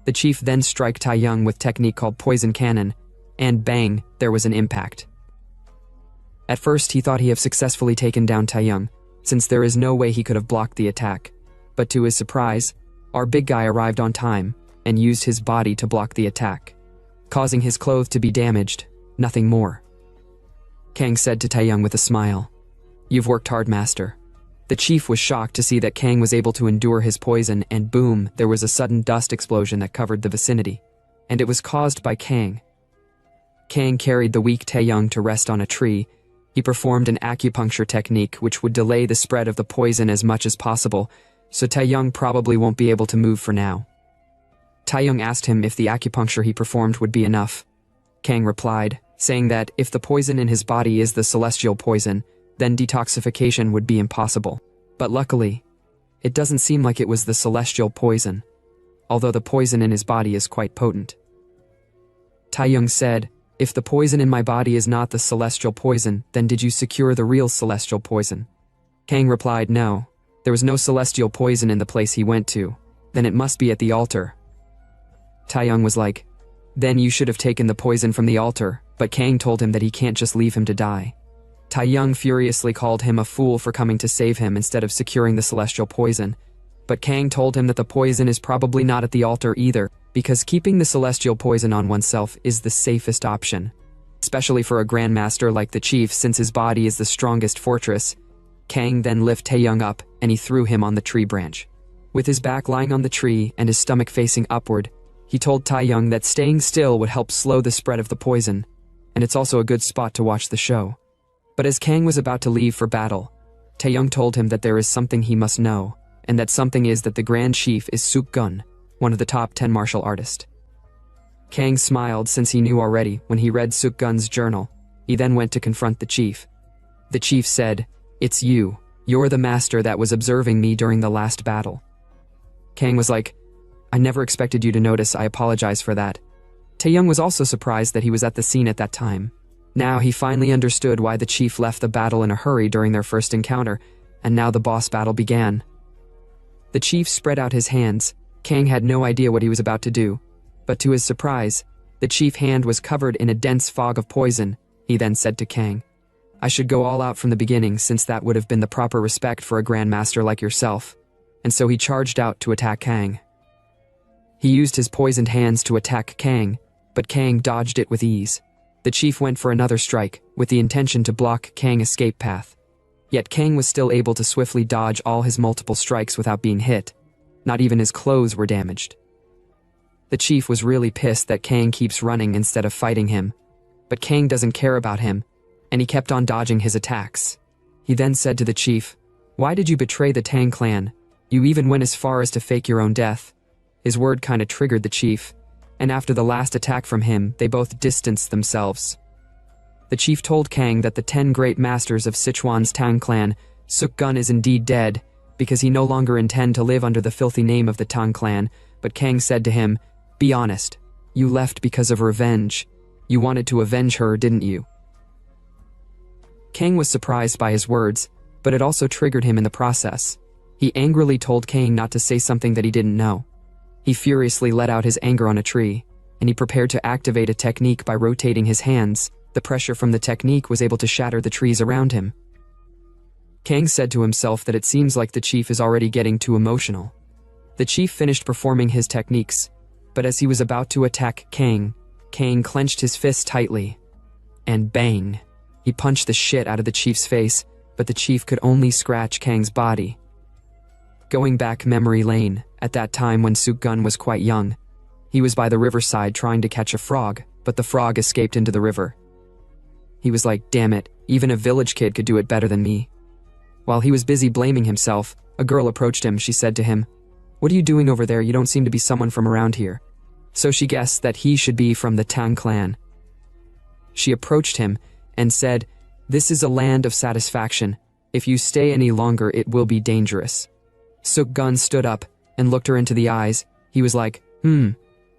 The chief then struck Taeyong with technique called poison cannon, and bang, there was an impact. At first he thought he had successfully taken down Taeyong, since there is no way he could have blocked the attack. But to his surprise, our big guy arrived on time, and used his body to block the attack, causing his clothes to be damaged, nothing more. Kang said to Taeyong with a smile, "You've worked hard, master." The chief was shocked to see that Kang was able to endure his poison, and boom, there was a sudden dust explosion that covered the vicinity, and it was caused by Kang. Kang carried the weak Taeyong to rest on a tree. He performed an acupuncture technique which would delay the spread of the poison as much as possible, so Taeyong probably won't be able to move for now. Taeyong asked him if the acupuncture he performed would be enough. Kang replied, saying that if the poison in his body is the celestial poison, then detoxification would be impossible. But luckily, it doesn't seem like it was the celestial poison, although the poison in his body is quite potent. Taeyong said, "If the poison in my body is not the celestial poison, then did you secure the real celestial poison?" Kang replied, "No, there was no celestial poison in the place he went to. Then it must be at the altar." Taeyong was like, "Then you should have taken the poison from the altar," but Kang told him that he can't just leave him to die. Taeyong furiously called him a fool for coming to save him instead of securing the celestial poison, but Kang told him that the poison is probably not at the altar either, because keeping the celestial poison on oneself is the safest option, especially for a grandmaster like the chief since his body is the strongest fortress. Kang then lifted Taeyong up and he threw him on the tree branch. With his back lying on the tree and his stomach facing upward, he told Taeyong that staying still would help slow the spread of the poison, and it's also a good spot to watch the show. But as Kang was about to leave for battle, Taeyong told him that there is something he must know, and that something is that the Grand Chief is Suk-gun, one of the top 10 martial artists. Kang smiled since he knew already when he read Suk-gun's journal. He then went to confront the chief. The chief said, "It's you. You're the master that was observing me during the last battle." Kang was like, "I never expected you to notice. I apologize for that." Taeyong was also surprised that he was at the scene at that time. Now he finally understood why the chief left the battle in a hurry during their first encounter, and now the boss battle began. The chief spread out his hands. Kang had no idea what he was about to do, but to his surprise, the chief's hand was covered in a dense fog of poison. He then said to Kang, "I should go all out from the beginning since that would have been the proper respect for a grandmaster like yourself," and so he charged out to attack Kang. He used his poisoned hands to attack Kang, but Kang dodged it with ease. The chief went for another strike, with the intention to block Kang's escape path. Yet Kang was still able to swiftly dodge all his multiple strikes without being hit. Not even his clothes were damaged. The chief was really pissed that Kang keeps running instead of fighting him. But Kang doesn't care about him, and he kept on dodging his attacks. He then said to the chief, "Why did you betray the Tang clan? You even went as far as to fake your own death." His word kinda triggered the chief, and after the last attack from him, they both distanced themselves. The chief told Kang that the 10 great masters of Sichuan's Tang clan, Suk-gun is indeed dead, because he no longer intend to live under the filthy name of the Tang clan, but Kang said to him, "Be honest, you left because of revenge. You wanted to avenge her, didn't you?" Kang was surprised by his words, but it also triggered him in the process. He angrily told Kang not to say something that he didn't know. He furiously let out his anger on a tree, and he prepared to activate a technique by rotating his hands. The pressure from the technique was able to shatter the trees around him. Kang said to himself that it seems like the chief is already getting too emotional. The chief finished performing his techniques, but as he was about to attack Kang clenched his fist tightly. And bang! He punched the shit out of the chief's face, but the chief could only scratch Kang's body. Going back memory lane, at that time when Suk-gun was quite young, he was by the riverside trying to catch a frog, but the frog escaped into the river. He was like, damn it, even a village kid could do it better than me. While he was busy blaming himself, a girl approached him. She said to him, "What are you doing over there? You don't seem to be someone from around here." So she guessed that he should be from the Tang clan. She approached him and said, "This is a land of satisfaction. If you stay any longer, it will be dangerous." Suk-gun stood up and looked her into the eyes. He was like,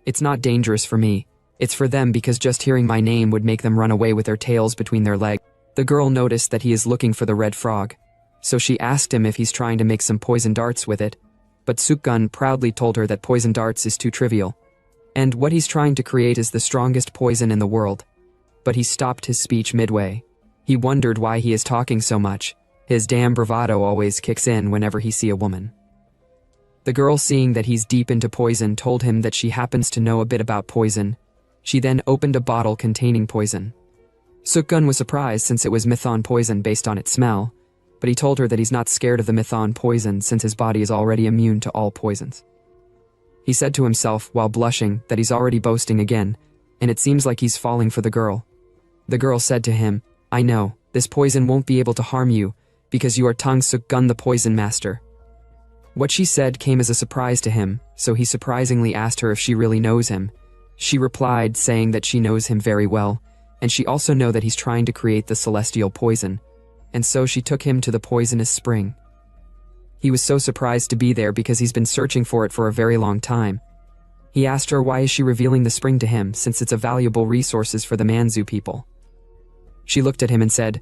it's not dangerous for me. It's for them, because just hearing my name would make them run away with their tails between their legs. The girl noticed that he is looking for the red frog, so she asked him if he's trying to make some poison darts with it, but Suk-gun proudly told her that poison darts is too trivial, and what he's trying to create is the strongest poison in the world. But he stopped his speech midway. He wondered why he is talking so much. His damn bravado always kicks in whenever he sees a woman. The girl, seeing that he's deep into poison, told him that she happens to know a bit about poison. She then opened a bottle containing poison. Suk-gun was surprised since it was mython poison based on its smell, but he told her that he's not scared of the mython poison since his body is already immune to all poisons. He said to himself while blushing that he's already boasting again, and it seems like he's falling for the girl. The girl said to him, "I know, this poison won't be able to harm you, because you are Tang Suk-gun, the poison master." What she said came as a surprise to him, so he surprisingly asked her if she really knows him. She replied saying that she knows him very well, and she also knows that he's trying to create the celestial poison, and so she took him to the poisonous spring. He was so surprised to be there because he's been searching for it for a very long time. He asked her why is she revealing the spring to him, since it's a valuable resources for the Manzu people. She looked at him and said,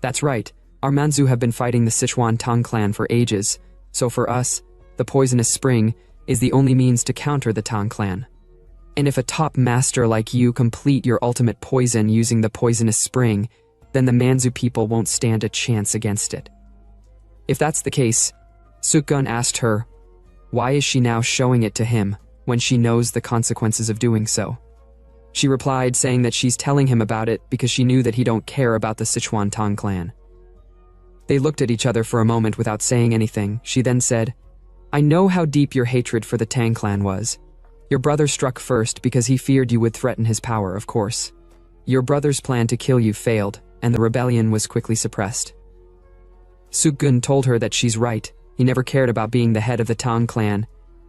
"That's right, our Manzu have been fighting the Sichuan Tang clan for ages, so for us, the poisonous spring is the only means to counter the Tang clan. And if a top master like you complete your ultimate poison using the poisonous spring, then the Manzu people won't stand a chance against it." If that's the case, Suk-gun asked her, why is she now showing it to him when she knows the consequences of doing so? She replied saying that she's telling him about it because she knew that he don't care about the Sichuan Tang clan. They looked at each other for a moment without saying anything. She then said, "I know how deep your hatred for the Tang clan was. Your brother struck first because he feared you would threaten his power, of course. Your brother's plan to kill you failed, and the rebellion was quickly suppressed." Suk-gun told her that she's right. He never cared about being the head of the Tang clan.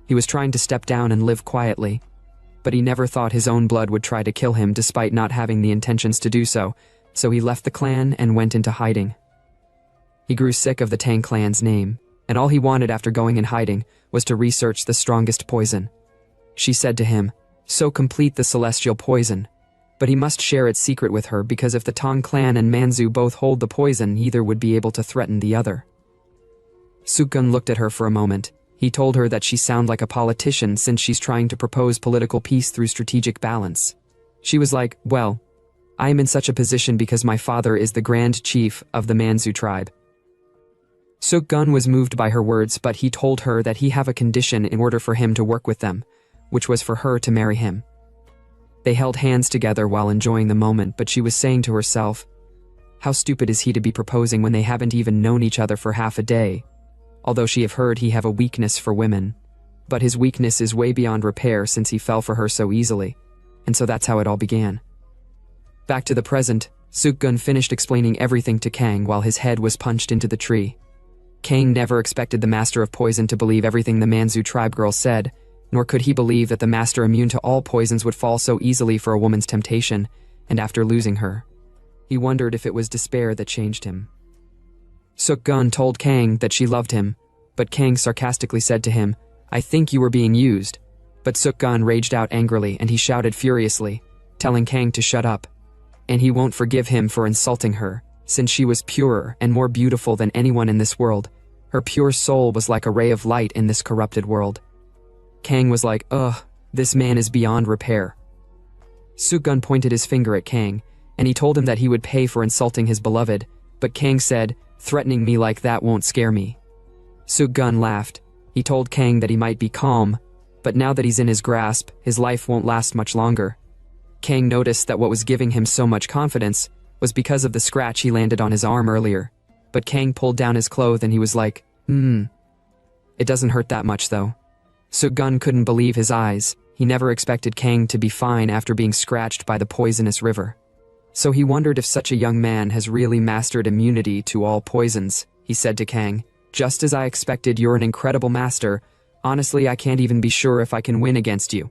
He was trying to step down and live quietly, but he never thought his own blood would try to kill him despite not having the intentions to do so, so he left the clan and went into hiding. He grew sick of the Tang clan's name, and all he wanted after going in hiding was to research the strongest poison. She said to him, "So complete the celestial poison," but he must share its secret with her because if the Tang clan and Manzu both hold the poison, neither would be able to threaten the other. Suk-gun looked at her for a moment. He told her that she sounded like a politician since she's trying to propose political peace through strategic balance. She was like, "Well, I am in such a position because my father is the Grand Chief of the Manzu tribe." Suk-gun was moved by her words, but he told her that he have a condition in order for him to work with them, which was for her to marry him. They held hands together while enjoying the moment, but she was saying to herself, how stupid is he to be proposing when they haven't even known each other for half a day? Although she have heard he have a weakness for women, but his weakness is way beyond repair since he fell for her so easily, and so that's how it all began. Back to the present, Suk-gun finished explaining everything to Kang while his head was punched into the tree. Kang never expected the master of poison to believe everything the Manzu tribe girl said, nor could he believe that the master immune to all poisons would fall so easily for a woman's temptation, and after losing her, he wondered if it was despair that changed him. Suk-gun told Kang that she loved him, but Kang sarcastically said to him, "I think you were being used." But Suk-gun raged out angrily and he shouted furiously, telling Kang to shut up, and he won't forgive him for insulting her, since she was purer and more beautiful than anyone in this world. Her pure soul was like a ray of light in this corrupted world. Kang was like, ugh, this man is beyond repair. Suk-gun pointed his finger at Kang, and he told him that he would pay for insulting his beloved, but Kang said, threatening me like that won't scare me. Suk-gun laughed. He told Kang that he might be calm, but now that he's in his grasp, his life won't last much longer. Kang noticed that what was giving him so much confidence was because of the scratch he landed on his arm earlier, but Kang pulled down his clothes and he was like, It doesn't hurt that much though. Suk-gun couldn't believe his eyes. He never expected Kang to be fine after being scratched by the poisonous river. So he wondered if such a young man has really mastered immunity to all poisons. He said to Kang, just as I expected, you're an incredible master. Honestly, I can't even be sure if I can win against you.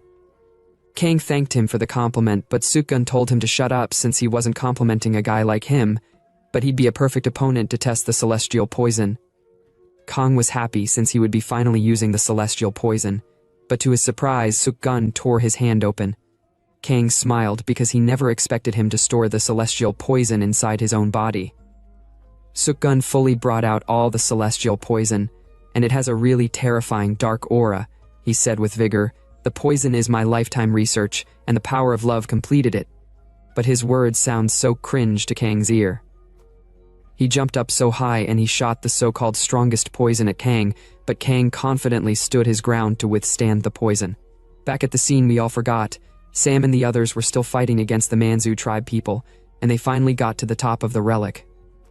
Kang thanked him for the compliment, but Suk-gun told him to shut up since he wasn't complimenting a guy like him, but he'd be a perfect opponent to test the celestial poison. Kang was happy since he would be finally using the celestial poison, but to his surprise, Suk-gun tore his hand open. Kang smiled because he never expected him to store the celestial poison inside his own body. Suk-gun fully brought out all the celestial poison, and it has a really terrifying dark aura, he said with vigor. The poison is my lifetime research, and the power of love completed it. But his words sound so cringe to Kang's ear. He jumped up so high and he shot the so-called strongest poison at Kang, but Kang confidently stood his ground to withstand the poison. Back at the scene we all forgot, Sam and the others were still fighting against the Manzu tribe people, and they finally got to the top of the relic.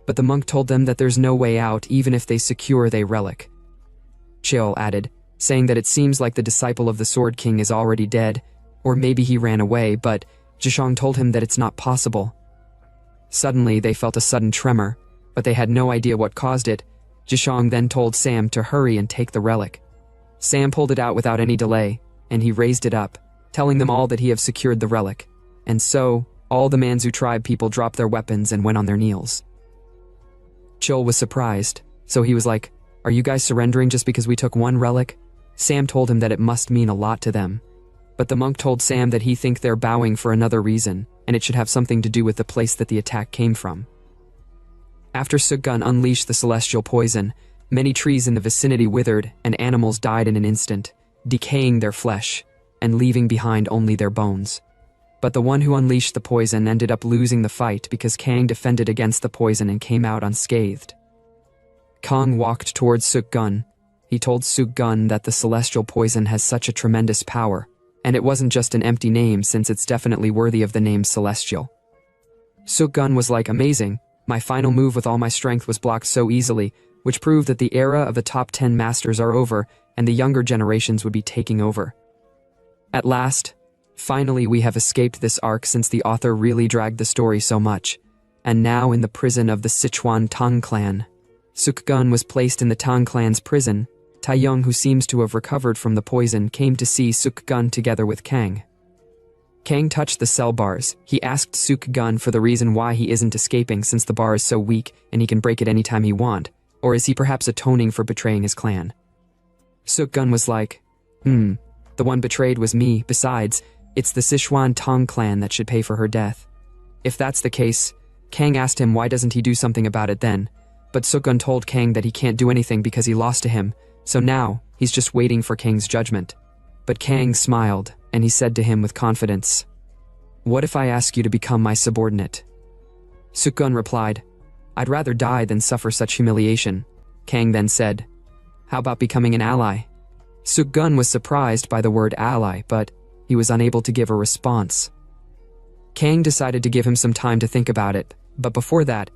But the monk told them that there's no way out even if they secure the relic. Chill added, saying that it seems like the disciple of the Sword King is already dead, or maybe he ran away, but Jishong told him that it's not possible. Suddenly, they felt a sudden tremor, but they had no idea what caused it. Jishong then told Sam to hurry and take the relic. Sam pulled it out without any delay, and he raised it up, telling them all that he have secured the relic. And so, all the Manzu tribe people dropped their weapons and went on their knees. Chil was surprised, so he was like, "Are you guys surrendering just because we took one relic?" Sam told him that it must mean a lot to them. But the monk told Sam that he think they're bowing for another reason, and it should have something to do with the place that the attack came from. After Suk-gun unleashed the celestial poison, many trees in the vicinity withered and animals died in an instant, decaying their flesh and leaving behind only their bones. But the one who unleashed the poison ended up losing the fight because Kang defended against the poison and came out unscathed. Kang walked towards Suk-gun. He told Suk-gun that the celestial poison has such a tremendous power, and it wasn't just an empty name since it's definitely worthy of the name celestial. Suk-gun was like, amazing. My final move with all my strength was blocked so easily, which proved that the era of the top 10 masters are over and the younger generations would be taking over. At last, finally we have escaped this arc since the author really dragged the story so much. And now in the prison of the Sichuan Tang clan. Suk-gun was placed in the Tang clan's prison. Taeyong, who seems to have recovered from the poison, came to see Suk-gun together with Kang. Kang touched the cell bars. He asked Suk-gun for the reason why he isn't escaping since the bar is so weak and he can break it anytime he wants, or is he perhaps atoning for betraying his clan? Suk-gun was like, the one betrayed was me. Besides, it's the Sichuan Tang clan that should pay for her death. If that's the case, Kang asked him why doesn't he do something about it then, but Suk-gun told Kang that he can't do anything because he lost to him, so now he's just waiting for Kang's judgment. But Kang smiled, and he said to him with confidence, "What if I ask you to become my subordinate?" Suk-gun replied, "I'd rather die than suffer such humiliation." Kang then said, "How about becoming an ally?" Suk-gun was surprised by the word ally, but he was unable to give a response. Kang decided to give him some time to think about it, but before that,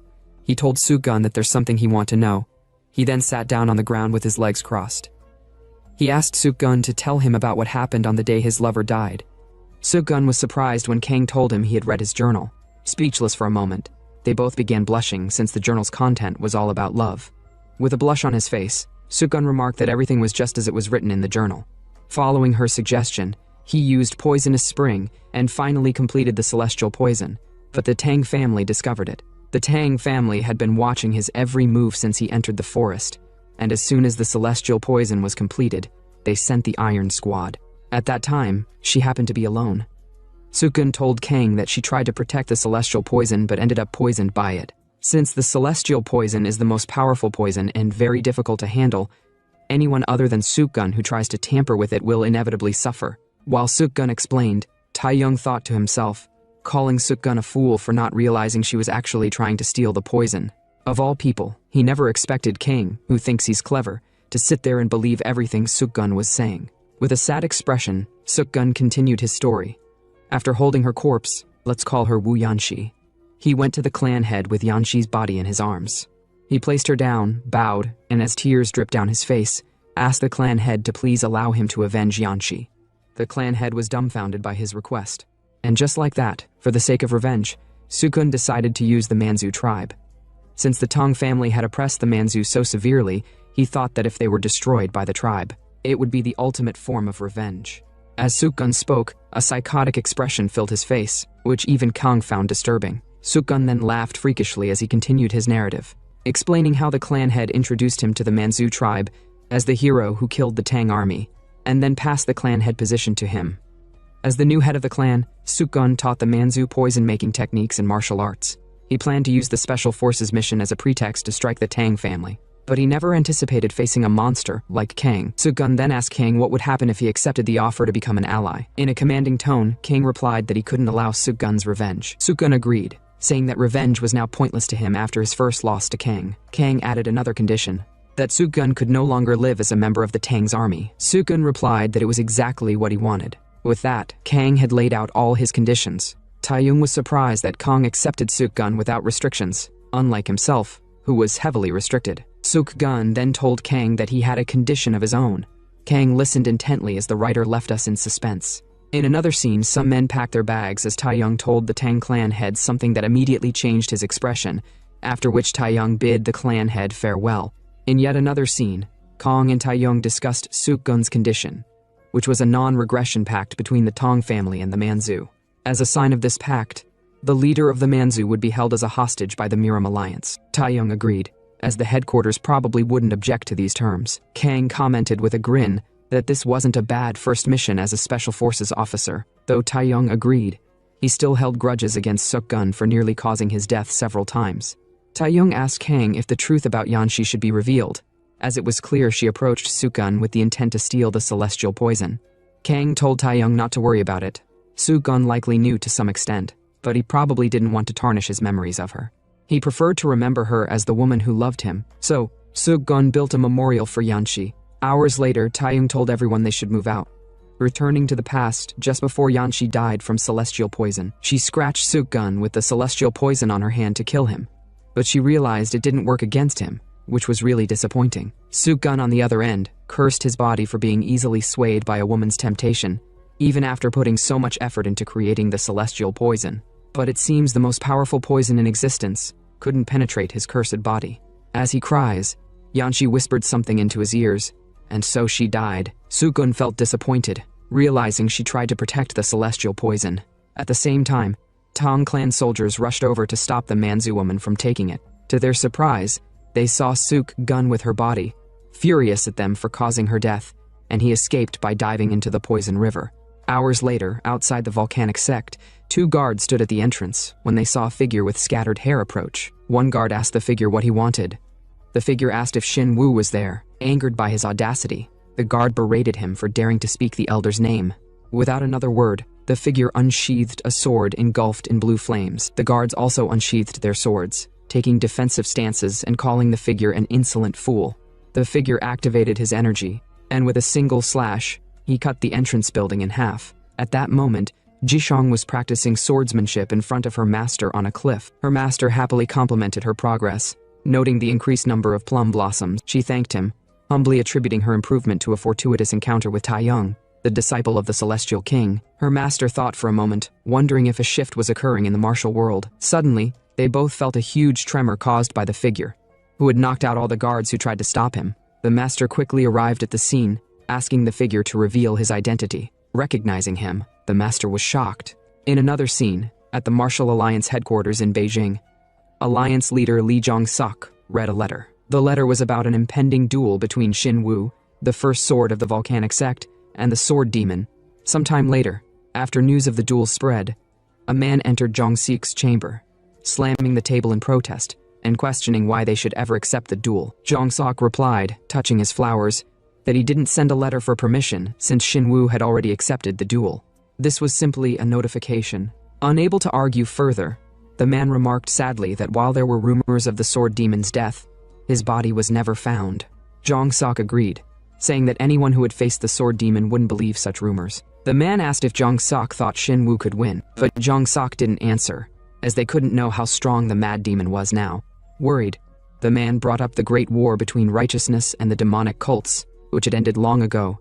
he told Suk-gun that there's something he wanted to know. He then sat down on the ground with his legs crossed. He asked Suk-gun to tell him about what happened on the day his lover died. Suk-gun was surprised when Kang told him he had read his journal. Speechless for a moment, they both began blushing since the journal's content was all about love. With a blush on his face, Suk-gun remarked that everything was just as it was written in the journal. Following her suggestion, he used poisonous spring and finally completed the celestial poison, but the Tang family discovered it. The Tang family had been watching his every move since he entered the forest, and as soon as the celestial poison was completed, they sent the Iron Squad. At that time, she happened to be alone. Suk-gun told Kang that she tried to protect the celestial poison but ended up poisoned by it. Since the celestial poison is the most powerful poison and very difficult to handle, anyone other than Sukgun who tries to tamper with it will inevitably suffer. While Sukgun explained, Taeyong thought to himself, calling Sukgun a fool for not realizing she was actually trying to steal the poison. Of all people, he never expected Kang, who thinks he's clever, to sit there and believe everything Sukgun was saying. With a sad expression, Sukgun continued his story. After holding her corpse, let's call her Wu Yanxi, he went to the clan head with Yanxi's body in his arms. He placed her down, bowed, and as tears dripped down his face, asked the clan head to please allow him to avenge Yanxi. The clan head was dumbfounded by his request. And just like that, for the sake of revenge, Sukgun decided to use the Manzu tribe. Since the Tong family had oppressed the Manzu so severely, he thought that if they were destroyed by the tribe, it would be the ultimate form of revenge. As Sukgun spoke, a psychotic expression filled his face, which even Kang found disturbing. Sukgun then laughed freakishly as he continued his narrative, explaining how the clan head introduced him to the Manzu tribe as the hero who killed the Tang army, and then passed the clan head position to him. As the new head of the clan, Sukgun taught the Manzu poison-making techniques and martial arts. He planned to use the Special Forces mission as a pretext to strike the Tang family, but he never anticipated facing a monster like Kang. Sukgun then asked Kang what would happen if he accepted the offer to become an ally. In a commanding tone, Kang replied that he couldn't allow Sukgun's revenge. Sukgun agreed, saying that revenge was now pointless to him after his first loss to Kang. Kang added another condition, that Sukgun could no longer live as a member of the Tang's army. Sukgun replied that it was exactly what he wanted. With that, Kang had laid out all his conditions. Taeyong was surprised that Kang accepted Sukgun without restrictions, unlike himself, who was heavily restricted. Sukgun then told Kang that he had a condition of his own. Kang listened intently as the writer left us in suspense. In another scene, some men packed their bags as Taeyong told the Tang clan head something that immediately changed his expression, after which Taeyong bid the clan head farewell. In yet another scene, Kang and Taeyong discussed Sukgun's condition, which was a non-regression pact between the Tong family and the Manzu. As a sign of this pact, the leader of the Manzu would be held as a hostage by the Miram alliance. Taeyong agreed, as the headquarters probably wouldn't object to these terms. Kang commented with a grin that this wasn't a bad first mission as a special forces officer. Though Taeyong agreed, he still held grudges against Sukgun for nearly causing his death several times. Taeyong asked Kang if the truth about Yanxi should be revealed, as it was clear she approached Sukgun with the intent to steal the celestial poison. Kang told Taeyong not to worry about it. Sukgun likely knew to some extent, but he probably didn't want to tarnish his memories of her. He preferred to remember her as the woman who loved him, so Sukgun built a memorial for Yanxi. Hours later, Taeyong told everyone they should move out. Returning to the past, just before Yanxi died from celestial poison, she scratched Sukgun with the celestial poison on her hand to kill him. But she realized it didn't work against him, which was really disappointing. Sukgun, on the other end, cursed his body for being easily swayed by a woman's temptation, even after putting so much effort into creating the celestial poison. But it seems the most powerful poison in existence couldn't penetrate his cursed body. As he cries, Yanxi whispered something into his ears, and so she died. Sukgun felt disappointed, realizing she tried to protect the celestial poison. At the same time, Tong clan soldiers rushed over to stop the Manzu woman from taking it. To their surprise, they saw Sukgun with her body, furious at them for causing her death, and he escaped by diving into the poison river. Hours later, outside the volcanic sect, 2 guards stood at the entrance when they saw a figure with scattered hair approach. One guard asked the figure what he wanted. The figure asked if Xin Wu was there. Angered by his audacity, the guard berated him for daring to speak the elder's name. Without another word, the figure unsheathed a sword engulfed in blue flames. The guards also unsheathed their swords, taking defensive stances and calling the figure an insolent fool. The figure activated his energy, and with a single slash, he cut the entrance building in half. At that moment, Jishong was practicing swordsmanship in front of her master on a cliff. Her master happily complimented her progress. Noting the increased number of plum blossoms, she thanked him, humbly attributing her improvement to a fortuitous encounter with Taeyong, the disciple of the Celestial King. Her master thought for a moment, wondering if a shift was occurring in the martial world. Suddenly, they both felt a huge tremor caused by the figure, who had knocked out all the guards who tried to stop him. The master quickly arrived at the scene, asking the figure to reveal his identity. Recognizing him, the master was shocked. In another scene, at the Martial Alliance headquarters in Beijing, Alliance leader Li Jong-suk read a letter. The letter was about an impending duel between Xin Wu, the first sword of the volcanic sect, and the sword demon. Sometime later, after news of the duel spread, a man entered Jong-sik's chamber, slamming the table in protest, and questioning why they should ever accept the duel. Jong-sok replied, touching his flowers, that he didn't send a letter for permission since Shinwoo had already accepted the duel. This was simply a notification. Unable to argue further, the man remarked sadly that while there were rumors of the sword demon's death, his body was never found. Jong-sok agreed, saying that anyone who had faced the sword demon wouldn't believe such rumors. The man asked if Jong-sok thought Shinwoo could win, but Jong-sok didn't answer, as they couldn't know how strong the mad demon was now. Worried, the man brought up the great war between righteousness and the demonic cults, which had ended long ago,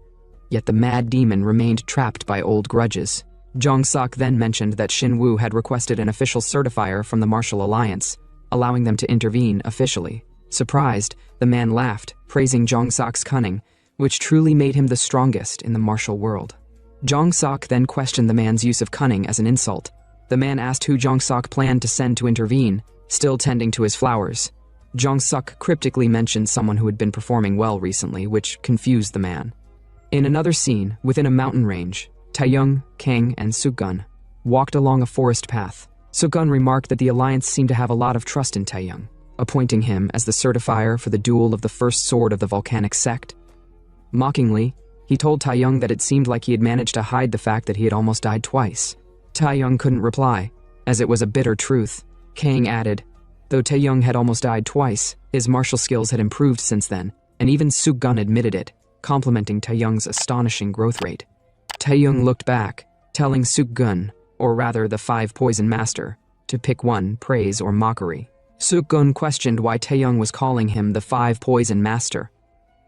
yet the mad demon remained trapped by old grudges. Jong-sok then mentioned that Shinwoo had requested an official certifier from the Martial Alliance, allowing them to intervene officially. Surprised, the man laughed, praising Jong-sok's cunning, which truly made him the strongest in the martial world. Jong-sok then questioned the man's use of cunning as an insult. The man asked who Jong-sok planned to send to intervene, still tending to his flowers. Jong-sok cryptically mentioned someone who had been performing well recently, which confused the man. In another scene, within a mountain range, Taeyoung, Kang, and Suk-gun walked along a forest path. Suk-gun remarked that the alliance seemed to have a lot of trust in Taeyoung, appointing him as the certifier for the duel of the first sword of the volcanic sect. Mockingly, he told Taeyoung that it seemed like he had managed to hide the fact that he had almost died twice. Taeyoung couldn't reply, as it was a bitter truth. Kang added, though Taeyoung had almost died twice, his martial skills had improved since then, and even Suk-gun admitted it, complimenting Taeyoung's astonishing growth rate. Taeyoung looked back, telling Suk-gun, or rather the five poison master, to pick one, praise or mockery. Suk-gun questioned why Taeyoung was calling him the five poison master.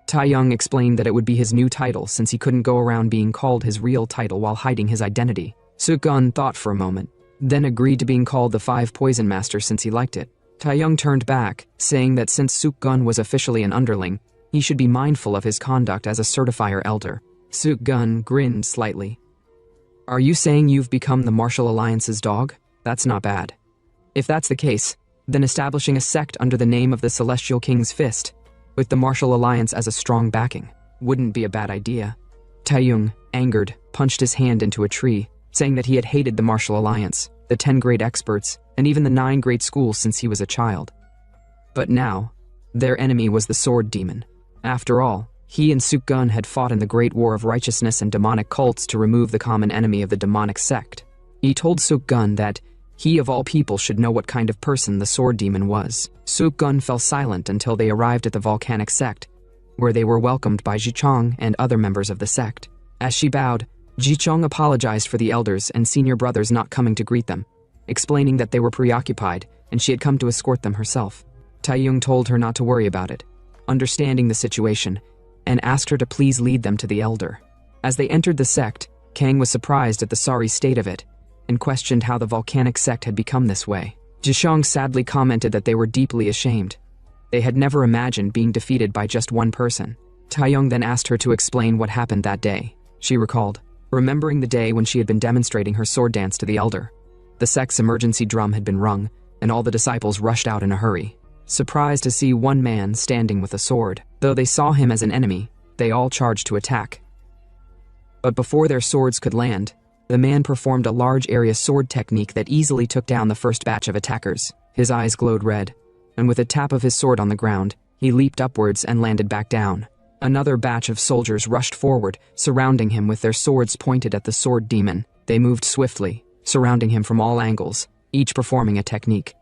Taeyoung explained that it would be his new title since he couldn't go around being called his real title while hiding his identity. Suk-gun thought for a moment, then agreed to being called the five poison master since he liked it. Taeyoung turned back, saying that since Suk-gun was officially an underling, he should be mindful of his conduct as a certifier elder. Suk-gun grinned slightly. Are you saying you've become the Martial Alliance's dog? That's not bad. If that's the case, then establishing a sect under the name of the Celestial King's Fist, with the Martial Alliance as a strong backing, wouldn't be a bad idea. Taeyoung, angered, punched his hand into a tree, saying that he had hated the Martial Alliance, the 10 great experts, and even the 9 great schools since he was a child. But now, their enemy was the sword demon. After all, he and Suk-gun had fought in the Great War of Righteousness and demonic cults to remove the common enemy of the demonic sect. He told Suk-gun that he of all people should know what kind of person the sword demon was. Suk-gun fell silent until they arrived at the volcanic sect, where they were welcomed by Ji-chong and other members of the sect. As she bowed, Ji-chong apologized for the elders and senior brothers not coming to greet them, explaining that they were preoccupied and she had come to escort them herself. Taeyoung told her not to worry about it, understanding the situation, and asked her to please lead them to the elder. As they entered the sect, Kang was surprised at the sorry state of it, and questioned how the volcanic sect had become this way. Ji-chong sadly commented that they were deeply ashamed. They had never imagined being defeated by just one person. Taeyoung then asked her to explain what happened that day. She recalled, remembering the day when she had been demonstrating her sword dance to the elder. The sect's emergency drum had been rung, and all the disciples rushed out in a hurry, surprised to see one man standing with a sword. Though they saw him as an enemy, they all charged to attack. But before their swords could land, the man performed a large area sword technique that easily took down the first batch of attackers. His eyes glowed red, and with a tap of his sword on the ground, he leaped upwards and landed back down. Another batch of soldiers rushed forward, surrounding him with their swords pointed at the sword demon. They moved swiftly, surrounding him from all angles, each performing a technique.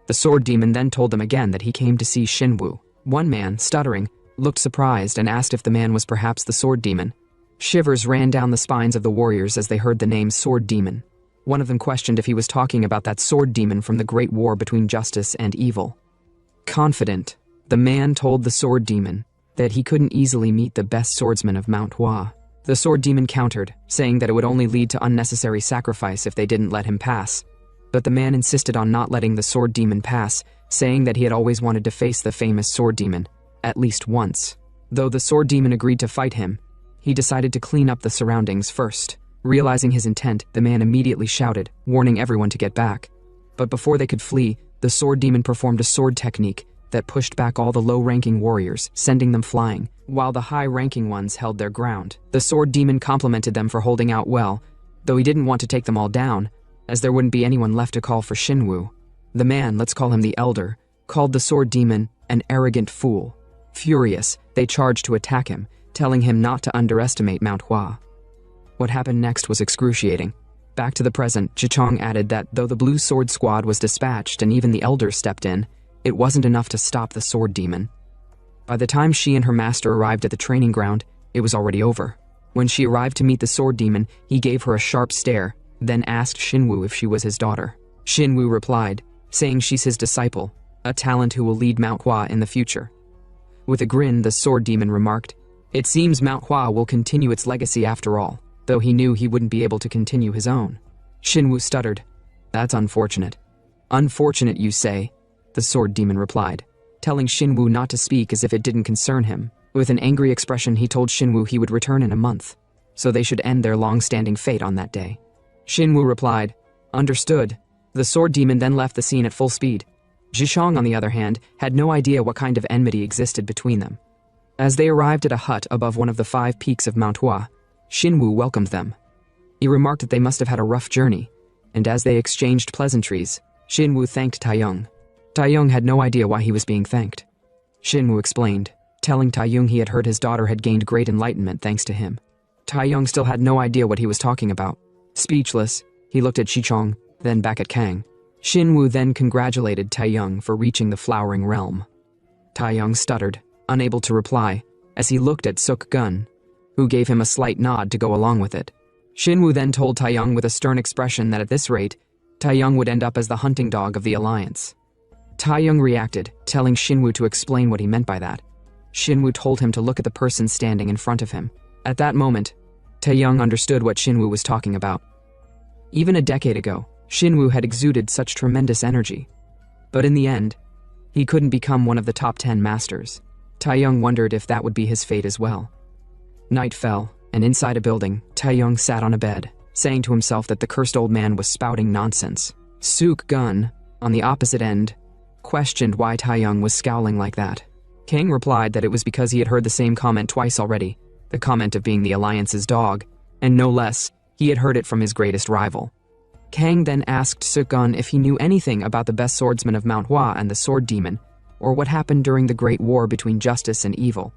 The sword demon then told them again that he came to see Shinwoo. One man, stuttering, looked surprised and asked if the man was perhaps the sword demon. Shivers ran down the spines of the warriors as they heard the name Sword Demon. One of them questioned if he was talking about that sword demon from the Great War between justice and evil. Confident, the man told the sword demon that he couldn't easily meet the best swordsman of Manhwa. The sword demon countered, saying that it would only lead to unnecessary sacrifice if they didn't let him pass. But the man insisted on not letting the sword demon pass, saying that he had always wanted to face the famous sword demon, at least once. Though the sword demon agreed to fight him, he decided to clean up the surroundings first. Realizing his intent, the man immediately shouted, warning everyone to get back. But before they could flee, the sword demon performed a sword technique that pushed back all the low-ranking warriors, sending them flying, while the high-ranking ones held their ground. The sword demon complimented them for holding out well, though he didn't want to take them all down, as there wouldn't be anyone left to call for Shinwoo. The man, let's call him the elder, called the sword demon an arrogant fool. Furious, they charged to attack him, telling him not to underestimate Manhwa. What happened next was excruciating. Back to the present, Jichong added that though the Blue Sword Squad was dispatched and even the elders stepped in, it wasn't enough to stop the sword demon. By the time she and her master arrived at the training ground, it was already over. When she arrived to meet the sword demon, he gave her a sharp stare, then asked Shinwoo if she was his daughter. Shinwoo replied, saying she's his disciple, a talent who will lead Manhwa in the future. With a grin, the sword demon remarked, "It seems Manhwa will continue its legacy after all, though he knew he wouldn't be able to continue his own." Shinwoo stuttered. "That's unfortunate." "Unfortunate, you say?" the sword demon replied, telling Shinwoo not to speak as if it didn't concern him. With an angry expression, he told Shinwoo he would return in a month, so they should end their long-standing fate on that day. Shinwoo replied, "Understood." The sword demon then left the scene at full speed. Jishong, on the other hand, had no idea what kind of enmity existed between them. As they arrived at a hut above one of the 5 peaks of Manhwa, Shinwoo welcomed them. He remarked that they must have had a rough journey, and as they exchanged pleasantries, Shinwoo thanked Taeyong. Taeyong had no idea why he was being thanked. Shinwoo explained, telling Taeyong he had heard his daughter had gained great enlightenment thanks to him. Taeyong still had no idea what he was talking about. Speechless, he looked at Jichong, then back at Kang. Shinwoo then congratulated Taeyong for reaching the flowering realm. Taeyong stuttered, unable to reply, as he looked at Suk-gun, who gave him a slight nod to go along with it. Shinwoo then told Taeyong with a stern expression that at this rate, Taeyong would end up as the hunting dog of the alliance. Taeyong reacted, telling Shinwoo to explain what he meant by that. Shinwoo told him to look at the person standing in front of him. At that moment, Taeyong understood what Shinwoo was talking about. Even a decade ago, Shinwoo had exuded such tremendous energy. But in the end, he couldn't become one of the top 10 masters. Taeyong wondered if that would be his fate as well. Night fell, and inside a building, Taeyong sat on a bed, saying to himself that the cursed old man was spouting nonsense. Suk-gun, on the opposite end, questioned why Taeyong was scowling like that. Kang replied that it was because he had heard the same comment twice already, the comment of being the Alliance's dog, and no less, he had heard it from his greatest rival. Kang then asked Suk-gun if he knew anything about the best swordsman of Manhwa and the sword demon, or what happened during the Great War between justice and evil.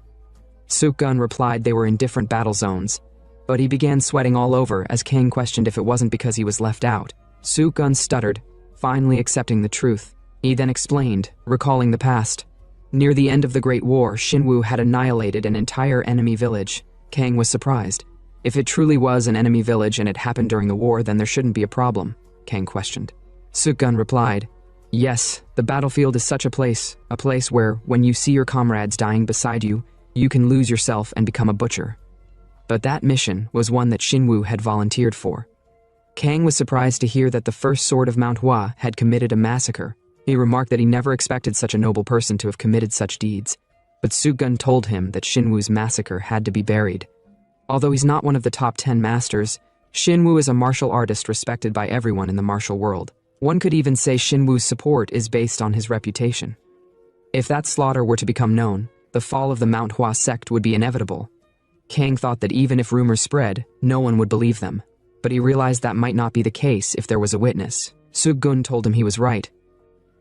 Suk-gun replied they were in different battle zones, but he began sweating all over as Kang questioned if it wasn't because he was left out. Suk-gun stuttered, finally accepting the truth. He then explained, recalling the past. Near the end of the Great War, Shinwoo had annihilated an entire enemy village. Kang was surprised. If it truly was an enemy village and it happened during the war, then there shouldn't be a problem, Kang questioned. Suk-gun replied, "Yes, the battlefield is such a place where, when you see your comrades dying beside you, you can lose yourself and become a butcher." But that mission was one that Shinwoo had volunteered for. Kang was surprised to hear that the first sword of Manhwa had committed a massacre. He remarked that he never expected such a noble person to have committed such deeds, but Suk-gun told him that Shinwoo's massacre had to be buried. Although he's not one of the top 10 masters, Shinwoo is a martial artist respected by everyone in the martial world. One could even say Shinwoo's support is based on his reputation. If that slaughter were to become known, the fall of the Manhwa sect would be inevitable. Kang thought that even if rumors spread, no one would believe them, but he realized that might not be the case if there was a witness. Suk-gun told him he was right.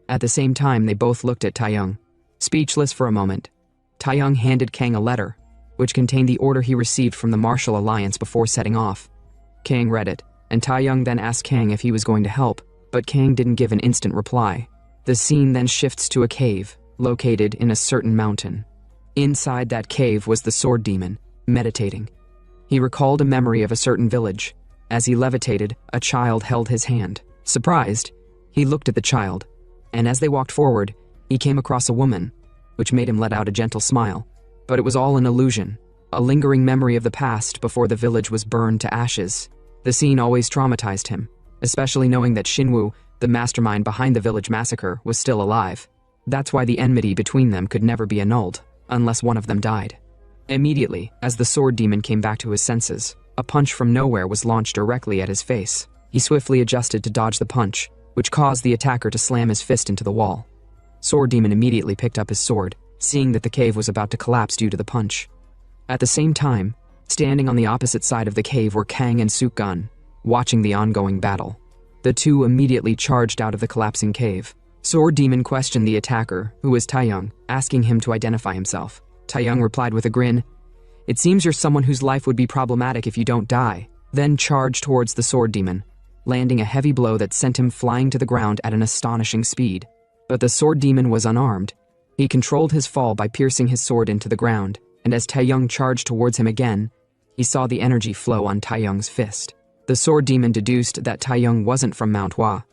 At the same time, they both looked at Taeyong. Speechless for a moment, Taeyong handed Kang a letter, which contained the order he received from the Martial Alliance before setting off. Kang read it, and Taeyong then asked Kang if he was going to help, but Kang didn't give an instant reply. The scene then shifts to a cave, located in a certain mountain. Inside that cave was the sword demon, meditating. He recalled a memory of a certain village. As he levitated, a child held his hand. Surprised, he looked at the child, and as they walked forward, he came across a woman, which made him let out a gentle smile. But it was all an illusion, a lingering memory of the past before the village was burned to ashes. The scene always traumatized him, especially knowing that Shinwoo, the mastermind behind the village massacre, was still alive. That's why the enmity between them could never be annulled, unless one of them died. Immediately, as the sword demon came back to his senses, a punch from nowhere was launched directly at his face. He swiftly adjusted to dodge the punch, which caused the attacker to slam his fist into the wall. Sword demon immediately picked up his sword, seeing that the cave was about to collapse due to the punch. At the same time, standing on the opposite side of the cave were Kang and Suk-gun, watching the ongoing battle. The two immediately charged out of the collapsing cave. Sword Demon questioned the attacker, who was Taeyong, asking him to identify himself. Taeyong replied with a grin, "It seems you're someone whose life would be problematic if you don't die," then charged towards the Sword Demon, landing a heavy blow that sent him flying to the ground at an astonishing speed. But the Sword Demon was unarmed. He controlled his fall by piercing his sword into the ground, and as Taeyong charged towards him again, he saw the energy flow on Taeyong's fist. The Sword Demon deduced that Taeyong wasn't from Manhwa,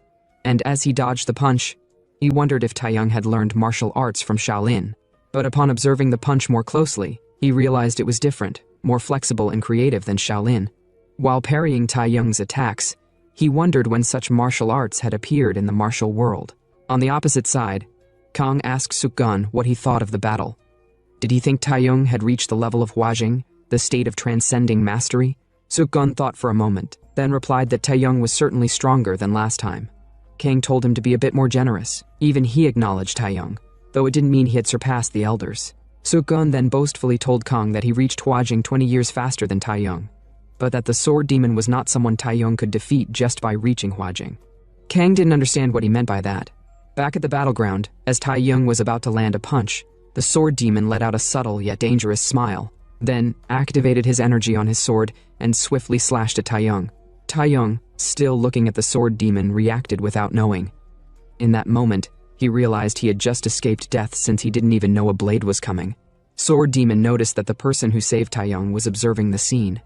and as he dodged the punch, he wondered if Taeyong had learned martial arts from Shaolin. But upon observing the punch more closely, he realized it was different, more flexible and creative than Shaolin. While parrying Taeyong's attacks, he wondered when such martial arts had appeared in the martial world. On the opposite side, Kang asked Sukgun what he thought of the battle. Did he think Taeyong had reached the level of Hwajing, the state of transcending mastery? Sukgun thought for a moment, then replied that Taeyong was certainly stronger than last time. Kang told him to be a bit more generous. Even he acknowledged Taeyong, though it didn't mean he had surpassed the elders. Sukgun then boastfully told Kang that he reached Hwajing 20 years faster than Taeyong, but that the Sword Demon was not someone Taeyong could defeat just by reaching Hwajing. Kang didn't understand what he meant by that. Back at the battleground, as Taeyong was about to land a punch, the Sword Demon let out a subtle yet dangerous smile, then activated his energy on his sword and swiftly slashed at Taeyong. Taeyong, still looking at the Sword Demon, reacted without knowing. In that moment, he realized he had just escaped death since he didn't even know a blade was coming. Sword Demon noticed that the person who saved Taeyong was observing the scene.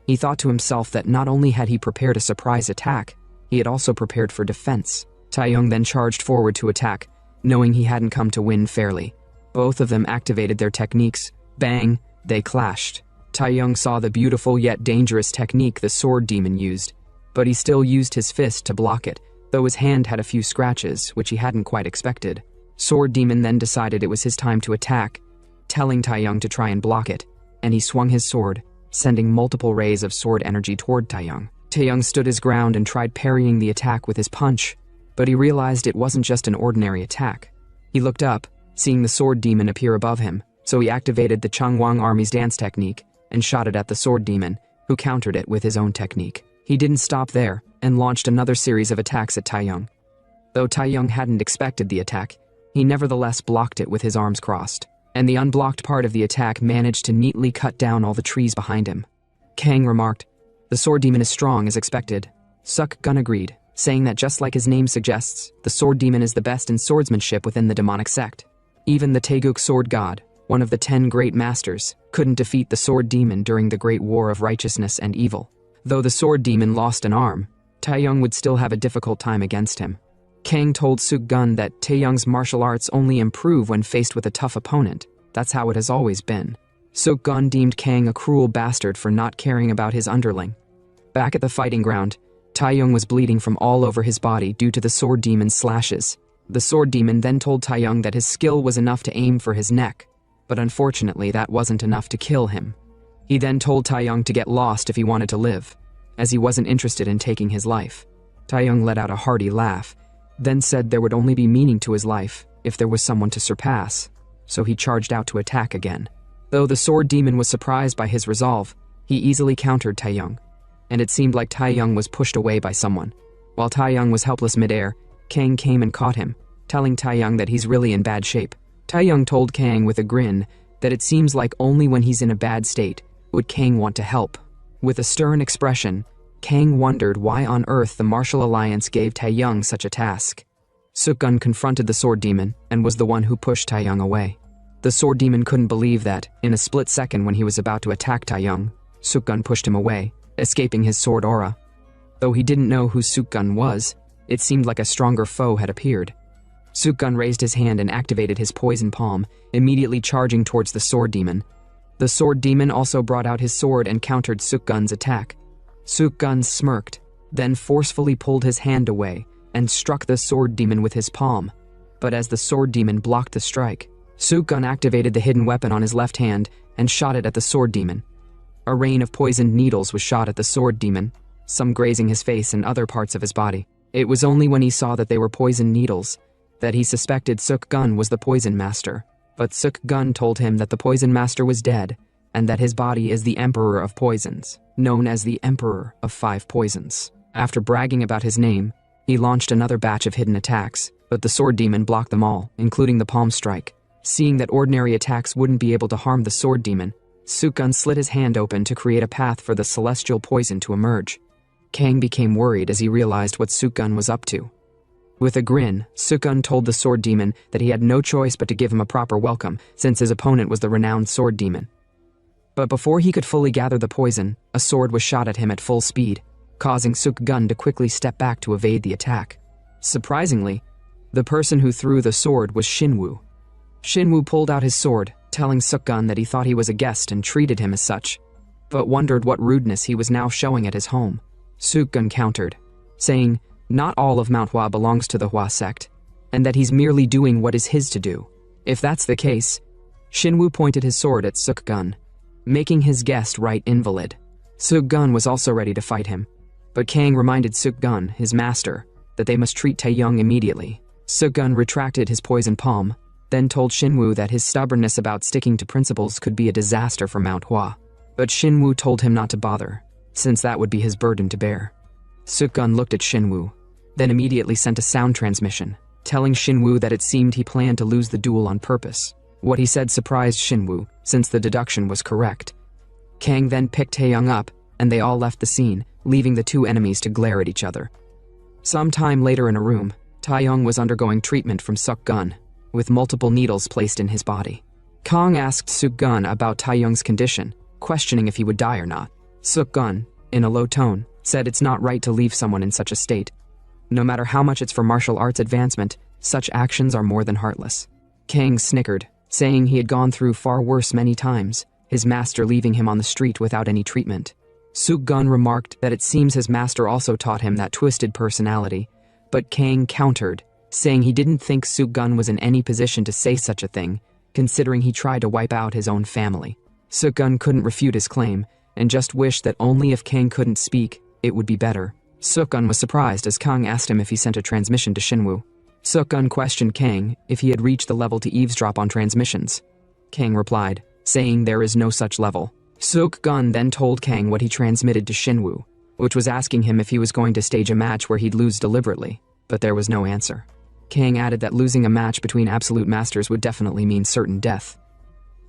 He thought to himself that not only had he prepared a surprise attack, he had also prepared for defense. Taeyong then charged forward to attack, knowing he hadn't come to win fairly. Both of them activated their techniques. Bang! They clashed. Taeyong saw the beautiful yet dangerous technique the Sword Demon used, but he still used his fist to block it, though his hand had a few scratches, which he hadn't quite expected. Sword Demon then decided it was his time to attack, telling Taeyong to try and block it, and he swung his sword, sending multiple rays of sword energy toward Taeyong. Taeyong stood his ground and tried parrying the attack with his punch, but he realized it wasn't just an ordinary attack. He looked up, seeing the Sword Demon appear above him, so he activated the Changwang Army's dance technique and shot it at the Sword Demon, who countered it with his own technique. He didn't stop there and launched another series of attacks at Taeyong. Though Taeyong hadn't expected the attack, he nevertheless blocked it with his arms crossed, and the unblocked part of the attack managed to neatly cut down all the trees behind him. Kang remarked, "The Sword Demon is strong as expected." Sukgun agreed, saying that just like his name suggests, the Sword Demon is the best in swordsmanship within the demonic sect. Even the Taeguk Sword God, one of the 10 great masters, couldn't defeat the Sword Demon during the Great War of Righteousness and Evil. Though the Sword Demon lost an arm, Taeyong would still have a difficult time against him. Kang told Sukgun that Taeyong's martial arts only improve when faced with a tough opponent. That's how it has always been. Sukgun deemed Kang a cruel bastard for not caring about his underling. Back at the fighting ground, Taeyong was bleeding from all over his body due to the Sword Demon's slashes. The Sword Demon then told Taeyong that his skill was enough to aim for his neck, but unfortunately that wasn't enough to kill him. He then told Taeyong to get lost if he wanted to live, as he wasn't interested in taking his life. Taeyong let out a hearty laugh, then said there would only be meaning to his life if there was someone to surpass, so he charged out to attack again. Though the Sword Demon was surprised by his resolve, he easily countered Taeyong, and it seemed like Taeyong was pushed away by someone. While Taeyong was helpless midair, Kang came and caught him, telling Taeyong that he's really in bad shape. Taeyong told Kang with a grin that it seems like only when he's in a bad state would Kang want to help. With a stern expression, Kang wondered why on earth the Martial Alliance gave Taeyong such a task. Sukgun confronted the Sword Demon and was the one who pushed Taeyong away. The Sword Demon couldn't believe that, in a split second when he was about to attack Taeyong, Sukgun pushed him away, escaping his sword aura. Though he didn't know who Sukgun was, it seemed like a stronger foe had appeared. Sukgun raised his hand and activated his poison palm, immediately charging towards the Sword Demon. The Sword Demon also brought out his sword and countered Sukgun's attack. Sukgun smirked, then forcefully pulled his hand away and struck the Sword Demon with his palm. But as the Sword Demon blocked the strike, Sukgun activated the hidden weapon on his left hand and shot it at the Sword Demon. A rain of poisoned needles was shot at the Sword Demon, some grazing his face and other parts of his body. It was only when he saw that they were poisoned needles that he suspected Sukgun was the Poison Master. But Sukgun told him that the Poison Master was dead and that his body is the Emperor of Poisons, known as the Emperor of 5 Poisons. After bragging about his name, He launched another batch of hidden attacks, but the sword demon blocked them all, including the palm strike. Seeing that ordinary attacks wouldn't be able to harm the sword demon, Sukgun slit his hand open to create a path for the celestial poison to emerge. Kang became worried as he realized what Sukgun was up to. With a grin, Sukgun told the sword demon that he had no choice but to give him a proper welcome, since his opponent was the renowned sword demon. But before he could fully gather the poison, a sword was shot at him at full speed, causing Sukgun to quickly step back to evade the attack. Surprisingly, the person who threw the sword was Shinwoo. Shinwoo pulled out his sword, telling Sukgun that he thought he was a guest and treated him as such, but wondered what rudeness he was now showing at his home. Sukgun countered, saying not all of Manhwa belongs to the Hwa sect, and that he's merely doing what is his to do. If that's the case, Shinwoo pointed his sword at Sukgun, making his guest right invalid. Sukgun was also ready to fight him, but Kang reminded Sukgun, his master, that they must treat Taeyong immediately. Sukgun retracted his poison palm, then told Shinwoo that his stubbornness about sticking to principles could be a disaster for Manhwa. But Shinwoo told him not to bother, since that would be his burden to bear. Sukgun looked at Shinwoo, then immediately sent a sound transmission, telling Shinwoo that it seemed he planned to lose the duel on purpose. What he said surprised Shinwoo, since the deduction was correct. Kang then picked Taeyong up, and they all left the scene, leaving the two enemies to glare at each other. Some time later in a room, Taeyong was undergoing treatment from Sukgun, with multiple needles placed in his body. Kang asked Sukgun about Taeyong's condition, questioning if he would die or not. Sukgun, in a low tone, said it's not right to leave someone in such a state. No matter how much it's for martial arts advancement, such actions are more than heartless. Kang snickered, saying he had gone through far worse many times, his master leaving him on the street without any treatment. Sukgun remarked that it seems his master also taught him that twisted personality, but Kang countered, saying he didn't think Sukgun was in any position to say such a thing, considering he tried to wipe out his own family. Sukgun couldn't refute his claim, and just wished that only if Kang couldn't speak, it would be better. Sukgun was surprised as Kang asked him if he sent a transmission to Shinwoo. Sukgun questioned Kang if he had reached the level to eavesdrop on transmissions. Kang replied, saying there is no such level. Sukgun then told Kang what he transmitted to Shinwoo, which was asking him if he was going to stage a match where he'd lose deliberately, but there was no answer. Kang added that losing a match between absolute masters would definitely mean certain death.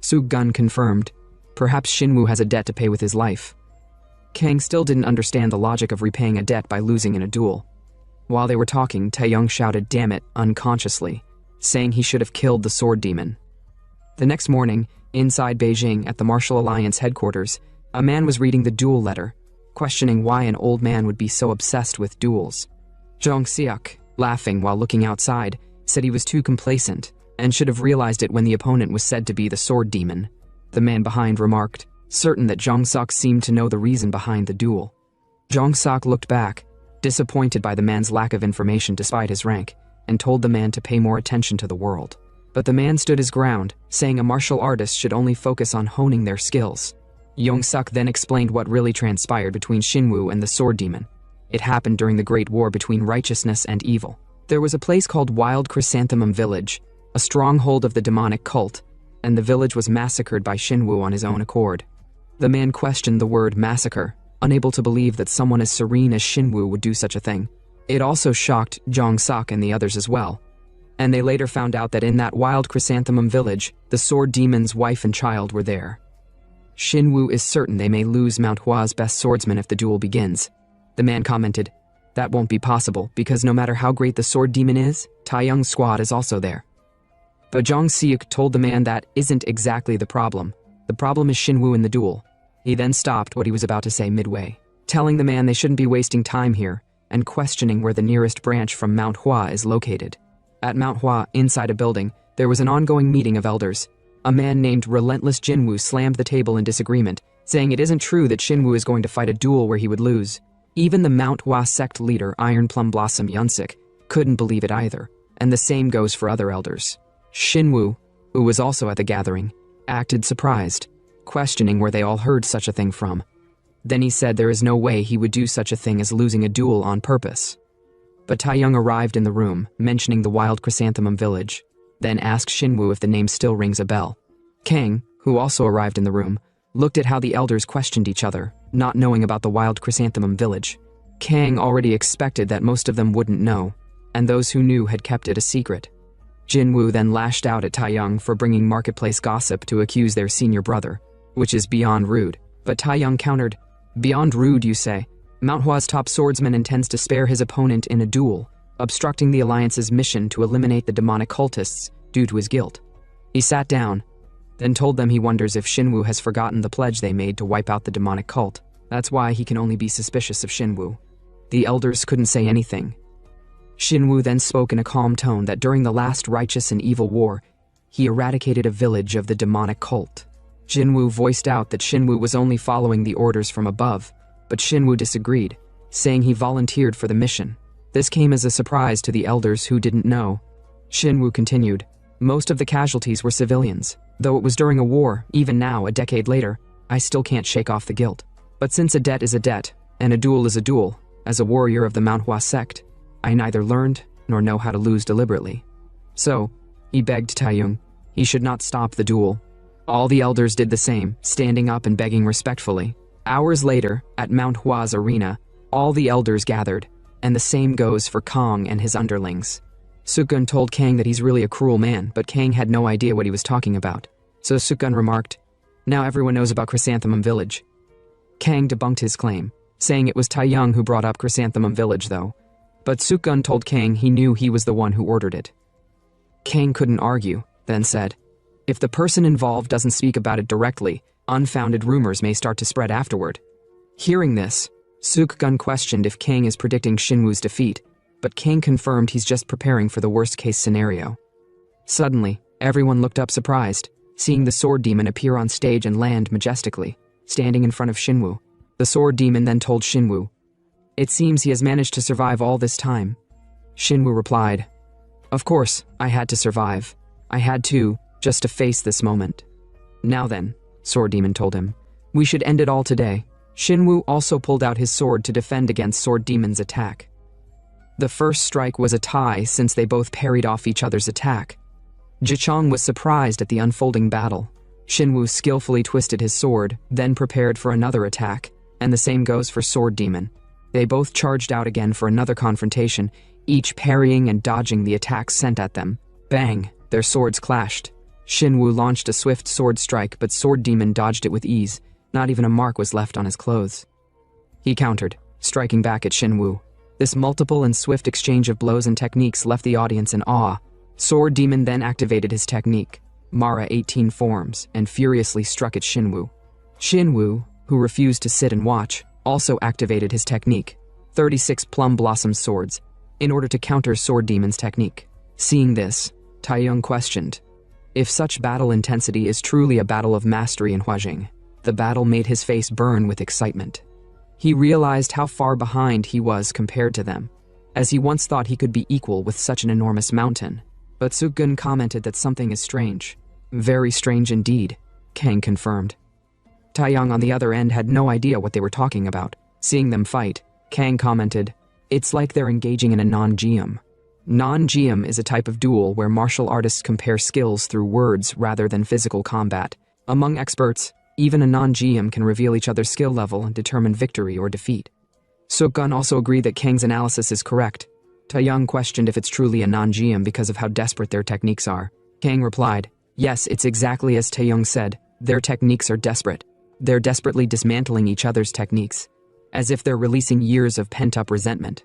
Sukgun confirmed, perhaps Shinwoo has a debt to pay with his life. Kang still didn't understand the logic of repaying a debt by losing in a duel. While they were talking, Taeyong shouted "damn it" unconsciously, saying he should have killed the sword demon. The next morning, inside Beijing at the Martial Alliance headquarters, a man was reading the duel letter, questioning why an old man would be so obsessed with duels. Jong Seok, laughing while looking outside, said he was too complacent and should have realized it when the opponent was said to be the sword demon. The man behind remarked, certain that Jong Seok seemed to know the reason behind the duel. Jong Seok looked back, disappointed by the man's lack of information despite his rank, and told the man to pay more attention to the world. But the man stood his ground, saying a martial artist should only focus on honing their skills. Jong Seok then explained what really transpired between Shinwoo and the sword demon. It happened during the Great War between righteousness and evil. There was a place called Wild Chrysanthemum Village, a stronghold of the demonic cult, and the village was massacred by Shinwoo on his own accord. The man questioned the word massacre, unable to believe that someone as serene as Shinwoo would do such a thing. It also shocked Jong Seok and the others as well, and they later found out that in that Wild Chrysanthemum Village, the sword demon's wife and child were there. Shinwoo is certain they may lose Manhwa's best swordsman if the duel begins. The man commented, that won't be possible because no matter how great the sword demon is, Taeyong's squad is also there. But Jong Seok told the man that isn't exactly the problem. The problem is Shinwoo in the duel. He then stopped what he was about to say midway, telling the man they shouldn't be wasting time here, and questioning where the nearest branch from Manhwa is located. At Manhwa, inside a building, there was an ongoing meeting of elders. A man named Relentless Jinwoo slammed the table in disagreement, saying it isn't true that Shinwoo is going to fight a duel where he would lose. Even the Manhwa sect leader, Iron Plum Blossom Yunsik, couldn't believe it either, and the same goes for other elders. Shinwoo, who was also at the gathering, acted surprised, questioning where they all heard such a thing from. Then he said there is no way he would do such a thing as losing a duel on purpose. But Taeyong arrived in the room, mentioning the Wild Chrysanthemum Village, then asked Shinwoo if the name still rings a bell. Kang, who also arrived in the room, looked at how the elders questioned each other, not knowing about the Wild Chrysanthemum Village. Kang already expected that most of them wouldn't know, and those who knew had kept it a secret. Jinwoo then lashed out at Taeyong for bringing marketplace gossip to accuse their senior brother, which is beyond rude. But Taeyong countered, "Beyond rude, you say? Manhwa's top swordsman intends to spare his opponent in a duel, obstructing the Alliance's mission to eliminate the demonic cultists due to his guilt." He sat down, then told them he wonders if Shinwoo has forgotten the pledge they made to wipe out the demonic cult. That's why he can only be suspicious of Shinwoo. The elders couldn't say anything. Shinwoo then spoke in a calm tone that during the last righteous and evil war, he eradicated a village of the demonic cult. Jinwoo voiced out that Shinwoo was only following the orders from above, but Shinwoo disagreed, saying he volunteered for the mission. This came as a surprise to the elders who didn't know. Shinwoo continued, "Most of the casualties were civilians. Though it was during a war, even now, a decade later, I still can't shake off the guilt. But since a debt is a debt, and a duel is a duel, as a warrior of the Manhwa sect, I neither learned nor know how to lose deliberately." So, he begged Taeyong, he should not stop the duel. All the elders did the same, standing up and begging respectfully. Hours later, at Manhwa's arena, all the elders gathered, and the same goes for Kang and his underlings. Sukun told Kang that he's really a cruel man, but Kang had no idea what he was talking about. So Sukun remarked, "Now everyone knows about Chrysanthemum Village." Kang debunked his claim, saying it was Taeyong who brought up Chrysanthemum Village though. But Sukun told Kang he knew he was the one who ordered it. Kang couldn't argue, then said, "If the person involved doesn't speak about it directly, unfounded rumors may start to spread afterward." Hearing this, Sukun questioned if Kang is predicting Shinwoo's defeat, but Kang confirmed he's just preparing for the worst-case scenario. Suddenly, everyone looked up surprised, seeing the sword demon appear on stage and land majestically, standing in front of Shinwoo. The sword demon then told Shinwoo, "It seems he has managed to survive all this time." Shinwoo replied, "Of course, I had to survive. I had to, just to face this moment." "Now then," Sword Demon told him, "we should end it all today." Shinwoo also pulled out his sword to defend against Sword Demon's attack. The first strike was a tie since they both parried off each other's attack. Jichong was surprised at the unfolding battle. Shinwoo skillfully twisted his sword, then prepared for another attack, and the same goes for Sword Demon. They both charged out again for another confrontation, each parrying and dodging the attacks sent at them. Bang! Their swords clashed. Shinwoo launched a swift sword strike, but Sword Demon dodged it with ease. Not even a mark was left on his clothes. He countered, striking back at Shinwoo. This multiple and swift exchange of blows and techniques left the audience in awe. Sword Demon then activated his technique, Mara 18 forms, and furiously struck at Shinwoo. Shinwoo, who refused to sit and watch, also activated his technique, 36 Plum Blossom Swords, in order to counter Sword Demon's technique. Seeing this, Taeyong questioned, if such battle intensity is truly a battle of mastery in Huajing. The battle made his face burn with excitement. He realized how far behind he was compared to them, as he once thought he could be equal with such an enormous mountain. But Sukun commented that something is strange. Very strange indeed, Kang confirmed. Taeyong on the other end had no idea what they were talking about. Seeing them fight, Kang commented, "It's like they're engaging in a non-geum." Non-geum is a type of duel where martial artists compare skills through words rather than physical combat. Among experts, even a non-geum can reveal each other's skill level and determine victory or defeat. Sukun also agreed that Kang's analysis is correct. Taeyong questioned if it's truly a non-geum because of how desperate their techniques are. Kang replied, "Yes, it's exactly as Taeyong said. Their techniques are desperate. They're desperately dismantling each other's techniques, as if they're releasing years of pent-up resentment."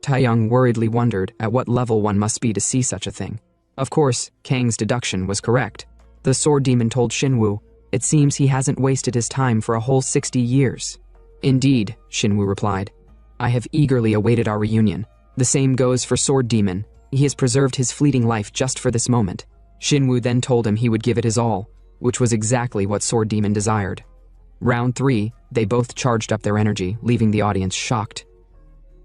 Taeyong worriedly wondered at what level one must be to see such a thing. Of course, Kang's deduction was correct. The Sword Demon told Shinwoo, "It seems he hasn't wasted his time for a whole 60 years. "Indeed," Shinwoo replied. "I have eagerly awaited our reunion." The same goes for Sword Demon. He has preserved his fleeting life just for this moment. Shinwoo then told him he would give it his all, which was exactly what Sword Demon desired. Round 3, they both charged up their energy, leaving the audience shocked.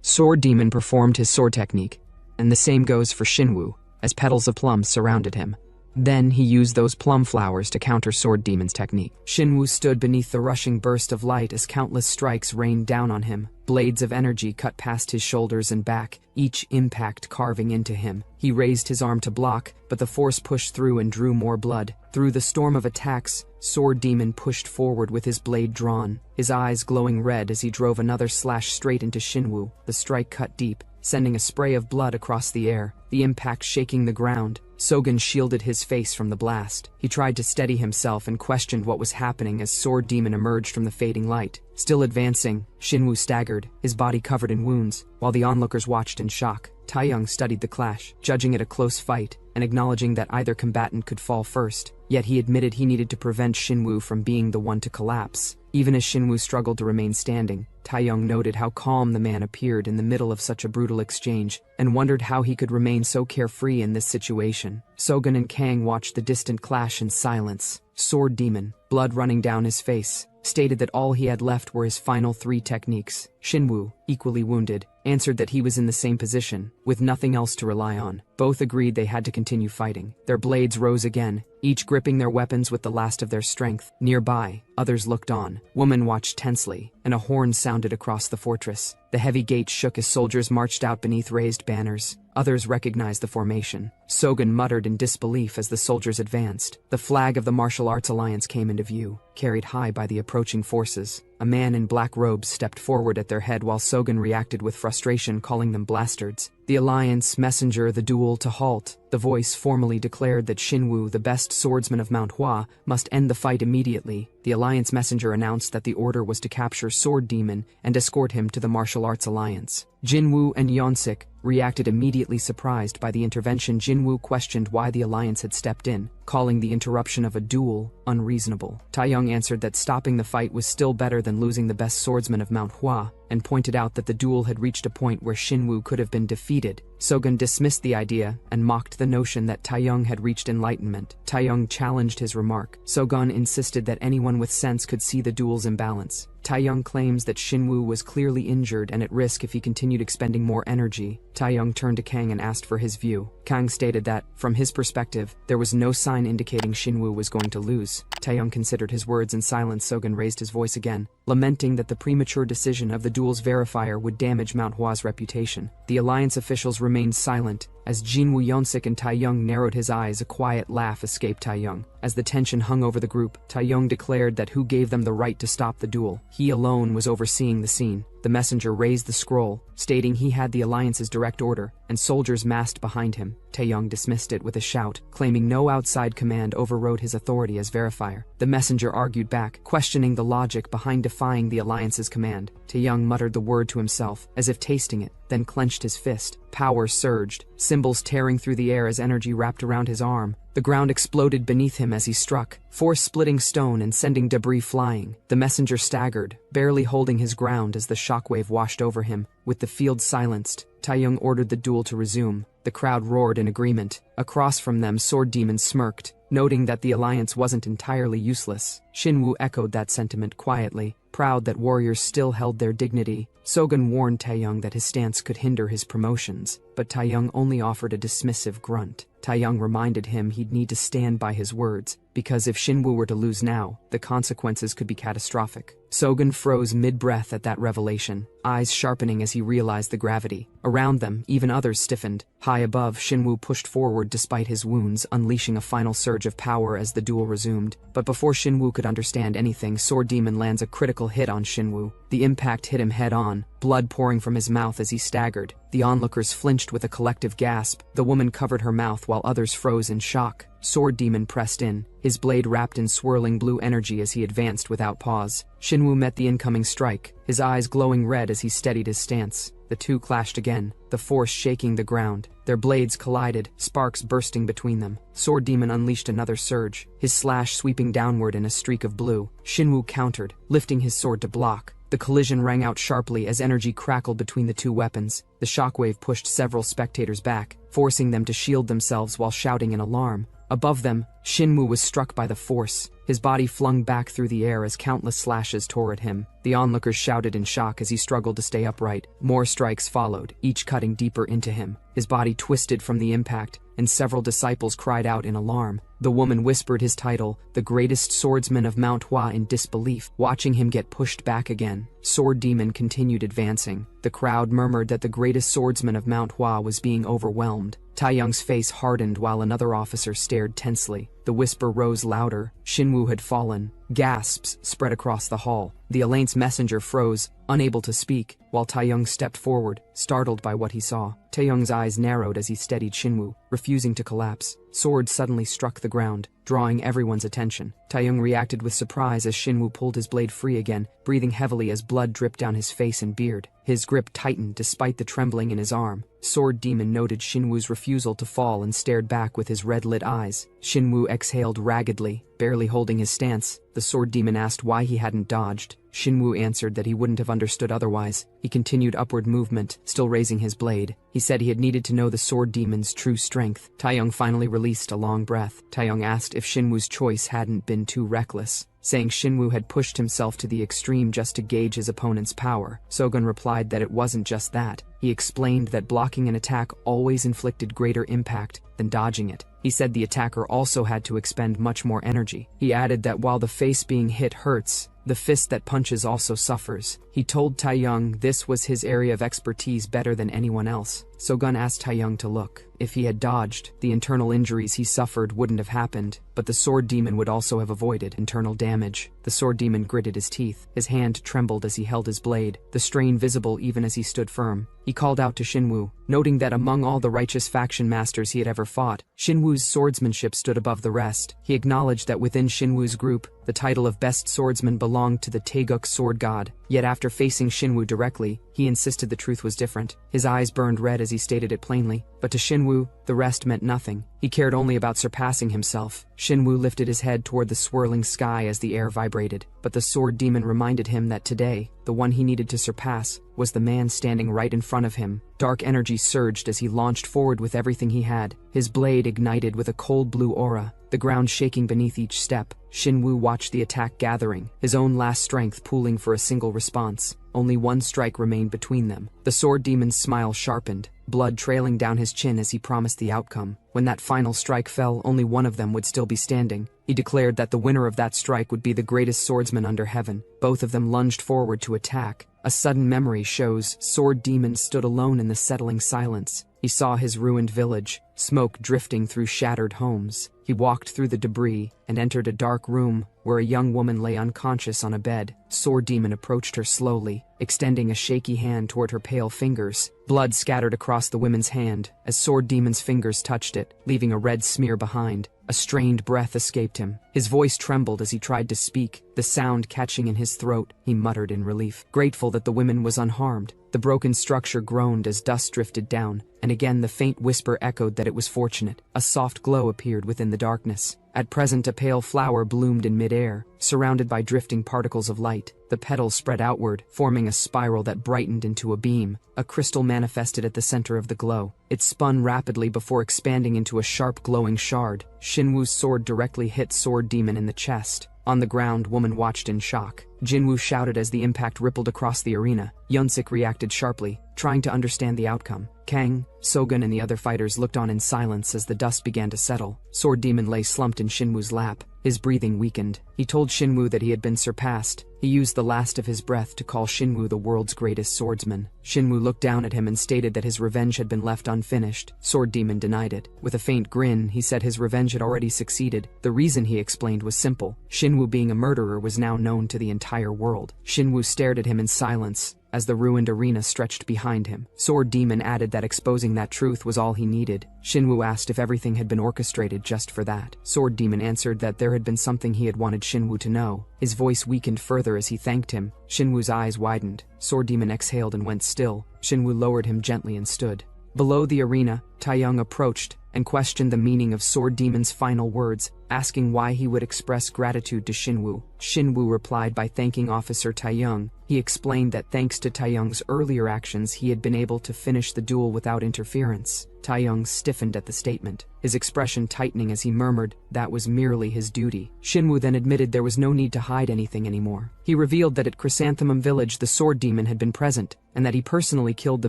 Sword Demon performed his sword technique, and the same goes for Shinwoo, as petals of plum surrounded him. Then he used those plum flowers to counter Sword Demon's technique. Shinwoo stood beneath the rushing burst of light as countless strikes rained down on him. Blades of energy cut past his shoulders and back, each impact carving into him. He raised his arm to block, but the force pushed through and drew more blood. Through the storm of attacks, Sword Demon pushed forward with his blade drawn, his eyes glowing red as he drove another slash straight into Shinwoo. The strike cut deep, sending a spray of blood across the air, the impact shaking the ground. Sogen shielded his face from the blast. He tried to steady himself and questioned what was happening as Sword Demon emerged from the fading light. Still advancing, Shinwoo staggered, his body covered in wounds, while the onlookers watched in shock. Taeyong studied the clash, judging it a close fight, and acknowledging that either combatant could fall first. Yet he admitted he needed to prevent Shinwoo from being the one to collapse. Even as Shinwoo struggled to remain standing, Taeyong noted how calm the man appeared in the middle of such a brutal exchange, and wondered how he could remain so carefree in this situation. Sogen and Kang watched the distant clash in silence. Sword Demon, blood running down his face, stated that all he had left were his final 3 techniques. Shinwoo, equally wounded, answered that he was in the same position, with nothing else to rely on. Both agreed they had to continue fighting. Their blades rose again, each gripping their weapons with the last of their strength. Nearby, others looked on. Women watched tensely, and a horn sounded across the fortress. The heavy gates shook as soldiers marched out beneath raised banners. Others recognized the formation. Sogen muttered in disbelief as the soldiers advanced. The flag of the Martial Arts Alliance came into view, carried high by the approaching forces. A man in black robes stepped forward at their head while Sogen reacted with frustration, calling them blastards. The Alliance messenger the duel to halt. The voice formally declared that Shinwoo, the best swordsman of Manhwa, must end the fight immediately. The Alliance messenger announced that the order was to capture Sword Demon and escort him to the Martial Arts Alliance. Jinwoo and Yeonsik reacted immediately, surprised by the intervention. Jinwoo questioned why the Alliance had stepped in, calling the interruption of a duel unreasonable. Taeyong answered that stopping the fight was still better than losing the best swordsman of Manhwa, and pointed out that the duel had reached a point where Shinwoo could have been defeated. Sogen dismissed the idea and mocked the notion that Taeyong had reached enlightenment. Taeyong challenged his remark. Sogen insisted that anyone with sense could see the duel's imbalance. Taeyong claims that Shinwoo was clearly injured and at risk if he continued expending more energy. Taeyong turned to Kang and asked for his view. Kang stated that, from his perspective, there was no sign indicating Shinwoo was going to lose. Taeyong considered his words in silence. Sogen raised his voice again, lamenting that the premature decision of the duel's verifier would damage Manhwa's reputation. The Alliance officials remained silent. As Jinwoo, Yeonsik and Taeyong narrowed his eyes, a quiet laugh escaped Taeyong. As the tension hung over the group, Taeyong declared that who gave them the right to stop the duel. He alone was overseeing the scene. The messenger raised the scroll, stating he had the Alliance's direct order, and soldiers massed behind him. Taeyong dismissed it with a shout, claiming no outside command overrode his authority as verifier. The messenger argued back, questioning the logic behind defying the Alliance's command. Taeyong muttered the word to himself, as if tasting it, then clenched his fist. Power surged, symbols tearing through the air as energy wrapped around his arm. The ground exploded beneath him as he struck, force splitting stone and sending debris flying. The messenger staggered, barely holding his ground as the shockwave washed over him. With the field silenced, Taeyong ordered the duel to resume. The crowd roared in agreement. Across from them, Sword Demon smirked, noting that the Alliance wasn't entirely useless. Shinwoo echoed that sentiment quietly, proud that warriors still held their dignity. Sogen warned Taeyong that his stance could hinder his promotions, but Taeyong only offered a dismissive grunt. Taeyong reminded him he'd need to stand by his words, because if Shinwoo were to lose now, the consequences could be catastrophic. Sogen froze mid-breath at that revelation, eyes sharpening as he realized the gravity. Around them, even others stiffened. High above, Shinwoo pushed forward despite his wounds, unleashing a final surge of power as the duel resumed. But before Shinwoo could understand anything, Sword Demon lands a critical hit on Shinwoo. The impact hit him head-on, blood pouring from his mouth as he staggered. The onlookers flinched with a collective gasp. The woman covered her mouth while others froze in shock. Sword Demon pressed in, his blade wrapped in swirling blue energy as he advanced without pause. Shinwoo met the incoming strike, his eyes glowing red as he steadied his stance. The two clashed again, the force shaking the ground. Their blades collided, sparks bursting between them. Sword Demon unleashed another surge, his slash sweeping downward in a streak of blue. Shinwoo countered, lifting his sword to block. The collision rang out sharply as energy crackled between the two weapons. The shockwave pushed several spectators back, forcing them to shield themselves while shouting in alarm. Above them, Shinwoo was struck by the force, his body flung back through the air as countless slashes tore at him. The onlookers shouted in shock as he struggled to stay upright. More strikes followed, each cutting deeper into him. His body twisted from the impact, and several disciples cried out in alarm. The woman whispered his title, the greatest swordsman of Manhwa, in disbelief, watching him get pushed back again. Sword Demon continued advancing. The crowd murmured that the greatest swordsman of Manhwa was being overwhelmed. Taeyong's face hardened while another officer stared tensely. The whisper rose louder. Shinwoo had fallen. Gasps spread across the hall. The Elaine's messenger froze, unable to speak, while Taeyong stepped forward, startled by what he saw. Taeyong's eyes narrowed as he steadied Shinwoo, refusing to collapse. Swords suddenly struck the ground, drawing everyone's attention. Taeyong reacted with surprise as Shinwoo pulled his blade free again, breathing heavily as blood dripped down his face and beard. His grip tightened despite the trembling in his arm. Sword Demon noted Shinwoo's refusal to fall and stared back with his red-lit eyes. Shinwoo exhaled raggedly, barely holding his stance. The Sword Demon asked why he hadn't dodged. Shinwoo answered that he wouldn't have understood otherwise. He continued upward movement, still raising his blade. He said he had needed to know the Sword Demon's true strength. Taeyong finally released a long breath. Taeyong asked if Shinwoo's choice hadn't been too reckless, saying Shinwoo had pushed himself to the extreme just to gauge his opponent's power. Sogun replied that it wasn't just that. He explained that blocking an attack always inflicted greater impact than dodging it. He said the attacker also had to expend much more energy. He added that while the face being hit hurts, the fist that punches also suffers. He told Taeyong this was his area of expertise better than anyone else. Sogun asked Taeyong to look. If he had dodged, the internal injuries he suffered wouldn't have happened, but the Sword Demon would also have avoided internal damage. The Sword Demon gritted his teeth. His hand trembled as he held his blade, the strain visible even as he stood firm. He called out to Shinwoo, noting that among all the righteous faction masters he had ever fought, Shinwoo's swordsmanship stood above the rest. He acknowledged that within Shinwoo's group, the title of best swordsman belonged to the Taeguk sword god. Yet after facing Shinwoo directly, he insisted the truth was different. His eyes burned red as he stated it plainly, but to Shinwoo, the rest meant nothing. He cared only about surpassing himself. Shinwoo lifted his head toward the swirling sky as the air vibrated, but the Sword Demon reminded him that today, the one he needed to surpass was the man standing right in front of him. Dark energy surged as he launched forward with everything he had. His blade ignited with a cold blue aura, the ground shaking beneath each step. Shinwoo watched the attack gathering, his own last strength pooling for a single response. Only one strike remained between them. The Sword Demon's smile sharpened, blood trailing down his chin as he promised the outcome. When that final strike fell, only one of them would still be standing. He declared that the winner of that strike would be the greatest swordsman under heaven. Both of them lunged forward to attack. A sudden memory shows Sword Demon stood alone in the settling silence. He saw his ruined village, smoke drifting through shattered homes. He walked through the debris and entered a dark room where a young woman lay unconscious on a bed. Sword Demon approached her slowly, extending a shaky hand toward her pale fingers. Blood scattered across the woman's hand as Sword Demon's fingers touched it, leaving a red smear behind. A strained breath escaped him. His voice trembled as he tried to speak, the sound catching in his throat. He muttered in relief, grateful that the woman was unharmed. The broken structure groaned as dust drifted down, and again the faint whisper echoed that it was fortunate. A soft glow appeared within the darkness. At present, a pale flower bloomed in midair, surrounded by drifting particles of light. The petals spread outward, forming a spiral that brightened into a beam. A crystal manifested at the center of the glow. It spun rapidly before expanding into a sharp glowing shard. Shinwoo's sword directly hit Sword Demon in the chest. On the ground, woman watched in shock. Jinwoo shouted as the impact rippled across the arena. Yunsik reacted sharply, trying to understand the outcome. Kang, Sogun and the other fighters looked on in silence as the dust began to settle. Sword Demon lay slumped in Shinwoo's lap. His breathing weakened. He told Shinwoo that he had been surpassed. He used the last of his breath to call Shinwoo the world's greatest swordsman. Shinwoo looked down at him and stated that his revenge had been left unfinished. Sword Demon denied it. With a faint grin, he said his revenge had already succeeded. The reason, he explained, was simple. Shinwoo being a murderer was now known to the entire world. Shinwoo stared at him in silence as the ruined arena stretched behind him. Sword Demon added that exposing that truth was all he needed. Shinwoo asked if everything had been orchestrated just for that. Sword Demon answered that there had been something he had wanted Shinwoo to know. His voice weakened further as he thanked him. Shinwoo's eyes widened. Sword Demon exhaled and went still. Shinwoo lowered him gently and stood. Below the arena, Taeyong approached, and questioned the meaning of Sword Demon's final words, asking why he would express gratitude to Shinwoo. Shinwoo replied by thanking Officer Taeyong. He explained that thanks to Taeyong's earlier actions he had been able to finish the duel without interference. Taeyong stiffened at the statement, his expression tightening as he murmured that was merely his duty. Shinwoo then admitted there was no need to hide anything anymore. He revealed that at Chrysanthemum Village the Sword Demon had been present, and that he personally killed the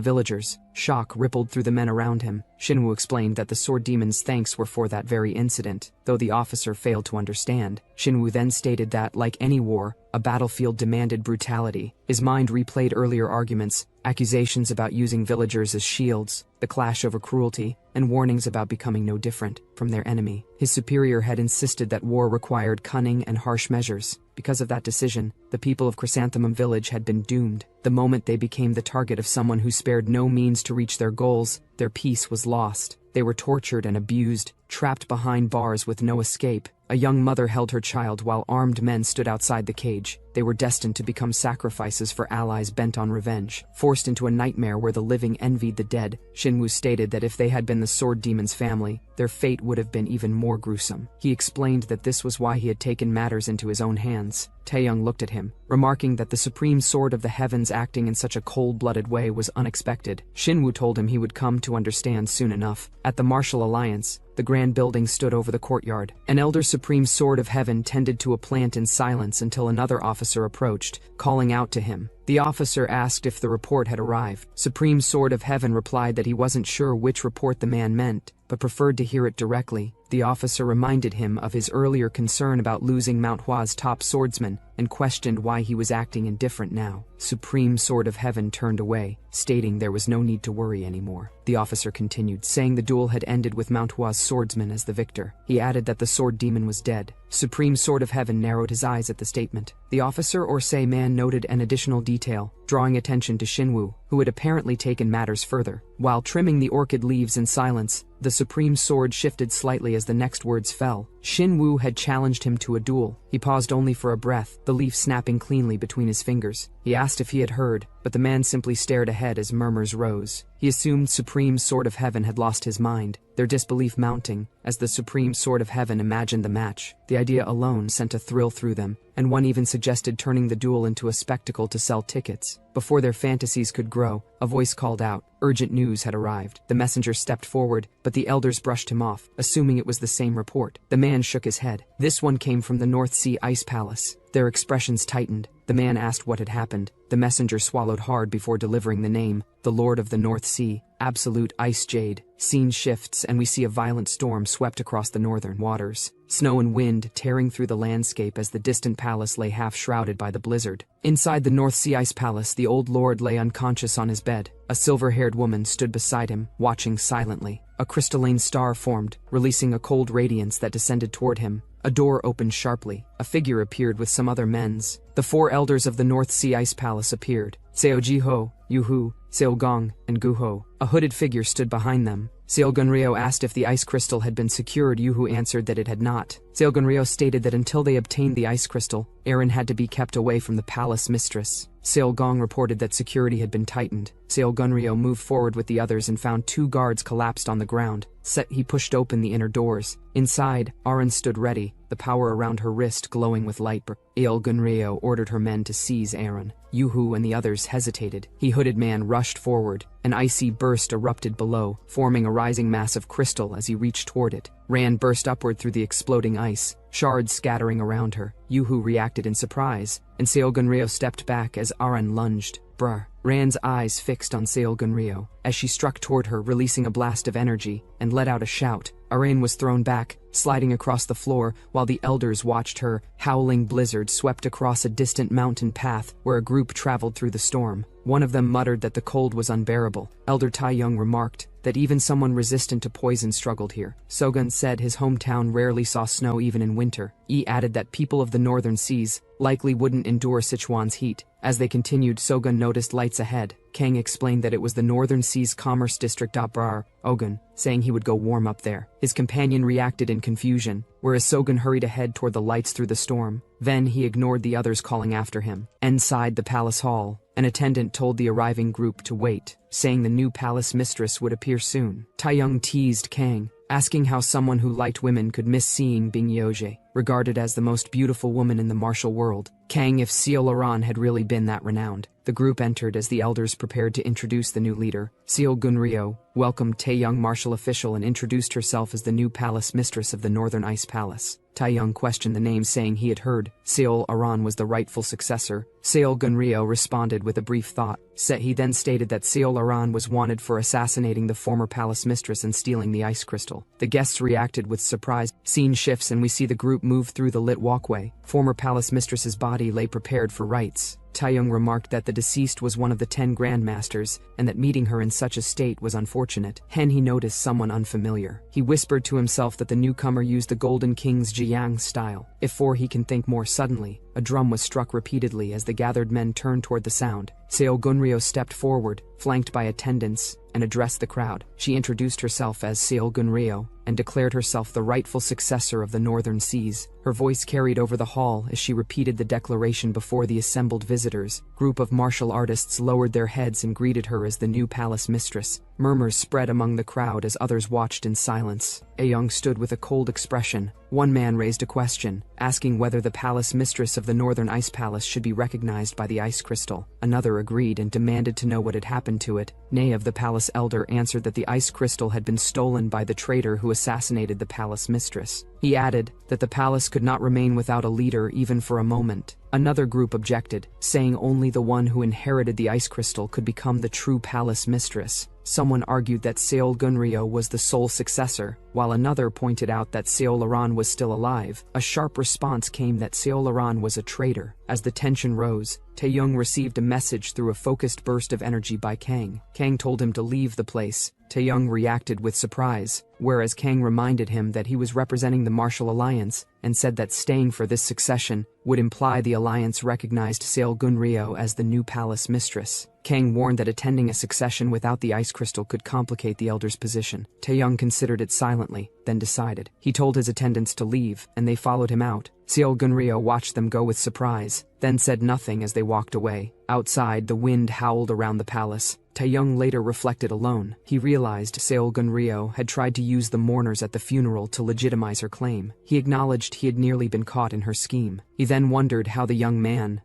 villagers. Shock rippled through the men around him. Shinwoo explained that the Sword Demon's thanks were for that very incident, though the officer failed to understand. Shinwoo then stated that, like any war, a battlefield demanded brutality. His mind replayed earlier arguments, accusations about using villagers as shields, the clash over cruelty, and warnings about becoming no different from their enemy. His superior had insisted that war required cunning and harsh measures. Because of that decision, the people of Chrysanthemum Village had been doomed. The moment they became the target of someone who spared no means to reach their goals, their peace was lost. They were tortured and abused, trapped behind bars with no escape. A young mother held her child while armed men stood outside the cage. They were destined to become sacrifices for allies bent on revenge, forced into a nightmare where the living envied the dead. Shinwoo stated that if they had been the Sword Demon's family, their fate would have been even more gruesome. He explained that this was why he had taken matters into his own hands. Taeyong looked at him, remarking that the supreme sword of the heavens acting in such a cold-blooded way was unexpected. Shinwoo told him he would come to understand soon enough. At the Martial Alliance, the grand building stood over the courtyard. An elder supreme sword of heaven tended to a plant in silence until another officer approached, calling out to him. The officer asked if the report had arrived. Supreme Sword of Heaven replied that he wasn't sure which report the man meant, but preferred to hear it directly. The officer reminded him of his earlier concern about losing Manhwa's top swordsman and questioned why he was acting indifferent now. Supreme Sword of Heaven turned away, stating there was no need to worry anymore. The officer continued, saying the duel had ended with Manhwa's swordsman as the victor. He added that the sword demon was dead. Supreme Sword of Heaven narrowed his eyes at the statement. The officer or say man noted an additional detail, drawing attention to Shinwoo, who had apparently taken matters further. While trimming the orchid leaves in silence, the supreme sword shifted slightly as the next words fell. Shinwoo had challenged him to a duel. He paused only for a breath, the leaf snapping cleanly between his fingers. He asked if he had heard, but the man simply stared ahead as murmurs rose. He assumed Supreme Sword of Heaven had lost his mind, their disbelief mounting, as the Supreme Sword of Heaven imagined the match. The idea alone sent a thrill through them, and one even suggested turning the duel into a spectacle to sell tickets. Before their fantasies could grow, a voice called out. Urgent news had arrived. The messenger stepped forward, but the elders brushed him off, assuming it was the same report. The man shook his head. This one came from the North Sea Ice Palace. Their expressions tightened. The man asked what had happened. The messenger swallowed hard before delivering the name. The Lord of the North Sea, Absolute Ice Jade. Scene shifts and we see a violent storm swept across the northern waters. Snow and wind tearing through the landscape as the distant palace lay half-shrouded by the blizzard. Inside the North Sea Ice Palace, the old lord lay unconscious on his bed. A silver-haired woman stood beside him, watching silently. A crystalline star formed, releasing a cold radiance that descended toward him. A door opened sharply. A figure appeared with some other men's. The four elders of the North Sea Ice Palace appeared. Seojiho, Yuhu, Seogong, and Guho. A hooded figure stood behind them. Seogunryo asked if the ice crystal had been secured. Yuhu answered that it had not. Seogunryo stated that until they obtained the ice crystal, Aaron had to be kept away from the palace mistress. Seogong reported that security had been tightened. Seogunryo moved forward with the others and found two guards collapsed on the ground. He pushed open the inner doors. Inside, Aaron stood ready, the power around her wrist glowing with light. Seogunryo ordered her men to seize Aaron. Yuhu and the others hesitated. The hooded man rushed forward. An icy burst erupted below, forming a rising mass of crystal as he reached toward it. Ran burst upward through the exploding ice, shards scattering around her. Yuhu reacted in surprise, and Seogunryo stepped back as Aaron lunged. Brr. Ran's eyes fixed on Seogunryo as she struck toward her, releasing a blast of energy, and let out a shout. Aaron was thrown back, sliding across the floor, while the elders watched her. Howling blizzard swept across a distant mountain path where a group traveled through the storm. One of them muttered that the cold was unbearable. Elder Taeyong remarked that even someone resistant to poison struggled here. Sogun said his hometown rarely saw snow even in winter. Yi added that people of the northern seas likely wouldn't endure Sichuan's heat. As they continued, Sogun noticed lights ahead. Kang explained that it was the Northern Seas Commerce District. Brar, Ogun, saying he would go warm up there. His companion reacted in confusion, whereas Sogun hurried ahead toward the lights through the storm. Then he ignored the others calling after him. Inside the palace hall, an attendant told the arriving group to wait, saying the new palace mistress would appear soon. Taeyong teased Kang, asking how someone who liked women could miss seeing Bing Yoje, regarded as the most beautiful woman in the martial world. Kang if Seo Laran had really been that renowned. The group entered as the elders prepared to introduce the new leader. Seo Gunryo welcomed Taeyong martial official and introduced herself as the new palace mistress of the Northern Ice Palace. Taeyong questioned the name, saying he had heard Seo Aran was the rightful successor. Seo Gunryo responded with a brief thought. He then stated that Seo Aran was wanted for assassinating the former palace mistress and stealing the ice crystal. The guests reacted with surprise. Scene shifts and we see the group move through the lit walkway. Former palace mistress's body lay prepared for rites. Taeyong remarked that the deceased was one of the 10 grandmasters, and that meeting her in such a state was unfortunate. He noticed someone unfamiliar. He whispered to himself that the newcomer used the Golden King's Jiang style. Before he can think more suddenly, a drum was struck repeatedly as the gathered men turned toward the sound. Seo Gunryo stepped forward, flanked by attendants, and addressed the crowd. She introduced herself as Seo Gunryo and declared herself the rightful successor of the Northern Seas. Her voice carried over the hall as she repeated the declaration before the assembled visitors. Group of martial artists lowered their heads and greeted her as the new palace mistress. Murmurs spread among the crowd as others watched in silence. Ayoung stood with a cold expression. One man raised a question, asking whether the palace mistress of the Northern Ice Palace should be recognized by the ice crystal. Another agreed and demanded to know what had happened to it. Nay of the palace elder answered that the ice crystal had been stolen by the traitor who assassinated the palace mistress. He added that the palace could not remain without a leader even for a moment. Another group objected, saying only the one who inherited the ice crystal could become the true palace mistress. Someone argued that Seo Gunryo was the sole successor, while another pointed out that Seo Laran was still alive. A sharp response came that Seo Laran was a traitor. As the tension rose, Taeyong received a message through a focused burst of energy by Kang. Kang told him to leave the place. Taeyong reacted with surprise, whereas Kang reminded him that he was representing the Martial Alliance and said that staying for this succession would imply the alliance recognized Seo Gunryo as the new palace mistress. Kang warned that attending a succession without the ice crystal could complicate the elder's position. Taeyong considered it silently, then decided. He told his attendants to leave, and they followed him out. Seo Gunryo watched them go with surprise, then said nothing as they walked away. Outside, the wind howled around the palace. Taeyong later reflected alone. He realized Seo Gunryo had tried to use the mourners at the funeral to legitimize her claim. He acknowledged he had nearly been caught in her scheme. He then wondered how the young man,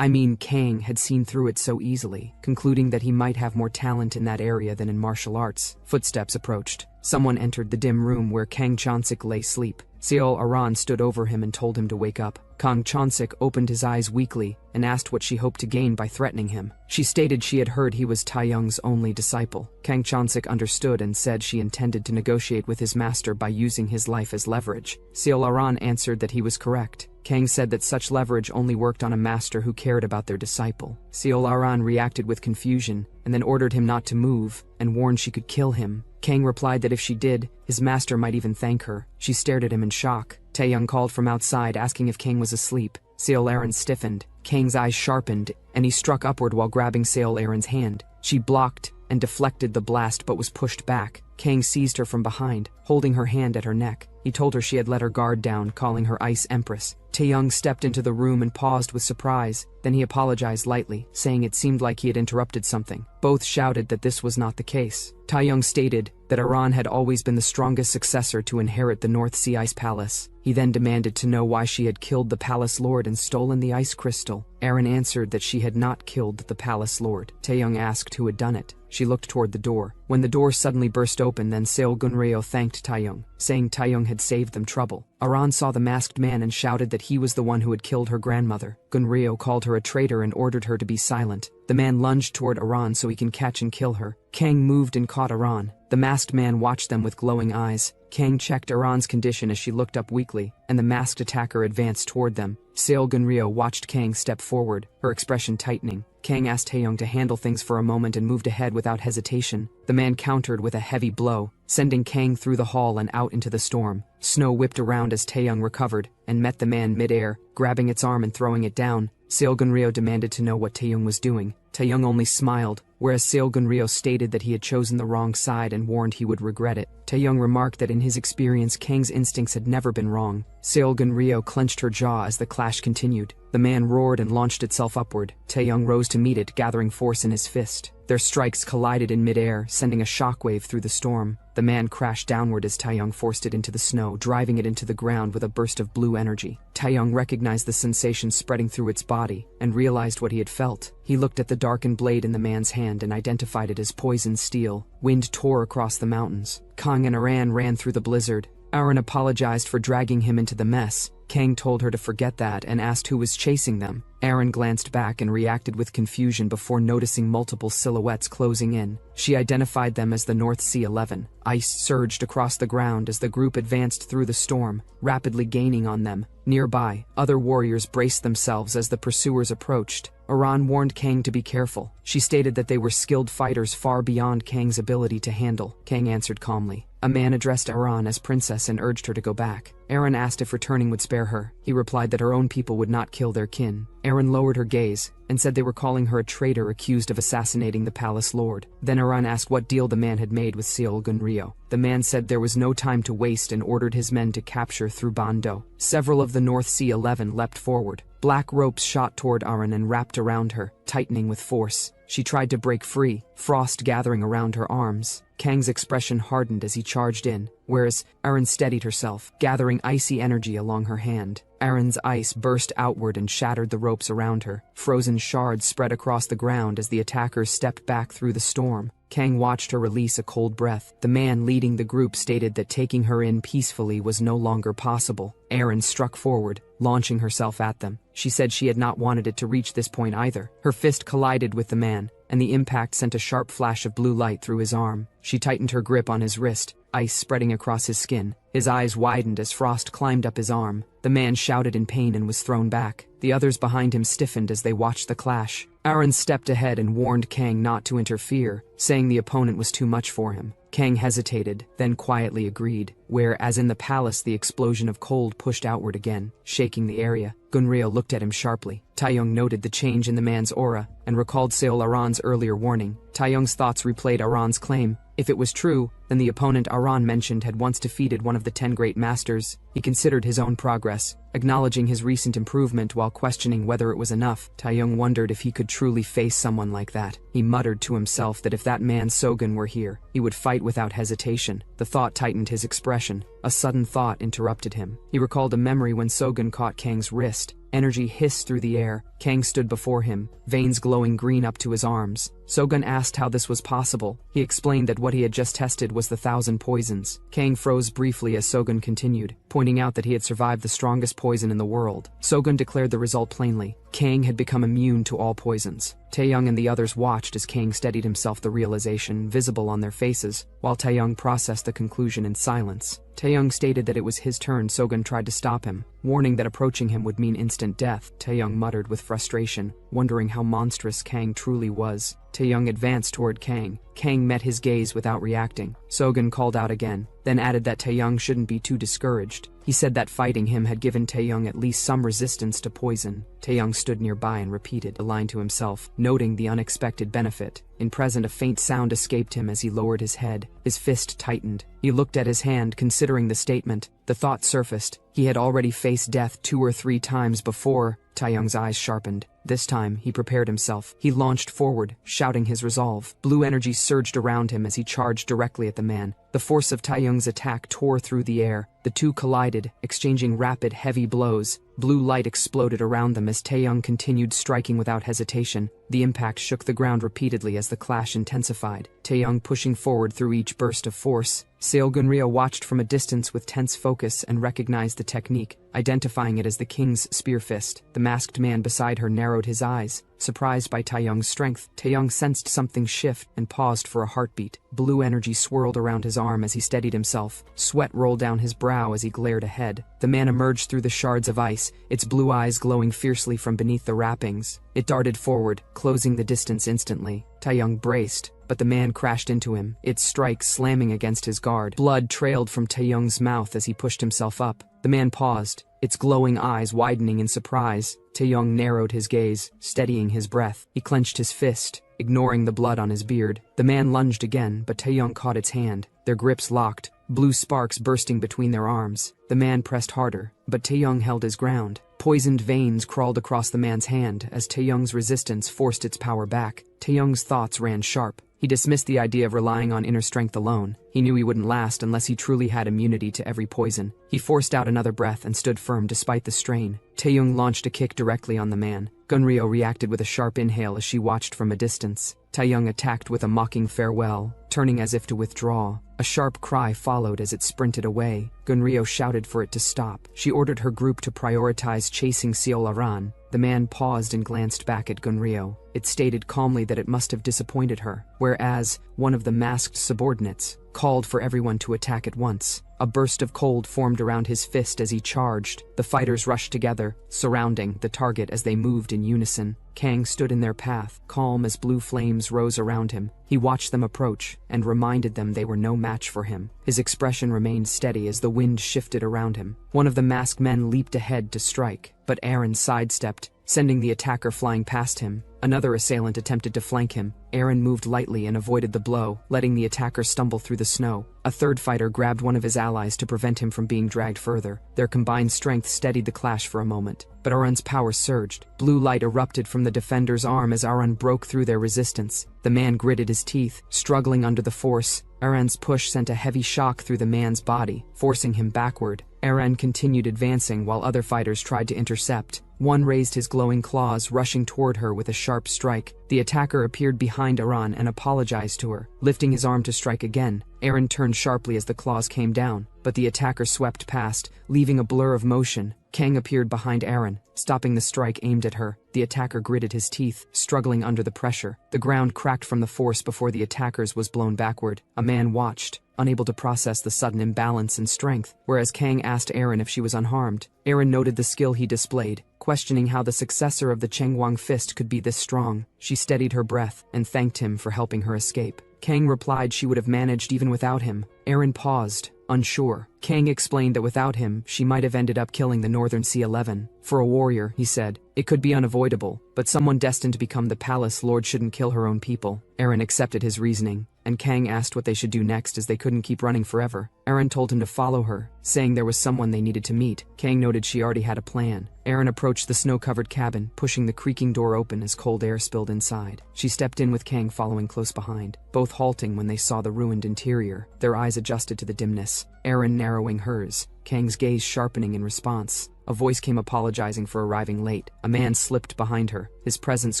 Kang, had seen through it so easily, concluding that he might have more talent in that area than in martial arts. Footsteps approached. Someone entered the dim room where Kang Chansik lay asleep. Seo Aran stood over him and told him to wake up. Kang Chansik opened his eyes weakly and asked what she hoped to gain by threatening him. She stated she had heard he was Taeyong's only disciple. Kang Chansik understood and said she intended to negotiate with his master by using his life as leverage. Seo Aran answered that he was correct. Kang said that such leverage only worked on a master who cared about their disciple. Seo Aran reacted with confusion and then ordered him not to move and warned she could kill him. Kang replied that if she did, his master might even thank her. She stared at him in shock. Taeyong called from outside asking if Kang was asleep. Seo Aran stiffened. Kang's eyes sharpened, and he struck upward while grabbing Seo Aran's hand. She blocked and deflected the blast but was pushed back. Kang seized her from behind, holding her hand at her neck. He told her she had let her guard down, calling her Ice Empress. Taeyong stepped into the room and paused with surprise. Then he apologized lightly, saying it seemed like he had interrupted something. Both shouted that this was not the case. Taeyong stated that Aran had always been the strongest successor to inherit the North Sea Ice Palace. He then demanded to know why she had killed the palace lord and stolen the ice crystal. Aran answered that she had not killed the palace lord. Taeyong asked who had done it. She looked toward the door. When the door suddenly burst open, then Seo Gunryo thanked Taeyong, saying Taeyong had saved them trouble. Aran saw the masked man and shouted that he was the one who had killed her grandmother. Gunryo called her a traitor and ordered her to be silent. The man lunged toward Aran so he can catch and kill her. Kang moved and caught Aran. The masked man watched them with glowing eyes. Kang checked Aran's condition as she looked up weakly, and the masked attacker advanced toward them. Seo Gunryo watched Kang step forward, her expression tightening. Kang asked Taeyong to handle things for a moment and moved ahead without hesitation. The man countered with a heavy blow, sending Kang through the hall and out into the storm. Snow whipped around as Taeyong recovered and met the man mid-air, grabbing its arm and throwing it down. Seo Gunryo demanded to know what Taeyong was doing. Taeyong only smiled, whereas Seo Gunryo stated that he had chosen the wrong side and warned he would regret it. Taeyong remarked that in his experience Kang's instincts had never been wrong. Seo Gunryo clenched her jaw as the clash continued. The man roared and launched itself upward. Taeyong rose to meet it, gathering force in his fist. Their strikes collided in midair, sending a shockwave through the storm. The man crashed downward as Taeyong forced it into the snow, driving it into the ground with a burst of blue energy. Taeyong recognized the sensation spreading through its body and realized what he had felt. He looked at the darkened blade in the man's hand and identified it as poison steel. Wind tore across the mountains. Kang and Aran ran through the blizzard. Aran apologized for dragging him into the mess. Kang told her to forget that and asked who was chasing them. Aran glanced back and reacted with confusion before noticing multiple silhouettes closing in. She identified them as the North Sea 11. Ice surged across the ground as the group advanced through the storm, rapidly gaining on them. Nearby, other warriors braced themselves as the pursuers approached. Aran warned Kang to be careful. She stated that they were skilled fighters far beyond Kang's ability to handle. Kang answered calmly. A man addressed Aran as princess and urged her to go back. Aran asked if returning would spare her. He replied that her own people would not kill their kin. Aran lowered her gaze and said they were calling her a traitor accused of assassinating the palace lord. Then Aran asked what deal the man had made with Seol Gunryo. The man said there was no time to waste and ordered his men to capture through Bando. Several of the North Sea 11 leapt forward. Black ropes shot toward Aran and wrapped around her, tightening with force. She tried to break free, frost gathering around her arms. Kang's expression hardened as he charged in, whereas Aran steadied herself, gathering icy energy along her hand. Aran's ice burst outward and shattered the ropes around her. Frozen shards spread across the ground as the attackers stepped back through the storm. Kang watched her release a cold breath. The man leading the group stated that taking her in peacefully was no longer possible. Aran struck forward, launching herself at them. She said she had not wanted it to reach this point either. Her fist collided with the man, and the impact sent a sharp flash of blue light through his arm. She tightened her grip on his wrist, ice spreading across his skin. His eyes widened as frost climbed up his arm. The man shouted in pain and was thrown back. The others behind him stiffened as they watched the clash. Aran stepped ahead and warned Kang not to interfere, saying the opponent was too much for him. Kang hesitated, then quietly agreed, where, as in the palace, the explosion of cold pushed outward again, shaking the area. Gunryo looked at him sharply. Taeyong noted the change in the man's aura and recalled Seol Aran's earlier warning. Taeyong's thoughts replayed Aran's claim. If it was true, then the opponent Aran mentioned had once defeated one of the 10 great masters. He considered his own progress, acknowledging his recent improvement while questioning whether it was enough. Taeyong wondered if he could truly face someone like that. He muttered to himself that if that man Sogun were here, he would fight without hesitation. The thought tightened his expression. A sudden thought interrupted him. He recalled a memory when Sogun caught Kang's wrist. Energy hissed through the air. Kang stood before him, veins glowing green up to his arms. Sogun asked how this was possible. He explained that what he had just tested was the 1,000 poisons. Kang froze briefly as Sogun continued, pointing out that he had survived the strongest poison in the world. Sogun declared the result plainly. Kang had become immune to all poisons. Taeyong and the others watched as Kang steadied himself, the realization visible on their faces, while Taeyong processed the conclusion in silence. Taeyong stated that it was his turn. Sogun tried to stop him, warning that approaching him would mean instant death. Taeyong muttered with frustration, wondering how monstrous Kang truly was. Taeyong advanced toward Kang. Kang met his gaze without reacting. Sogun called out again, then added that Taeyong shouldn't be too discouraged. He said that fighting him had given Taeyong at least some resistance to poison. Taeyong stood nearby and repeated the line to himself, noting the unexpected benefit. In present, a faint sound escaped him as he lowered his head. His fist tightened. He looked at his hand, considering the statement. The thought surfaced. He had already faced death 2 or 3 times before. Taeyong's eyes sharpened. This time, he prepared himself. He launched forward, shouting his resolve. Blue energy surged around him as he charged directly at the man. The force of Taeyong's attack tore through the air. The two collided, exchanging rapid, heavy blows. Blue light exploded around them as Taeyong continued striking without hesitation. The impact shook the ground repeatedly as the clash intensified, Taeyong pushing forward through each burst of force. Seol Gunryo watched from a distance with tense focus and recognized the technique, identifying it as the king's spear fist. The masked man beside her narrowed his eyes, surprised by Taeyong's strength. Taeyong sensed something shift and paused for a heartbeat. Blue energy swirled around his arm as he steadied himself. Sweat rolled down his brow as he glared ahead. The man emerged through the shards of ice, its blue eyes glowing fiercely from beneath the wrappings. It darted forward, closing the distance instantly. Taeyong braced, but the man crashed into him, its strike slamming against his guard. Blood trailed from Taeyong's mouth as he pushed himself up. The man paused, its glowing eyes widening in surprise. Taeyong narrowed his gaze, steadying his breath. He clenched his fist, ignoring the blood on his beard. The man lunged again, but Taeyong caught its hand. Their grips locked, blue sparks bursting between their arms. The man pressed harder, but Taeyong held his ground. Poisoned veins crawled across the man's hand as Taeyong's resistance forced its power back. Taeyong's thoughts ran sharp. He dismissed the idea of relying on inner strength alone. He knew he wouldn't last unless he truly had immunity to every poison. He forced out another breath and stood firm despite the strain. Taeyong launched a kick directly on the man. Gunryo reacted with a sharp inhale as she watched from a distance. Taeyong attacked with a mocking farewell, turning as if to withdraw. A sharp cry followed as it sprinted away. Gunryo shouted for it to stop. She ordered her group to prioritize chasing Seolaran. The man paused and glanced back at Gunryo. It stated calmly that it must have disappointed her, whereas one of the masked subordinates called for everyone to attack at once. A burst of cold formed around his fist as he charged. The fighters rushed together, surrounding the target as they moved in unison. Kang stood in their path, calm as blue flames rose around him. He watched them approach and reminded them they were no match for him. His expression remained steady as the wind shifted around him. One of the masked men leaped ahead to strike, but Aaron sidestepped, sending the attacker flying past him. Another assailant attempted to flank him. Aaron moved lightly and avoided the blow, letting the attacker stumble through the snow. A third fighter grabbed one of his allies to prevent him from being dragged further. Their combined strength steadied the clash for a moment, but Aaron's power surged. Blue light erupted from the defender's arm as Aaron broke through their resistance. The man gritted his teeth, struggling under the force. Aaron's push sent a heavy shock through the man's body, forcing him backward. Aaron continued advancing while other fighters tried to intercept. One raised his glowing claws, rushing toward her with a sharp strike. The attacker appeared behind Aaron and apologized to her, lifting his arm to strike again. Aaron turned sharply as the claws came down, but the attacker swept past, leaving a blur of motion. Kang appeared behind Aaron, stopping the strike aimed at her. The attacker gritted his teeth, struggling under the pressure. The ground cracked from the force before the attacker's was blown backward. A man watched, unable to process the sudden imbalance in strength, whereas Kang asked Aaron if she was unharmed. Aaron noted the skill he displayed, questioning how the successor of the Chengwang fist could be this strong. She steadied her breath and thanked him for helping her escape. Kang replied she would have managed even without him. Aaron paused, unsure. Kang explained that without him, she might have ended up killing the Northern C-11. For a warrior, he said, it could be unavoidable, but someone destined to become the palace lord shouldn't kill her own people. Aaron accepted his reasoning, and Kang asked what they should do next as they couldn't keep running forever. Aaron told him to follow her, saying there was someone they needed to meet. Kang noted she already had a plan. Aaron approached the snow-covered cabin, pushing the creaking door open as cold air spilled inside. She stepped in with Kang following close behind, both halting when they saw the ruined interior. Their eyes adjusted to the dimness, Aaron narrowing hers, Kang's gaze sharpening in response. A voice came apologizing for arriving late. A man slipped behind her, his presence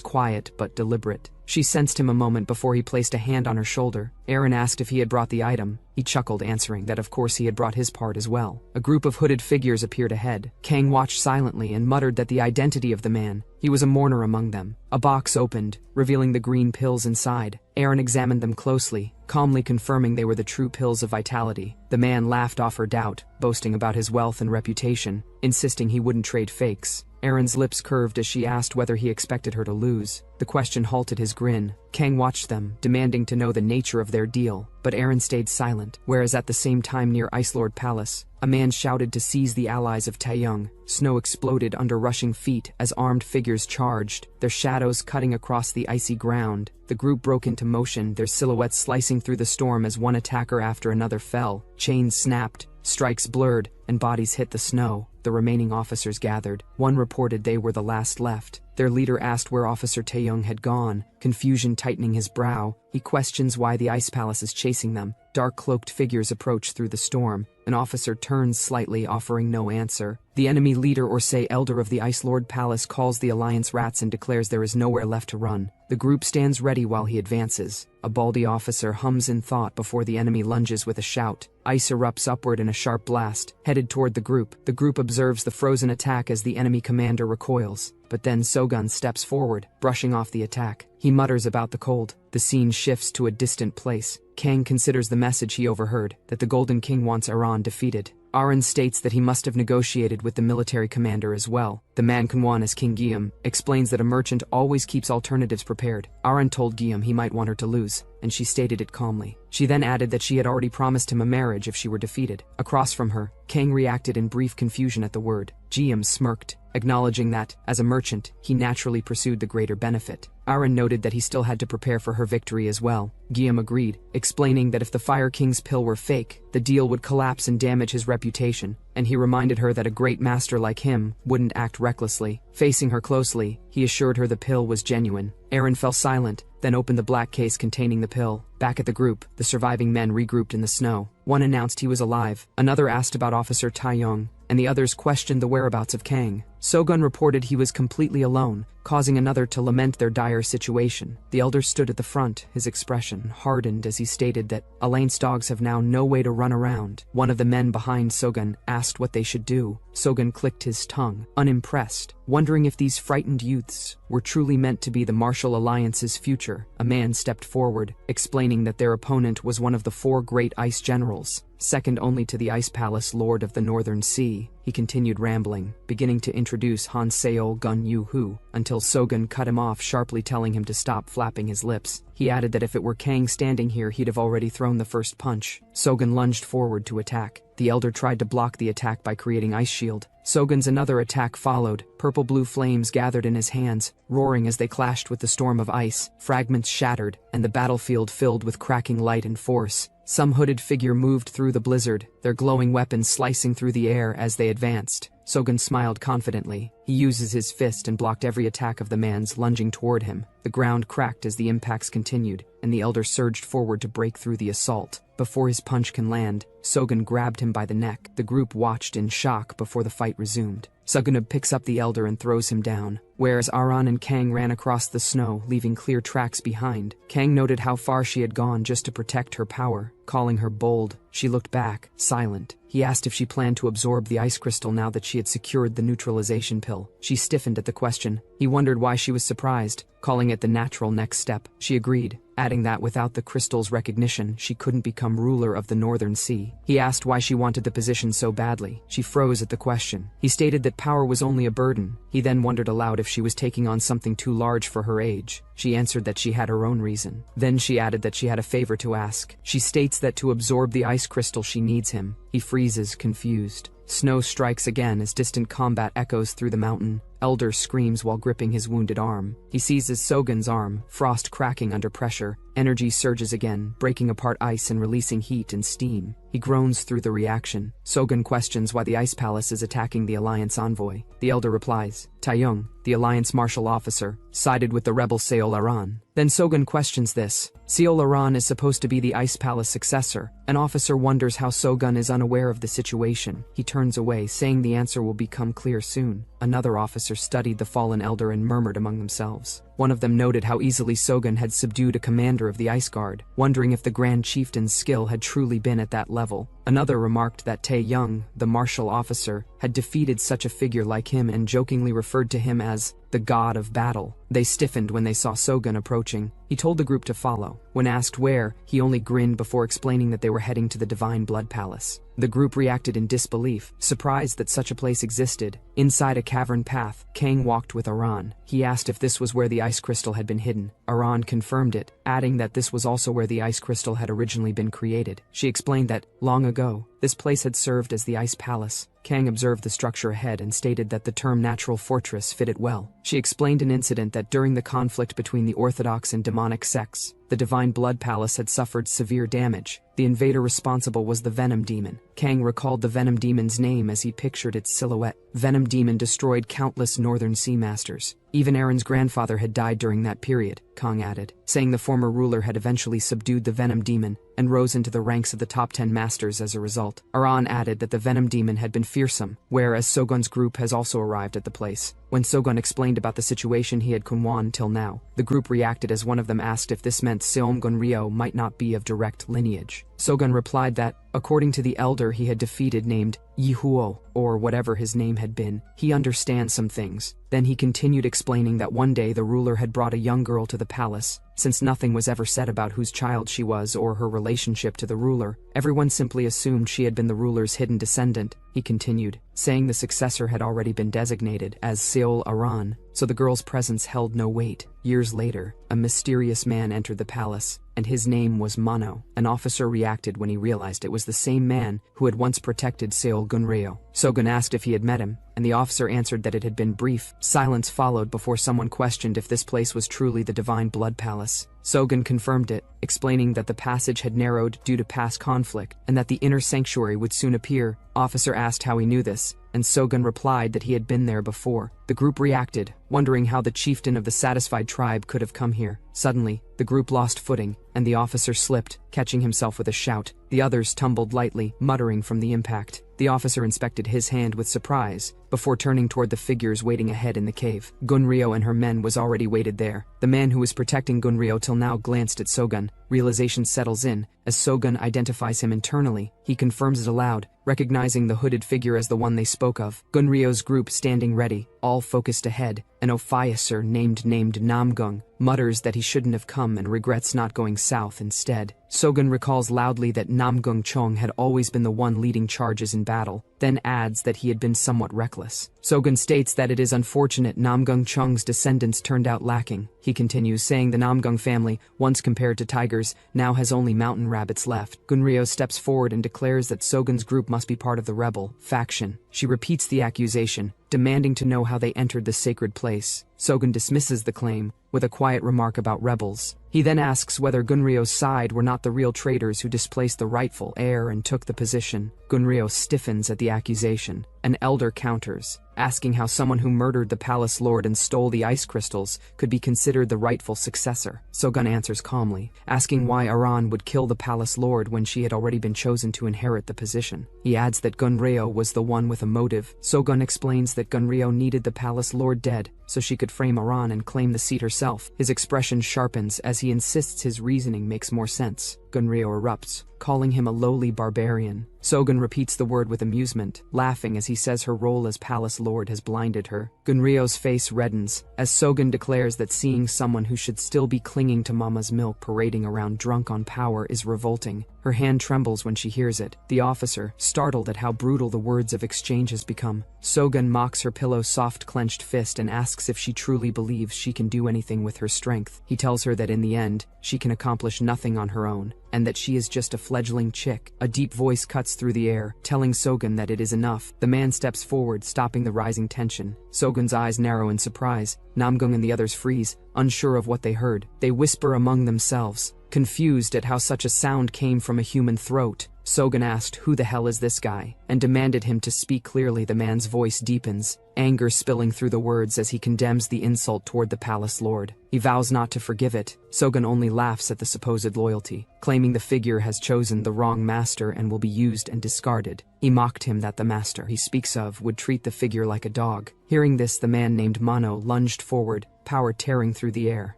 quiet but deliberate. She sensed him a moment before he placed a hand on her shoulder. Aaron asked if he had brought the item. He chuckled, answering that of course he had brought his part as well. A group of hooded figures appeared ahead. Kang watched silently and muttered that the identity of the man. He was a mourner among them. A box opened, revealing the green pills inside. Aaron examined them closely, calmly confirming they were the true pills of vitality. The man laughed off her doubt, boasting about his wealth and reputation, insisting he wouldn't trade fakes. Aaron's lips curved as she asked whether he expected her to lose. The question halted his grin. Kang watched them, demanding to know the nature of their deal, but Aaron stayed silent, whereas at the same time near Ice Lord Palace, a man shouted to seize the allies of Taeyong. Snow exploded under rushing feet as armed figures charged, their shadows cutting across the icy ground. The group broke into motion, their silhouettes slicing through the storm as one attacker after another fell. Chains snapped, strikes blurred, and bodies hit the snow. The remaining officers gathered. One reported they were the last left. Their leader asked where Officer Taeyong had gone, confusion tightening his brow. He questions why the Ice Palace is chasing them. Dark-cloaked figures approach through the storm. An officer turns slightly, offering no answer. The enemy leader, or say elder of the Ice Lord Palace, calls the Alliance rats and declares there is nowhere left to run. The group stands ready while he advances. A baldy officer hums in thought before the enemy lunges with a shout. Ice erupts upward in a sharp blast, headed toward the group. The group observes the frozen attack as the enemy commander recoils. But then Sogun steps forward, brushing off the attack. He mutters about the cold. The scene shifts to a distant place. Kang considers the message he overheard, that the Golden King wants Iran defeated. Aaron states that he must have negotiated with the military commander as well. The man Kunwan as King Guillaume explains that a merchant always keeps alternatives prepared. Aaron told Guillaume he might want her to lose, and she stated it calmly. She then added that she had already promised him a marriage if she were defeated. Across from her, Kang reacted in brief confusion at the word. Guillaume smirked, acknowledging that, as a merchant, he naturally pursued the greater benefit. Aaron noted that he still had to prepare for her victory as well. Guillaume agreed, explaining that if the Fire King's pill were fake, the deal would collapse and damage his reputation. and he reminded her that a great master like him wouldn't act recklessly. Facing her closely, he assured her the pill was genuine. Eren fell silent, then opened the black case containing the pill. Back at the group, the surviving men regrouped in the snow. One announced he was alive, another asked about Officer Taeyong, and the others questioned the whereabouts of Kang. Sogun reported he was completely alone, causing another to lament their dire situation. The elder stood at the front, his expression hardened as he stated that Elaine's dogs have now no way to run around. One of the men behind Sogun asked what they should do. Sogun clicked his tongue, unimpressed, wondering if these frightened youths were truly meant to be the Martial Alliance's future. A man stepped forward, explaining that their opponent was one of the 4 great ice generals, second only to the Ice Palace Lord of the Northern Sea. He continued rambling, beginning to introduce Han Seol Gun Yu Hu, until Sogun cut him off, sharply telling him to stop flapping his lips. He added that if it were Kang standing here, he'd have already thrown the first punch. Sogun lunged forward to attack. The elder tried to block the attack by creating ice shield. Sogun's another attack followed. Purple-blue flames gathered in his hands, roaring as they clashed with the storm of ice. Fragments shattered, and the battlefield filled with cracking light and force. Some hooded figure moved through the blizzard, their glowing weapons slicing through the air as they advanced. Sogun smiled confidently. He uses his fist and blocked every attack of the man's lunging toward him. The ground cracked as the impacts continued, and the elder surged forward to break through the assault. Before his punch can land, Sogun grabbed him by the neck. The group watched in shock before the fight resumed. Sugunub picks up the elder and throws him down, whereas Aran and Kang ran across the snow, leaving clear tracks behind. Kang noted how far she had gone just to protect her power, calling her bold. She looked back, silent. He asked if she planned to absorb the ice crystal now that she had secured the neutralization pill. She stiffened at the question. He wondered why she was surprised, calling it the natural next step. She agreed, adding that without the crystal's recognition, she couldn't become ruler of the Northern Sea. He asked why she wanted the position so badly. She froze at the question. He stated that power was only a burden. He then wondered aloud if she was taking on something too large for her age. She answered that she had her own reason. Then she added that she had a favor to ask. She states that to absorb the ice crystal she needs him. He freezes, confused. Snow strikes again as distant combat echoes through the mountain. Elder screams while gripping his wounded arm. He seizes Sogun's arm, frost cracking under pressure. Energy surges again, breaking apart ice and releasing heat and steam. He groans through the reaction. Sogun questions why the Ice Palace is attacking the Alliance envoy. The elder replies, Taeyong, the Alliance martial officer, sided with the rebel Seol Aran. Then Sogun questions this. Seol Aran is supposed to be the Ice Palace successor. An officer wonders how Sogun is unaware of the situation. He turns away, saying the answer will become clear soon. Another officer studied the fallen elder and murmured among themselves. One of them noted how easily Sogun had subdued a commander of the Ice Guard, wondering if the Grand Chieftain's skill had truly been at that level. Another remarked that Taeyong, the martial officer, had defeated such a figure like him and jokingly referred to him as the god of battle. They stiffened when they saw Sogun approaching. He told the group to follow. When asked where, he only grinned before explaining that they were heading to the Divine Blood Palace. The group reacted in disbelief, surprised that such a place existed. Inside a cavern path, Kang walked with Aran. He asked if this was where the ice crystal had been hidden. Aran confirmed it, adding that this was also where the ice crystal had originally been created. She explained that, long ago, this place had served as the Ice Palace. Kang observed the structure ahead and stated that the term natural fortress fit it well. She explained an incident that during the conflict between the Orthodox and demonic sects, the Divine Blood Palace had suffered severe damage. The invader responsible was the Venom Demon. Kang recalled the Venom Demon's name as he pictured its silhouette. Venom Demon destroyed countless Northern Sea Masters. Even Eren's grandfather had died during that period, Kang added, saying the former ruler had eventually subdued the Venom Demon and rose into the ranks of the top 10 masters as a result. Aran added that the Venom Demon had been fearsome, whereas Sogun's group has also arrived at the place. When Sogun explained about the situation he had Kunwan till now, the group reacted as one of them asked if this meant Seomgun Ryo might not be of direct lineage. Sogun replied that, according to the elder he had defeated named Yihuo, or whatever his name had been, he understands some things. Then he continued explaining that one day the ruler had brought a young girl to the palace. Since nothing was ever said about whose child she was or her relationship to the ruler, everyone simply assumed she had been the ruler's hidden descendant. He continued, saying the successor had already been designated as Seol Aran, so the girl's presence held no weight. Years later, a mysterious man entered the palace, and his name was Mano. An officer reacted when he realized it was the same man who had once protected Seol Gunryo. Sogun asked if he had met him, and the officer answered that it had been brief. Silence followed before someone questioned if this place was truly the Divine Blood Palace. Sogun confirmed it, explaining that the passage had narrowed due to past conflict, and that the inner sanctuary would soon appear. Officer asked how he knew this, and Sogun replied that he had been there before. The group reacted, wondering how the chieftain of the satisfied tribe could have come here. Suddenly, the group lost footing, and the officer slipped, catching himself with a shout. The others tumbled lightly, muttering from the impact. The officer inspected his hand with surprise, before turning toward the figures waiting ahead in the cave. Gunryo and her men was already waited there. The man who was protecting Gunryo till now glanced at Sogun. Realization settles in, as Sogun identifies him internally. He confirms it aloud, recognizing the hooded figure as the one they spoke of. Gunryo's group standing ready, all focused ahead. An officer named Namgung mutters that he shouldn't have come and regrets not going south instead. Sogun recalls loudly that Namgung Chong had always been the one leading charges in battle, then adds that he had been somewhat reckless. Sogun states that it is unfortunate Namgung Chong's descendants turned out lacking. He continues, saying the Namgung family, once compared to tigers, now has only mountain rabbits left. Gunryo steps forward and declares that Sogun's group must be part of the rebel faction. She repeats the accusation, demanding to know how they entered the sacred place. Sogun dismisses the claim, with a quiet remark about rebels. He then asks whether Gunryo's side were not the real traitors who displaced the rightful heir and took the position. Gunryo stiffens at the accusation. An elder counters, asking how someone who murdered the palace lord and stole the ice crystals could be considered the rightful successor. Sogun answers calmly, asking why Aran would kill the palace lord when she had already been chosen to inherit the position. He adds that Gunryo was the one with a motive. Sogun explains that Gunryo needed the palace lord dead, so she could frame Aran and claim the seat herself. His expression sharpens as he insists his reasoning makes more sense. Gunryo erupts, calling him a lowly barbarian. Sogun repeats the word with amusement, laughing as he says her role as palace lord has blinded her. Gunryo's face reddens, as Sogun declares that seeing someone who should still be clinging to mama's milk parading around drunk on power is revolting. Her hand trembles when she hears it. The officer, startled at how brutal the words of exchange has become. Sogun mocks her pillow's soft clenched fist and asks if she truly believes she can do anything with her strength. He tells her that in the end, she can accomplish nothing on her own, and that she is just a fledgling chick. A deep voice cuts through the air, telling Sogun that it is enough. The man steps forward, stopping the rising tension. Sogun's eyes narrow in surprise. Namgung and the others freeze, unsure of what they heard. They whisper among themselves, confused at how such a sound came from a human throat. Sogun asked, "Who the hell is this guy?" and demanded him to speak clearly. The man's voice deepens, anger spilling through the words as he condemns the insult toward the palace lord. He vows not to forgive it. Sogun only laughs at the supposed loyalty, claiming the figure has chosen the wrong master and will be used and discarded. He mocked him that the master he speaks of would treat the figure like a dog. Hearing this, the man named Mano lunged forward, power tearing through the air.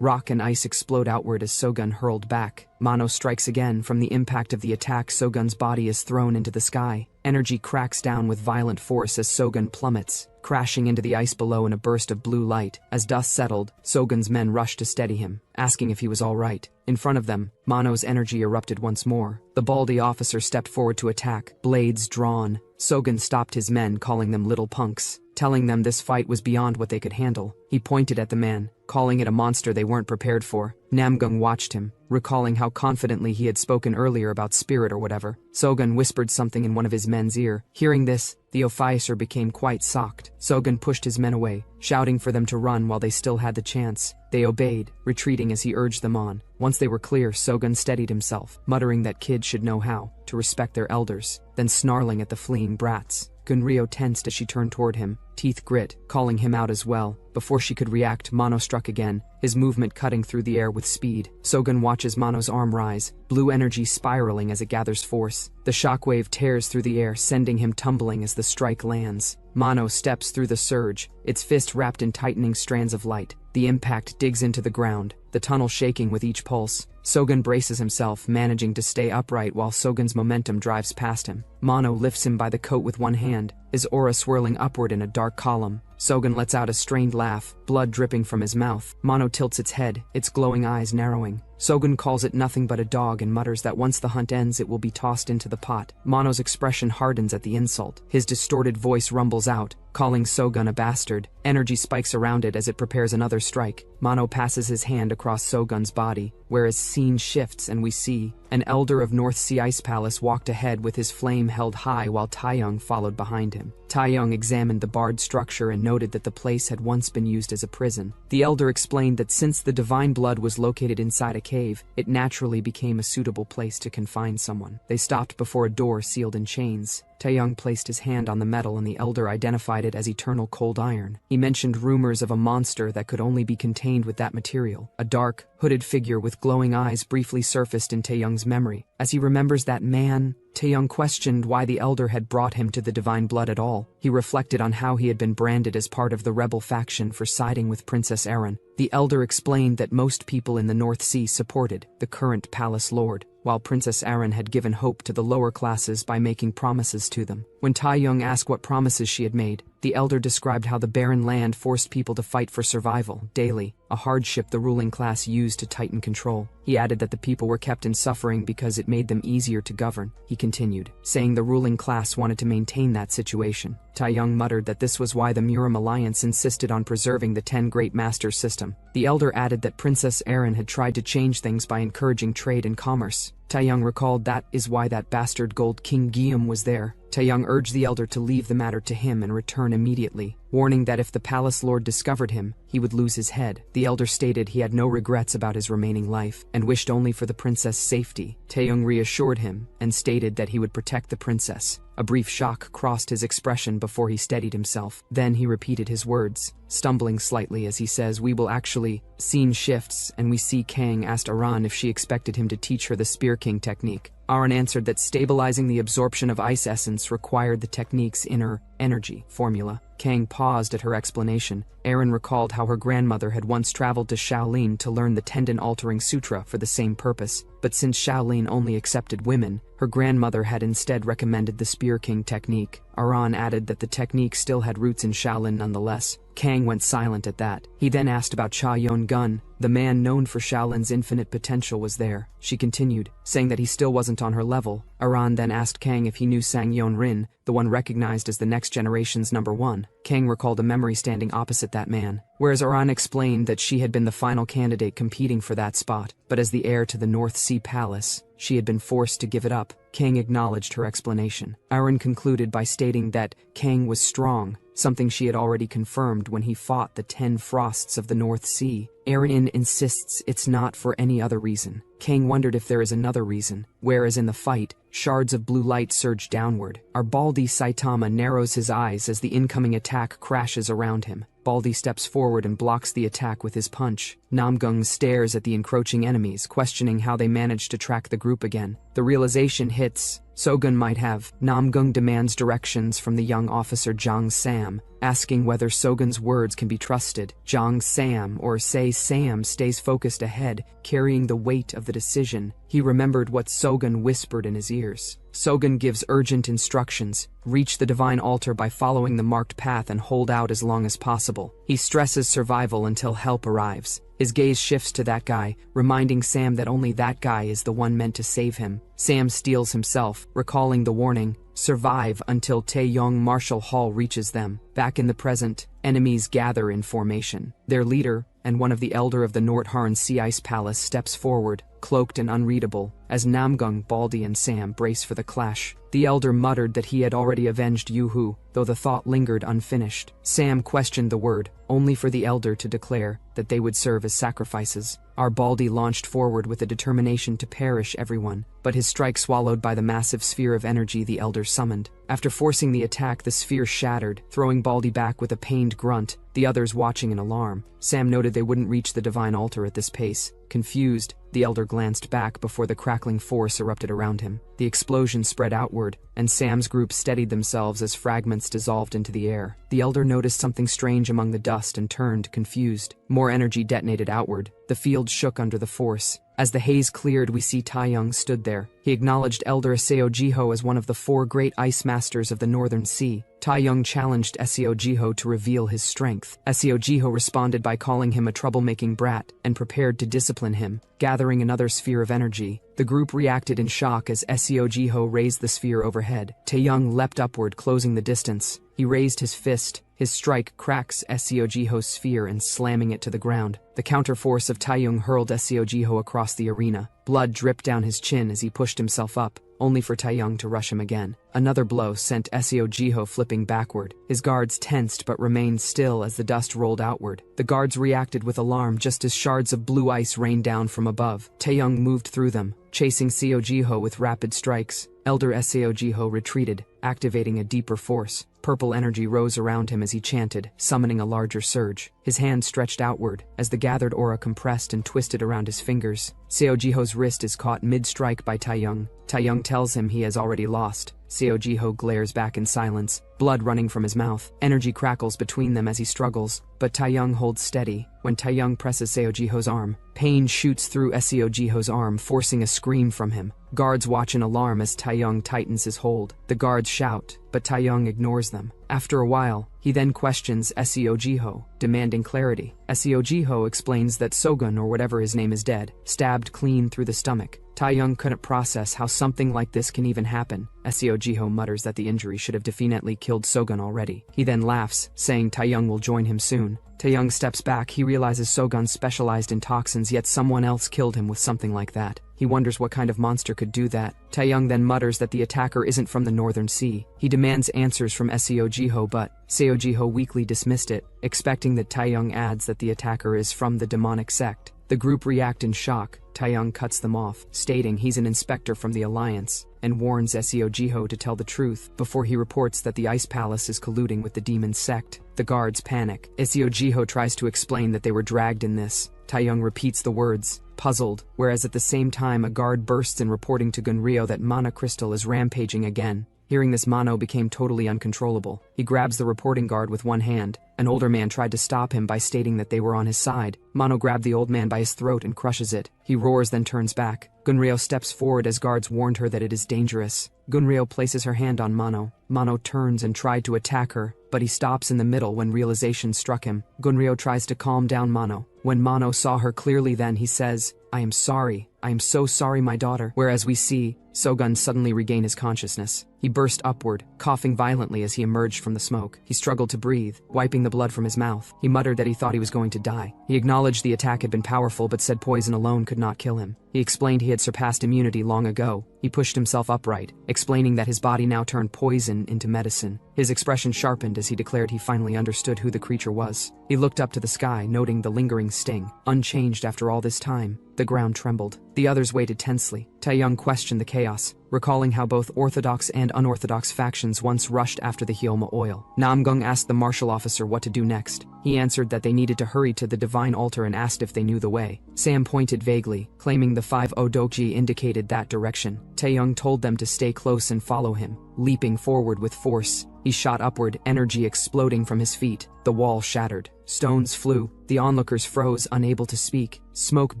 Rock and ice explode outward as Sogun hurled back. Mano strikes again. From the impact of the attack, Sogun's body is thrown into the sky. Energy cracks down with violent force as Sogun plummets, crashing into the ice below in a burst of blue light. As dust settled, Sogun's men rushed to steady him, asking if he was all right. In front of them, Mano's energy erupted once more. The baldy officer stepped forward to attack, blades drawn. Sogun stopped his men, calling them little punks, telling them this fight was beyond what they could handle. He pointed at the man, calling it a monster they weren't prepared for. Namgung watched him, recalling how confidently he had spoken earlier about spirit or whatever. Sogun whispered something in one of his men's ear. Hearing this, the officer became quite shocked. Sogun pushed his men away, shouting for them to run while they still had the chance. They obeyed, retreating as he urged them on. Once they were clear, Sogun steadied himself, muttering that kids should know how to respect their elders, then snarling at the fleeing brats. Gunryo tensed as she turned toward him, teeth grit, calling him out as well. Before she could react, Mano struck again, his movement cutting through the air with speed. Sogun watches Mano's arm rise, blue energy spiraling as it gathers force. The shockwave tears through the air, sending him tumbling as the strike lands. Mano steps through the surge, its fist wrapped in tightening strands of light. The impact digs into the ground, the tunnel shaking with each pulse. Sogun braces himself, managing to stay upright while Sogun's momentum drives past him. Mano lifts him by the coat with one hand, his aura swirling upward in a dark column. Sogun lets out a strained laugh, blood dripping from his mouth. Mano tilts its head, its glowing eyes narrowing. Sogun calls it nothing but a dog and mutters that once the hunt ends it will be tossed into the pot. Mano's expression hardens at the insult. His distorted voice rumbles out, calling Sogun a bastard. Energy spikes around it as it prepares another strike. Mano passes his hand across Sogun's body, where his scene shifts and we see an elder of North Sea Ice Palace walked ahead with his flame held high while Taeyong followed behind him. Taeyong examined the barred structure and noted that the place had once been used as a prison. The elder explained that since the divine blood was located inside a cave, it naturally became a suitable place to confine someone. They stopped before a door sealed in chains. Taeyong placed his hand on the metal and the elder identified it as eternal cold iron. He mentioned rumors of a monster that could only be contained with that material. A dark, hooded figure with glowing eyes briefly surfaced in Taeyong's memory. As he remembers that man, Taeyong questioned why the elder had brought him to the divine blood at all. He reflected on how he had been branded as part of the rebel faction for siding with Princess Erin. The elder explained that most people in the North Sea supported the current palace lord, while Princess Erin had given hope to the lower classes by making promises to them. When Taeyong asked what promises she had made, the elder described how the barren land forced people to fight for survival daily, a hardship the ruling class used to tighten control. He added that the people were kept in suffering because it made them easier to govern. He continued, saying the ruling class wanted to maintain that situation. Taeyong muttered that this was why the Muram Alliance insisted on preserving the 10 Great Masters system. The elder added that Princess Erin had tried to change things by encouraging trade and commerce. Taeyong recalled that is why that bastard Gold King Guillaume was there. Taeyong urged the elder to leave the matter to him and return immediately, warning that if the palace lord discovered him, he would lose his head. The elder stated he had no regrets about his remaining life and wished only for the princess' safety. Taeyong reassured him and stated that he would protect the princess. A brief shock crossed his expression before he steadied himself. Then he repeated his words, stumbling slightly as he says, "We will actually." Scene shifts and we see Kang asked Aran if she expected him to teach her the Spear King technique. Aran answered that stabilizing the absorption of ice essence required the technique's inner energy formula. Kang paused at her explanation. Erin recalled how her grandmother had once traveled to Shaolin to learn the tendon-altering sutra for the same purpose, but since Shaolin only accepted women, her grandmother had instead recommended the Spear King technique. Aran added that the technique still had roots in Shaolin nonetheless. Kang went silent at that. He then asked about Cha Yon-gun. The man known for Shaolin's infinite potential was there. She continued, saying that he still wasn't on her level. Aran then asked Kang if he knew Sang Yon-rin, the one recognized as the next generation's #1. Kang recalled a memory standing opposite that man, whereas Aran explained that she had been the final candidate competing for that spot, but as the heir to the North Sea Palace, she had been forced to give it up. Kang acknowledged her explanation. Aran concluded by stating that Kang was strong, something she had already confirmed when he fought the 10 Frosts of the North Sea. Erin insists it's not for any other reason. Kang wondered if there is another reason, whereas in the fight, shards of blue light surge downward. Our Baldy Saitama narrows his eyes as the incoming attack crashes around him. Baldy steps forward and blocks the attack with his punch. Namgung stares at the encroaching enemies, questioning how they managed to track the group again. The realization hits. Sogun might have. Namgung demands directions from the young officer Jang Sam, asking whether Sogun's words can be trusted. Jang Sam, or say Sam, stays focused ahead, carrying the weight of the decision. He remembered what Sogun whispered in his ears. Sogun gives urgent instructions. Reach the divine altar by following the marked path and hold out as long as possible. He stresses survival until help arrives. His gaze shifts to that guy, reminding Sam that only that guy is the one meant to save him. Sam steels himself, recalling the warning, survive until Taeyong Martial Hall reaches them. Back in the present, enemies gather in formation. Their leader, and one of the elder of the Nordharn Sea Ice Palace, steps forward, cloaked and unreadable, as Namgung, Baldy and Sam brace for the clash. The elder muttered that he had already avenged Yoo-hoo, though the thought lingered unfinished. Sam questioned the word, only for the elder to declare that they would serve as sacrifices. Our Baldy launched forward with a determination to perish everyone, but his strike swallowed by the massive sphere of energy the elder summoned. After forcing the attack, the sphere shattered, throwing Baldy back with a pained grunt, the others watching in alarm. Sam noted they wouldn't reach the divine altar at this pace. Confused, the elder glanced back before the crackling force erupted around him. The explosion spread outward, and Sam's group steadied themselves as fragments dissolved into the air. The elder noticed something strange among the dust and turned, confused. More energy detonated outward. The field shook under the force. As the haze cleared, we see Taeyong stood there. He acknowledged Elder Aseo Jiho as one of the 4 great ice masters of the Northern Sea. Taeyong challenged Seo Jiho to reveal his strength. Seo Jiho responded by calling him a troublemaking brat and prepared to discipline him. Gathering another sphere of energy, the group reacted in shock as Seo Jiho raised the sphere overhead. Taeyong leapt upward, closing the distance. He raised his fist. His strike cracks Seo Jiho's sphere and slamming it to the ground. The counterforce of Taeyong hurled Seo Jiho across the arena. Blood dripped down his chin as he pushed himself up, only for Taeyong to rush him again. Another blow sent Seo Jiho flipping backward. His guards tensed but remained still as the dust rolled outward. The guards reacted with alarm just as shards of blue ice rained down from above. Taeyong moved through them, chasing Seo Jiho with rapid strikes. Elder Seo Jiho retreated, activating a deeper force. Purple energy rose around him as he chanted, summoning a larger surge. His hand stretched outward as the gathered aura compressed and twisted around his fingers. Seo Jiho's wrist is caught mid-strike by Taeyong. Taeyong tells him he has already lost. Seo Jiho glares back in silence, blood running from his mouth. Energy crackles between them as he struggles, but Taeyong holds steady. When Taeyong presses Seo Jiho's arm, pain shoots through Seo Jiho's arm, forcing a scream from him. Guards watch in alarm as Taeyong tightens his hold. The guards shout, but Taeyong ignores them. After a while, he then questions Seo Jiho, demanding clarity. Seo Jiho explains that Sogun, or whatever his name, is dead, stabbed clean through the stomach. Taeyong couldn't process how something like this can even happen. Seo Jiho mutters that the injury should have definitely killed Sogun already. He then laughs, saying Taeyong will join him soon. Taeyong steps back. He realizes Sogun specialized in toxins, yet someone else killed him with something like that. He wonders what kind of monster could do that. Taeyong then mutters that the attacker isn't from the Northern Sea. He demands answers from Seo Jiho, but Seo Jiho weakly dismissed it, expecting that Taeyong adds that the attacker is from the demonic sect. The group react in shock. Taeyong cuts them off, stating he's an inspector from the Alliance, and warns Seo Jiho to tell the truth before he reports that the Ice Palace is colluding with the demon sect. The guards panic. Seo Jiho tries to explain that they were dragged in this. Taeyong repeats the words, puzzled, whereas at the same time a guard bursts in reporting to Gunryo that Mana Crystal is rampaging again. Hearing this, Mano became totally uncontrollable. He grabs the reporting guard with one hand. An older man tried to stop him by stating that they were on his side. Mano grabbed the old man by his throat and crushes it. He roars, then turns back. Gunryo steps forward as guards warned her that it is dangerous. Gunryo places her hand on Mano. Mano turns and tried to attack her, but he stops in the middle when realization struck him. Gunryo tries to calm down Mano. When Mano saw her clearly, then he says, "I am sorry. I am so sorry, my daughter." Whereas we see Sogun suddenly regain his consciousness. He burst upward, coughing violently as he emerged from the smoke. He struggled to breathe, wiping the blood from his mouth. He muttered that he thought he was going to die. He acknowledged the attack had been powerful, but said poison alone could not kill him. He explained he had surpassed immunity long ago. He pushed himself upright, explaining that his body now turned poison into medicine. His expression sharpened as he declared he finally understood who the creature was. He looked up to the sky, noting the lingering sting. Unchanged after all this time, the ground trembled. The others waited tensely. Taeyong questioned the chaos, recalling how both orthodox and unorthodox factions once rushed after the Hyoma oil. Namgung asked the martial officer what to do next. He answered that they needed to hurry to the divine altar and asked if they knew the way. Sam pointed vaguely, claiming the 5 Odokji indicated that direction. Taeyong told them to stay close and follow him. Leaping forward with force, he shot upward, energy exploding from his feet. The wall shattered. Stones flew. The onlookers froze, unable to speak. Smoke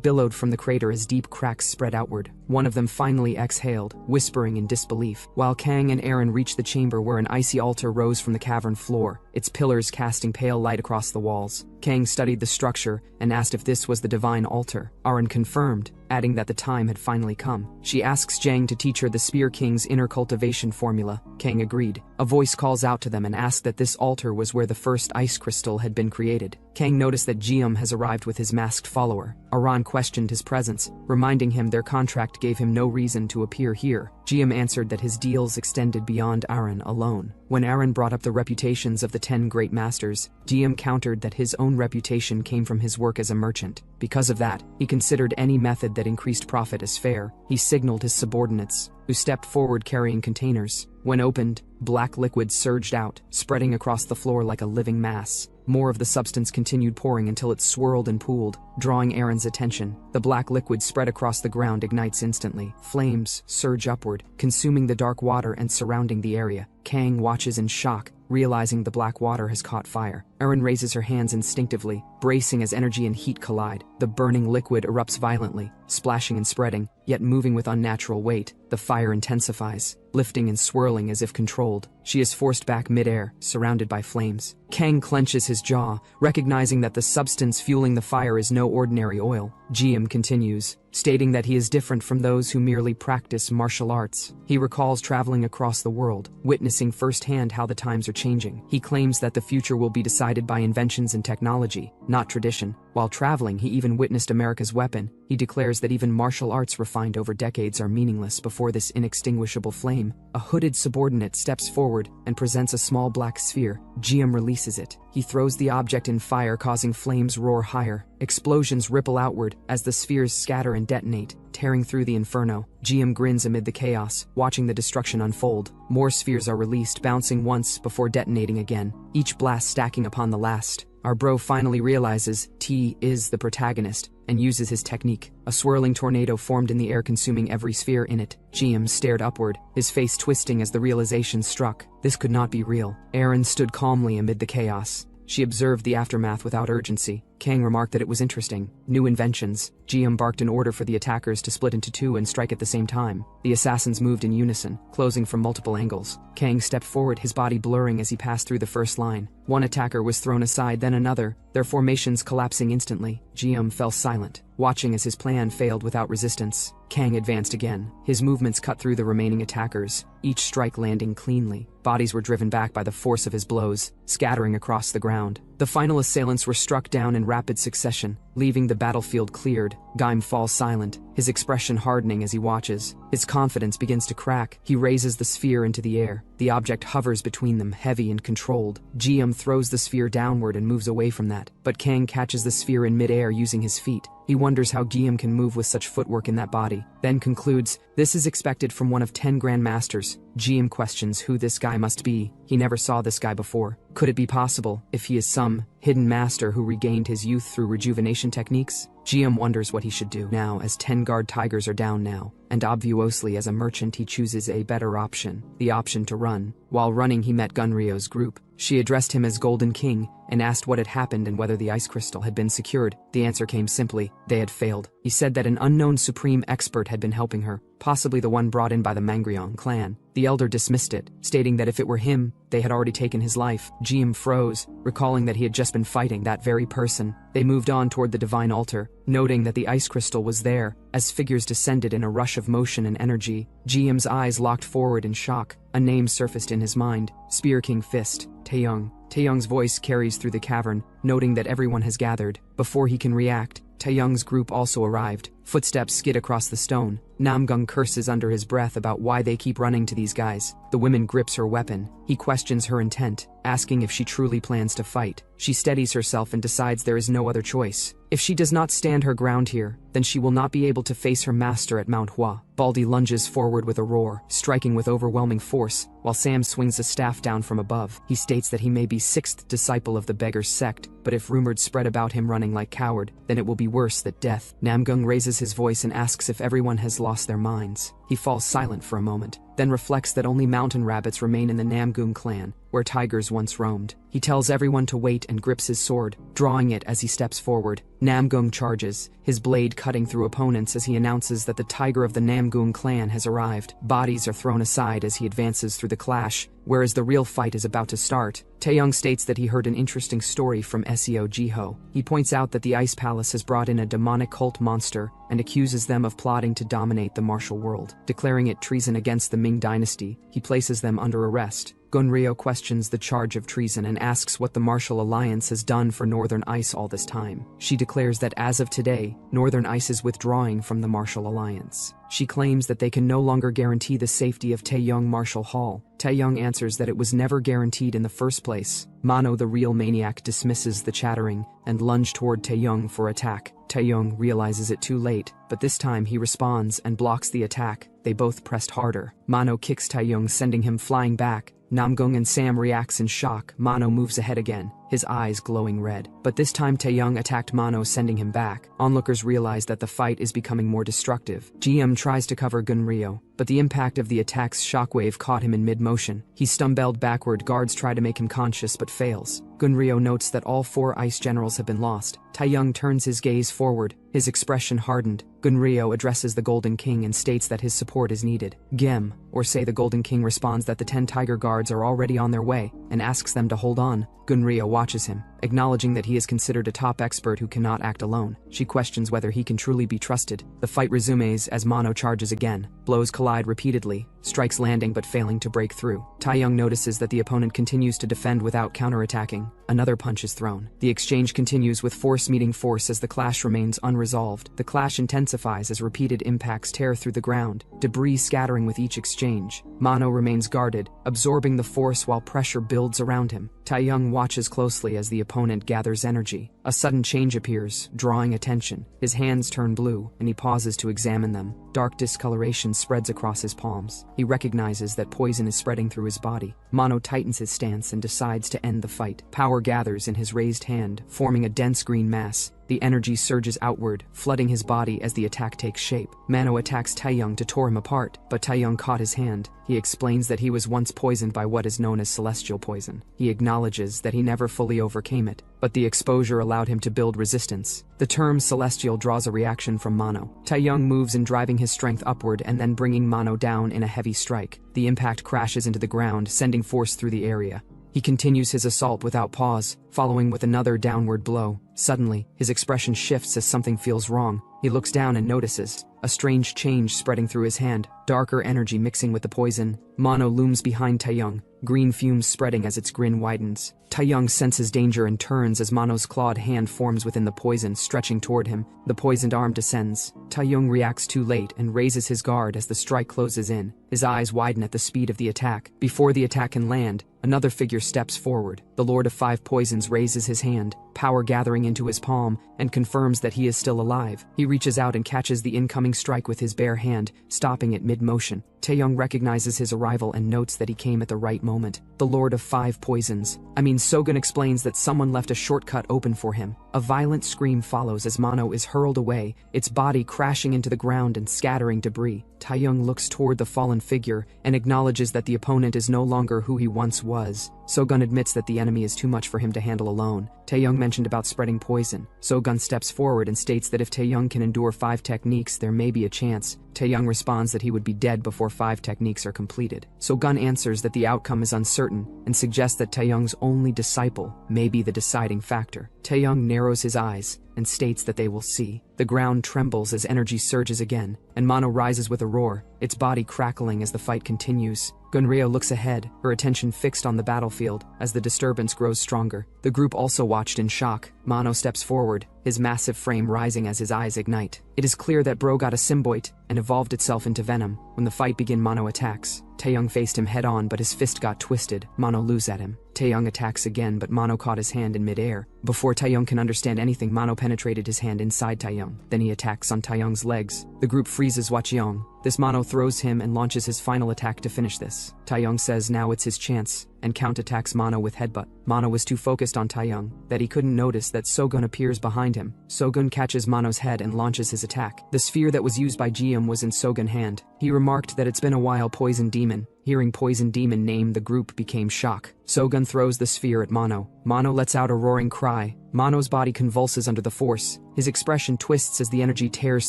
billowed from the crater as deep cracks spread outward. One of them finally exhaled, whispering in disbelief, while Kang and Aaron reached the chamber where an icy altar rose from the cavern floor, its pillars casting pale light across the walls. Kang studied the structure and asked if this was the divine altar. Aaron confirmed, adding that the time had finally come. She asks Jang to teach her the Spear King's inner cultivation formula. Kang agreed. A voice calls out to them and asks that this altar was where the first ice crystal had been created. Kang noticed that Jium has arrived with his masked follower. Aran questioned his presence, reminding him their contract gave him no reason to appear here. Jium answered that his deals extended beyond Aaron alone. When Aaron brought up the reputations of the 10 great masters, Jium countered that his own reputation came from his work as a merchant. Because of that, he considered any method that increased profit as fair. He signaled his subordinates, who stepped forward carrying containers. When opened, black liquid surged out, spreading across the floor like a living mass. More of the substance continued pouring until it swirled and pooled, drawing Aaron's attention. The black liquid spread across the ground, ignites instantly. Flames surge upward, consuming the dark water and surrounding the area. Kang watches in shock, realizing the black water has caught fire. Erin raises her hands instinctively, bracing as energy and heat collide. The burning liquid erupts violently, splashing and spreading, yet moving with unnatural weight. The fire intensifies, lifting and swirling as if controlled. She is forced back midair, surrounded by flames. Kang clenches his jaw, recognizing that the substance fueling the fire is no ordinary oil. GM continues, stating that he is different from those who merely practice martial arts. He recalls traveling across the world, witnessing firsthand how the times are changing. He claims that the future will be decided by inventions and technology, not tradition. While traveling, he even witnessed America's weapon. He declares that even martial arts refined over decades are meaningless before this inextinguishable flame. A hooded subordinate steps forward and presents a small black sphere. GM releases it. He throws the object in fire, causing flames roar higher. Explosions ripple outward as the spheres scatter and detonate, tearing through the inferno. GM grins amid the chaos, watching the destruction unfold. More spheres are released, bouncing once before detonating again, each blast stacking upon the last. Our bro finally realizes T is the protagonist and uses his technique. A swirling tornado formed in the air, consuming every sphere in it. GM stared upward, his face twisting as the realization struck. This could not be real. Erin stood calmly amid the chaos. She observed the aftermath without urgency. Kang remarked that it was interesting. New inventions. GM barked an order for the attackers to split into two and strike at the same time. The assassins moved in unison, closing from multiple angles. Kang stepped forward, his body blurring as he passed through the first line. One attacker was thrown aside, then another, their formations collapsing instantly. GM fell silent, watching as his plan failed without resistance. Kang advanced again. His movements cut through the remaining attackers, each strike landing cleanly. Bodies were driven back by the force of his blows, scattering across the ground. The final assailants were struck down in rapid succession, leaving the battlefield cleared. Gaim falls silent, his expression hardening as he watches. His confidence begins to crack. He raises the sphere into the air. The object hovers between them, heavy and controlled. GM throws the sphere downward and moves away from that, but Kang catches the sphere in midair using his feet. He wonders how GM can move with such footwork in that body, then concludes, this is expected from one of 10 Grandmasters. GM questions who this guy must be. He never saw this guy before. Could it be possible, if he is some hidden master who regained his youth through rejuvenation techniques? GM wonders what he should do now, as 10 guard tigers are down now, and obviously as a merchant he chooses a better option, the option to run. While running, he met Gunryo's group. She addressed him as Golden King and asked what had happened and whether the ice crystal had been secured. The answer came simply, they had failed. He said that an unknown supreme expert had been helping her, possibly the one brought in by the Mangryong clan. The elder dismissed it, stating that if it were him, they had already taken his life. GM froze, recalling that he had just been fighting that very person. They moved on toward the divine altar, noting that the ice crystal was there. As figures descended in a rush of motion and energy, GM's eyes locked forward in shock. A name surfaced in his mind, Spear King Fist, Taeyong. Taeyong's voice carries through the cavern, noting that everyone has gathered. Before he can react, Taeyong's group also arrived. Footsteps skid across the stone. Namgung curses under his breath about why they keep running to these guys. The woman grips her weapon. He questions her intent, asking if she truly plans to fight. She steadies herself and decides there is no other choice. If she does not stand her ground here, then she will not be able to face her master at Manhwa. Baldy lunges forward with a roar, striking with overwhelming force, while Sam swings a staff down from above. He states that he may be 6th disciple of the beggar's sect, but if rumors spread about him running like coward, then it will be worse than death. Namgung raises his voice and asks if everyone has lost their minds. He falls silent for a moment, then reflects that only mountain rabbits remain in the Namgung clan, where tigers once roamed. He tells everyone to wait and grips his sword, drawing it as he steps forward. Namgung charges, his blade cutting through opponents as he announces that the tiger of the Namgung clan has arrived. Bodies are thrown aside as he advances through the clash, whereas the real fight is about to start. Taeyong states that he heard an interesting story from Seo Jiho. He points out that the Ice Palace has brought in a demonic cult monster and accuses them of plotting to dominate the martial world. Declaring it treason against the Ming dynasty, he places them under arrest. Gunryo questions the charge of treason and asks what the Martial Alliance has done for Northern Ice all this time. She declares that as of today, Northern Ice is withdrawing from the Martial Alliance. She claims that they can no longer guarantee the safety of Taeyong Martial Hall. Taeyong answers that it was never guaranteed in the first place. Mano, the real maniac, dismisses the chattering and lunges toward Taeyong for attack. Taeyong realizes it too late, but this time he responds and blocks the attack. They both pressed harder. Mano kicks Taeyong, sending him flying back. Namgung and Sam reacts in shock. Mano moves ahead again, his eyes glowing red. But this time Taeyong attacked Mano, sending him back. Onlookers realize that the fight is becoming more destructive. GM tries to cover Gunryo, but the impact of the attack's shockwave caught him in mid-motion. He stumbled backward. Guards try to make him conscious but fails. Gunryo notes that all 4 ice generals have been lost. Taeyong turns his gaze forward, his expression hardened. Gunryo addresses the Golden King and states that his support is needed. Gem, or say the Golden King, responds that the 10 Tiger Guards are already on their way and asks them to hold on. Gunryo watches him, acknowledging that he is considered a top expert who cannot act alone. She questions whether he can truly be trusted. The fight resumes as Mano charges again. Blows collide repeatedly, strikes landing but failing to break through. Taeyong notices that the opponent continues to defend without counterattacking. Another punch is thrown. The exchange continues with force meeting force as the clash remains unresolved. The clash intensifies as repeated impacts tear through the ground, debris scattering with each exchange. Mano remains guarded, absorbing the force while pressure builds around him. Taeyong watches closely as the opponent gathers energy. A sudden change appears, drawing attention. His hands turn blue, and he pauses to examine them. Dark discoloration spreads across his palms. He recognizes that poison is spreading through his body. Mano tightens his stance and decides to end the fight. Power gathers in his raised hand, forming a dense green mass. The energy surges outward, flooding his body as the attack takes shape. Mano attacks Taeyong to tear him apart, but Taeyong caught his hand. He explains that he was once poisoned by what is known as celestial poison. He acknowledges that he never fully overcame it, but the exposure allowed him to build resistance. The term celestial draws a reaction from Mano. Taeyong moves in, driving his strength upward and then bringing Mano down in a heavy strike. The impact crashes into the ground, sending force through the area. He continues his assault without pause, following with another downward blow. Suddenly, his expression shifts as something feels wrong. He looks down and notices a strange change spreading through his hand, darker energy mixing with the poison. Mano looms behind Taeyong, green fumes spreading as its grin widens. Taeyong senses danger and turns as Mano's clawed hand forms within the poison, stretching toward him. The poisoned arm descends. Taeyong reacts too late and raises his guard as the strike closes in. His eyes widen at the speed of the attack. Before the attack can land, another figure steps forward. The Lord of 5 Poisons raises his hand, power gathering into his palm, and confirms that he is still alive. He reaches out and catches the incoming strike with his bare hand, stopping it mid-motion. Taeyong recognizes his arrival and notes that he came at the right moment. The Lord of 5 Poisons. Sogun explains that someone left a shortcut open for him. A violent scream follows as Mano is hurled away, its body crashing into the ground and scattering debris. Taeyong looks toward the fallen figure and acknowledges that the opponent is no longer who he once was. Sogun admits that the enemy is too much for him to handle alone. Taeyong mentioned about spreading poison. Sogun steps forward and states that if Taeyong can endure 5 techniques, there may be a chance. Taeyong responds that he would be dead before 5 techniques are completed. Sogun answers that the outcome is uncertain and suggests that Taeyong's only disciple may be the deciding factor. Taeyong narrows his eyes and states that they will see. The ground trembles as energy surges again, and Mano rises with a roar, its body crackling as the fight continues. Gunryo looks ahead, her attention fixed on the battlefield as the disturbance grows stronger. The group also watched in shock. Mano steps forward, his massive frame rising as his eyes ignite. It is clear that Bro got a symbiote and evolved itself into venom. When the fight began, Mano attacks. Taeyong faced him head-on, but his fist got twisted. Mano loses at him. Taeyong attacks again, but Mano caught his hand in mid-air. Before Taeyong can understand anything, Mano penetrated his hand inside Taeyong. Then he attacks on Taeyong's legs. The group freezes watching. This Mano throws him and launches his final attack to finish this. Taeyong says now it's his chance, and count-attacks Mano with headbutt. Mano was too focused on Taeyong that he couldn't notice that Sogun appears behind him. Sogun catches Mano's head and launches his attack. The sphere that was used by GM was in Sogun's hand. He remarked that it's been a while. Poison Demon. Hearing Poison Demon name, the group became shocked. Sogun throws the sphere at Mano. Mano lets out a roaring cry. Mano's body convulses under the force. His expression twists as the energy tears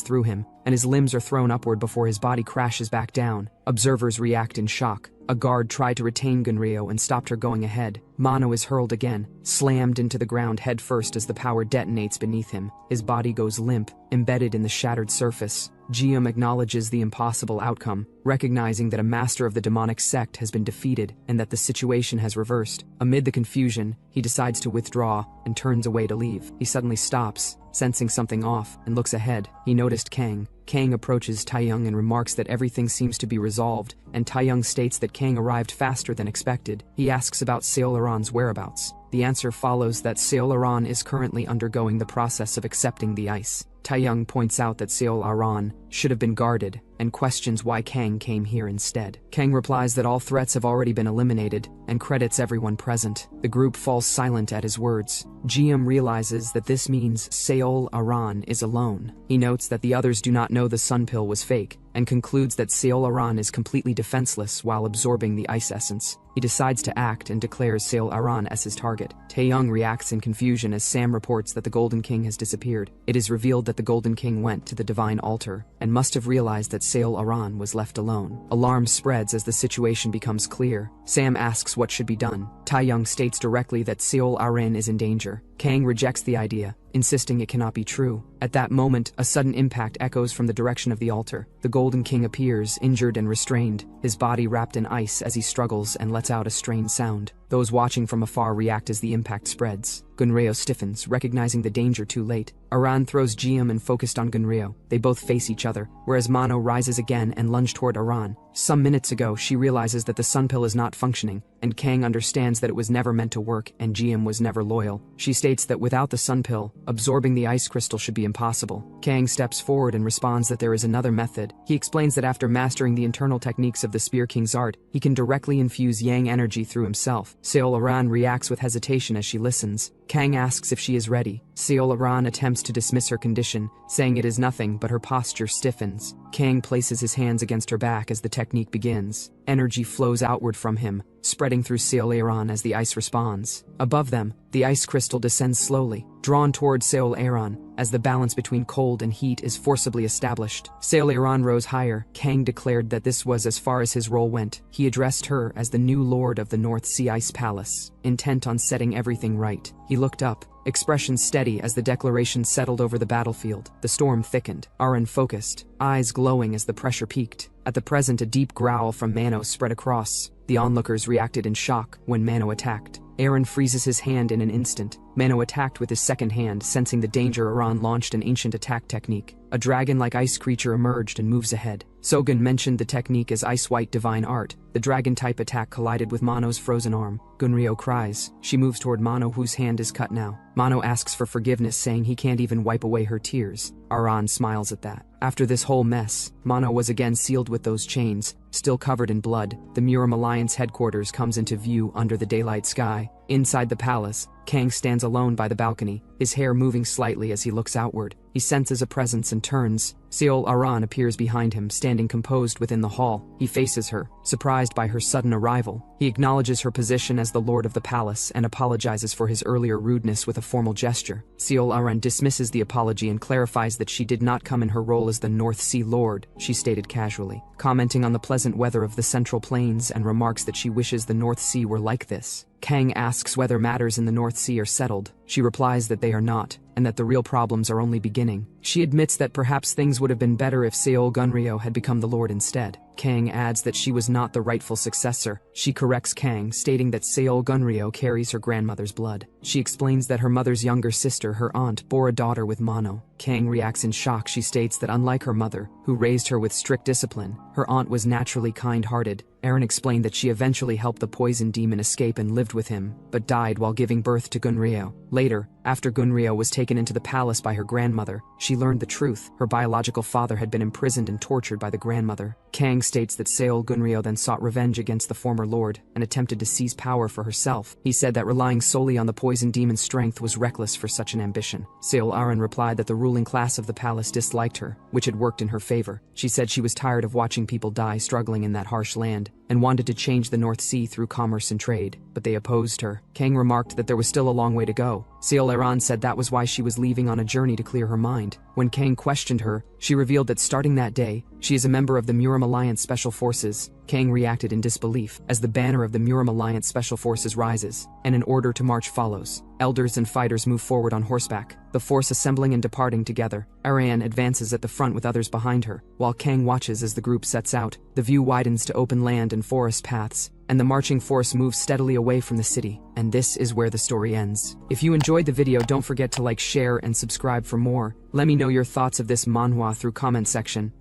through him, and his limbs are thrown upward before his body crashes back down. Observers react in shock. A guard tried to retain Gunryo and stopped her going ahead. Mano is hurled again, slammed into the ground headfirst as the power detonates beneath him. His body goes limp, embedded in the shattered surface. GM acknowledges the impossible outcome, recognizing that a master of the demonic sect has been defeated and that the situation has reversed. Amid the confusion, he decides to withdraw and turns away to leave. He suddenly stops, sensing something off, and looks ahead. He noticed Kang. Kang approaches Taeyong and remarks that everything seems to be resolved, and Taeyong states that Kang arrived faster than expected. He asks about Seolaron's whereabouts. The answer follows that Seolaron is currently undergoing the process of accepting the ice. Taeyong points out that Seol Aran should have been guarded and questions why Kang came here instead. Kang replies that all threats have already been eliminated and credits everyone present. The group falls silent at his words. Jium realizes that this means Seol Aran is alone. He notes that the others do not know the sun pill was fake and concludes that Seol Aran is completely defenseless while absorbing the ice essence. He decides to act and declares Seol Aran as his target. Taeyong reacts in confusion as Sam reports that the Golden King has disappeared. It is revealed that the Golden King went to the divine altar and must have realized that Seol Aran was left alone. Alarm spreads as the situation becomes clear. Sam asks what should be done. Taeyong states directly that Seol Aran is in danger. Kang rejects the idea, insisting it cannot be true. At that moment, a sudden impact echoes from the direction of the altar. The Golden King appears, injured and restrained, his body wrapped in ice as he struggles and lets out a strained sound. Those watching from afar react as the impact spreads. Gunryo stiffens, recognizing the danger too late. Aran throws Jium and focused on Gunryo. They both face each other, whereas Mano rises again and lunges toward Aran. Some minutes ago, she realizes that the sun pill is not functioning, and Kang understands that it was never meant to work and Jium was never loyal. She states that without the sun pill, absorbing the ice crystal should be impossible. Kang steps forward and responds that there is another method. He explains that after mastering the internal techniques of the Spear King's art, he can directly infuse yang energy through himself. Seol Aran reacts with hesitation as she listens. Kang asks if she is ready. Seol Aran attempts to dismiss her condition, saying it is nothing, but her posture stiffens. Kang places his hands against her back as the technique begins. Energy flows outward from him, spreading through Seol Aran as the ice responds. Above them, the ice crystal descends slowly, drawn toward Seol Aran, as the balance between cold and heat is forcibly established. Seol Aran rose higher. Kang declared that this was as far as his role went. He addressed her as the new lord of the North Sea Ice Palace, intent on setting everything right. He looked up, expression steady as the declaration settled over the battlefield. The storm thickened. Aran focused, eyes glowing as the pressure peaked. At the present, a deep growl from Mano spread across. The onlookers reacted in shock when Mano attacked. Aran freezes his hand in an instant. Mano attacked with his second hand, sensing the danger. Aran launched an ancient attack technique. A dragon-like ice creature emerged and moves ahead. Sogun mentioned the technique as ice-white divine art. The dragon-type attack collided with Mano's frozen arm. Gunryo cries. She moves toward Mano, whose hand is cut now. Mano asks for forgiveness, saying he can't even wipe away her tears. Aran smiles at that. After this whole mess, Mano was again sealed with those chains, still covered in blood. The Muram Alliance headquarters comes into view under the daylight sky. Inside the palace, Kang stands alone by the balcony, his hair moving slightly as he looks outward. He senses a presence and turns. Seol Aran appears behind him, standing composed within the hall. He faces her, surprised by her sudden arrival. He acknowledges her position as the lord of the palace and apologizes for his earlier rudeness with a formal gesture. Seol Aran dismisses the apology and clarifies that she did not come in her role as the North Sea Lord, she stated casually, commenting on the pleasant weather of the Central Plains and remarks that she wishes the North Sea were like this. Kang asks whether matters in the North Sea are settled. She replies that they are not, and that the real problems are only beginning. She admits that perhaps things would have been better if Seol Gunryo had become the lord instead. Kang adds that she was not the rightful successor. She corrects Kang, stating that Seol Gunryo carries her grandmother's blood. She explains that her mother's younger sister, her aunt, bore a daughter with Mano. Kang reacts in shock. She states that unlike her mother, who raised her with strict discipline, her aunt was naturally kind-hearted. Aran explained that she eventually helped the poison demon escape and lived with him, but died while giving birth to Gunryo. Later, after Gunryo was taken into the palace by her grandmother, she learned the truth. Her biological father had been imprisoned and tortured by the grandmother. Kang states that Seol Gunryo then sought revenge against the former lord and attempted to seize power for herself. He said that relying solely on the poison demon's strength was reckless for such an ambition. Seol Aran replied that the ruling class of the palace disliked her, which had worked in her favor. She said she was tired of watching people die struggling in that harsh land, and wanted to change the North Sea through commerce and trade, but they opposed her. Kang remarked that there was still a long way to go. Seol Aran said that was why she was leaving on a journey to clear her mind. When Kang questioned her, she revealed that starting that day, she is a member of the Muram Alliance Special Forces. Kang reacted in disbelief as the banner of the Muram Alliance Special Forces rises, and an order to march follows. Elders and fighters move forward on horseback, the force assembling and departing together. Aran advances at the front with others behind her, while Kang watches as the group sets out. The view widens to open land and forest paths, and the marching force moves steadily away from the city. And this is where the story ends. If you enjoyed the video, don't forget to like, share, and subscribe for more. Let me know your thoughts of this manhwa through comment section.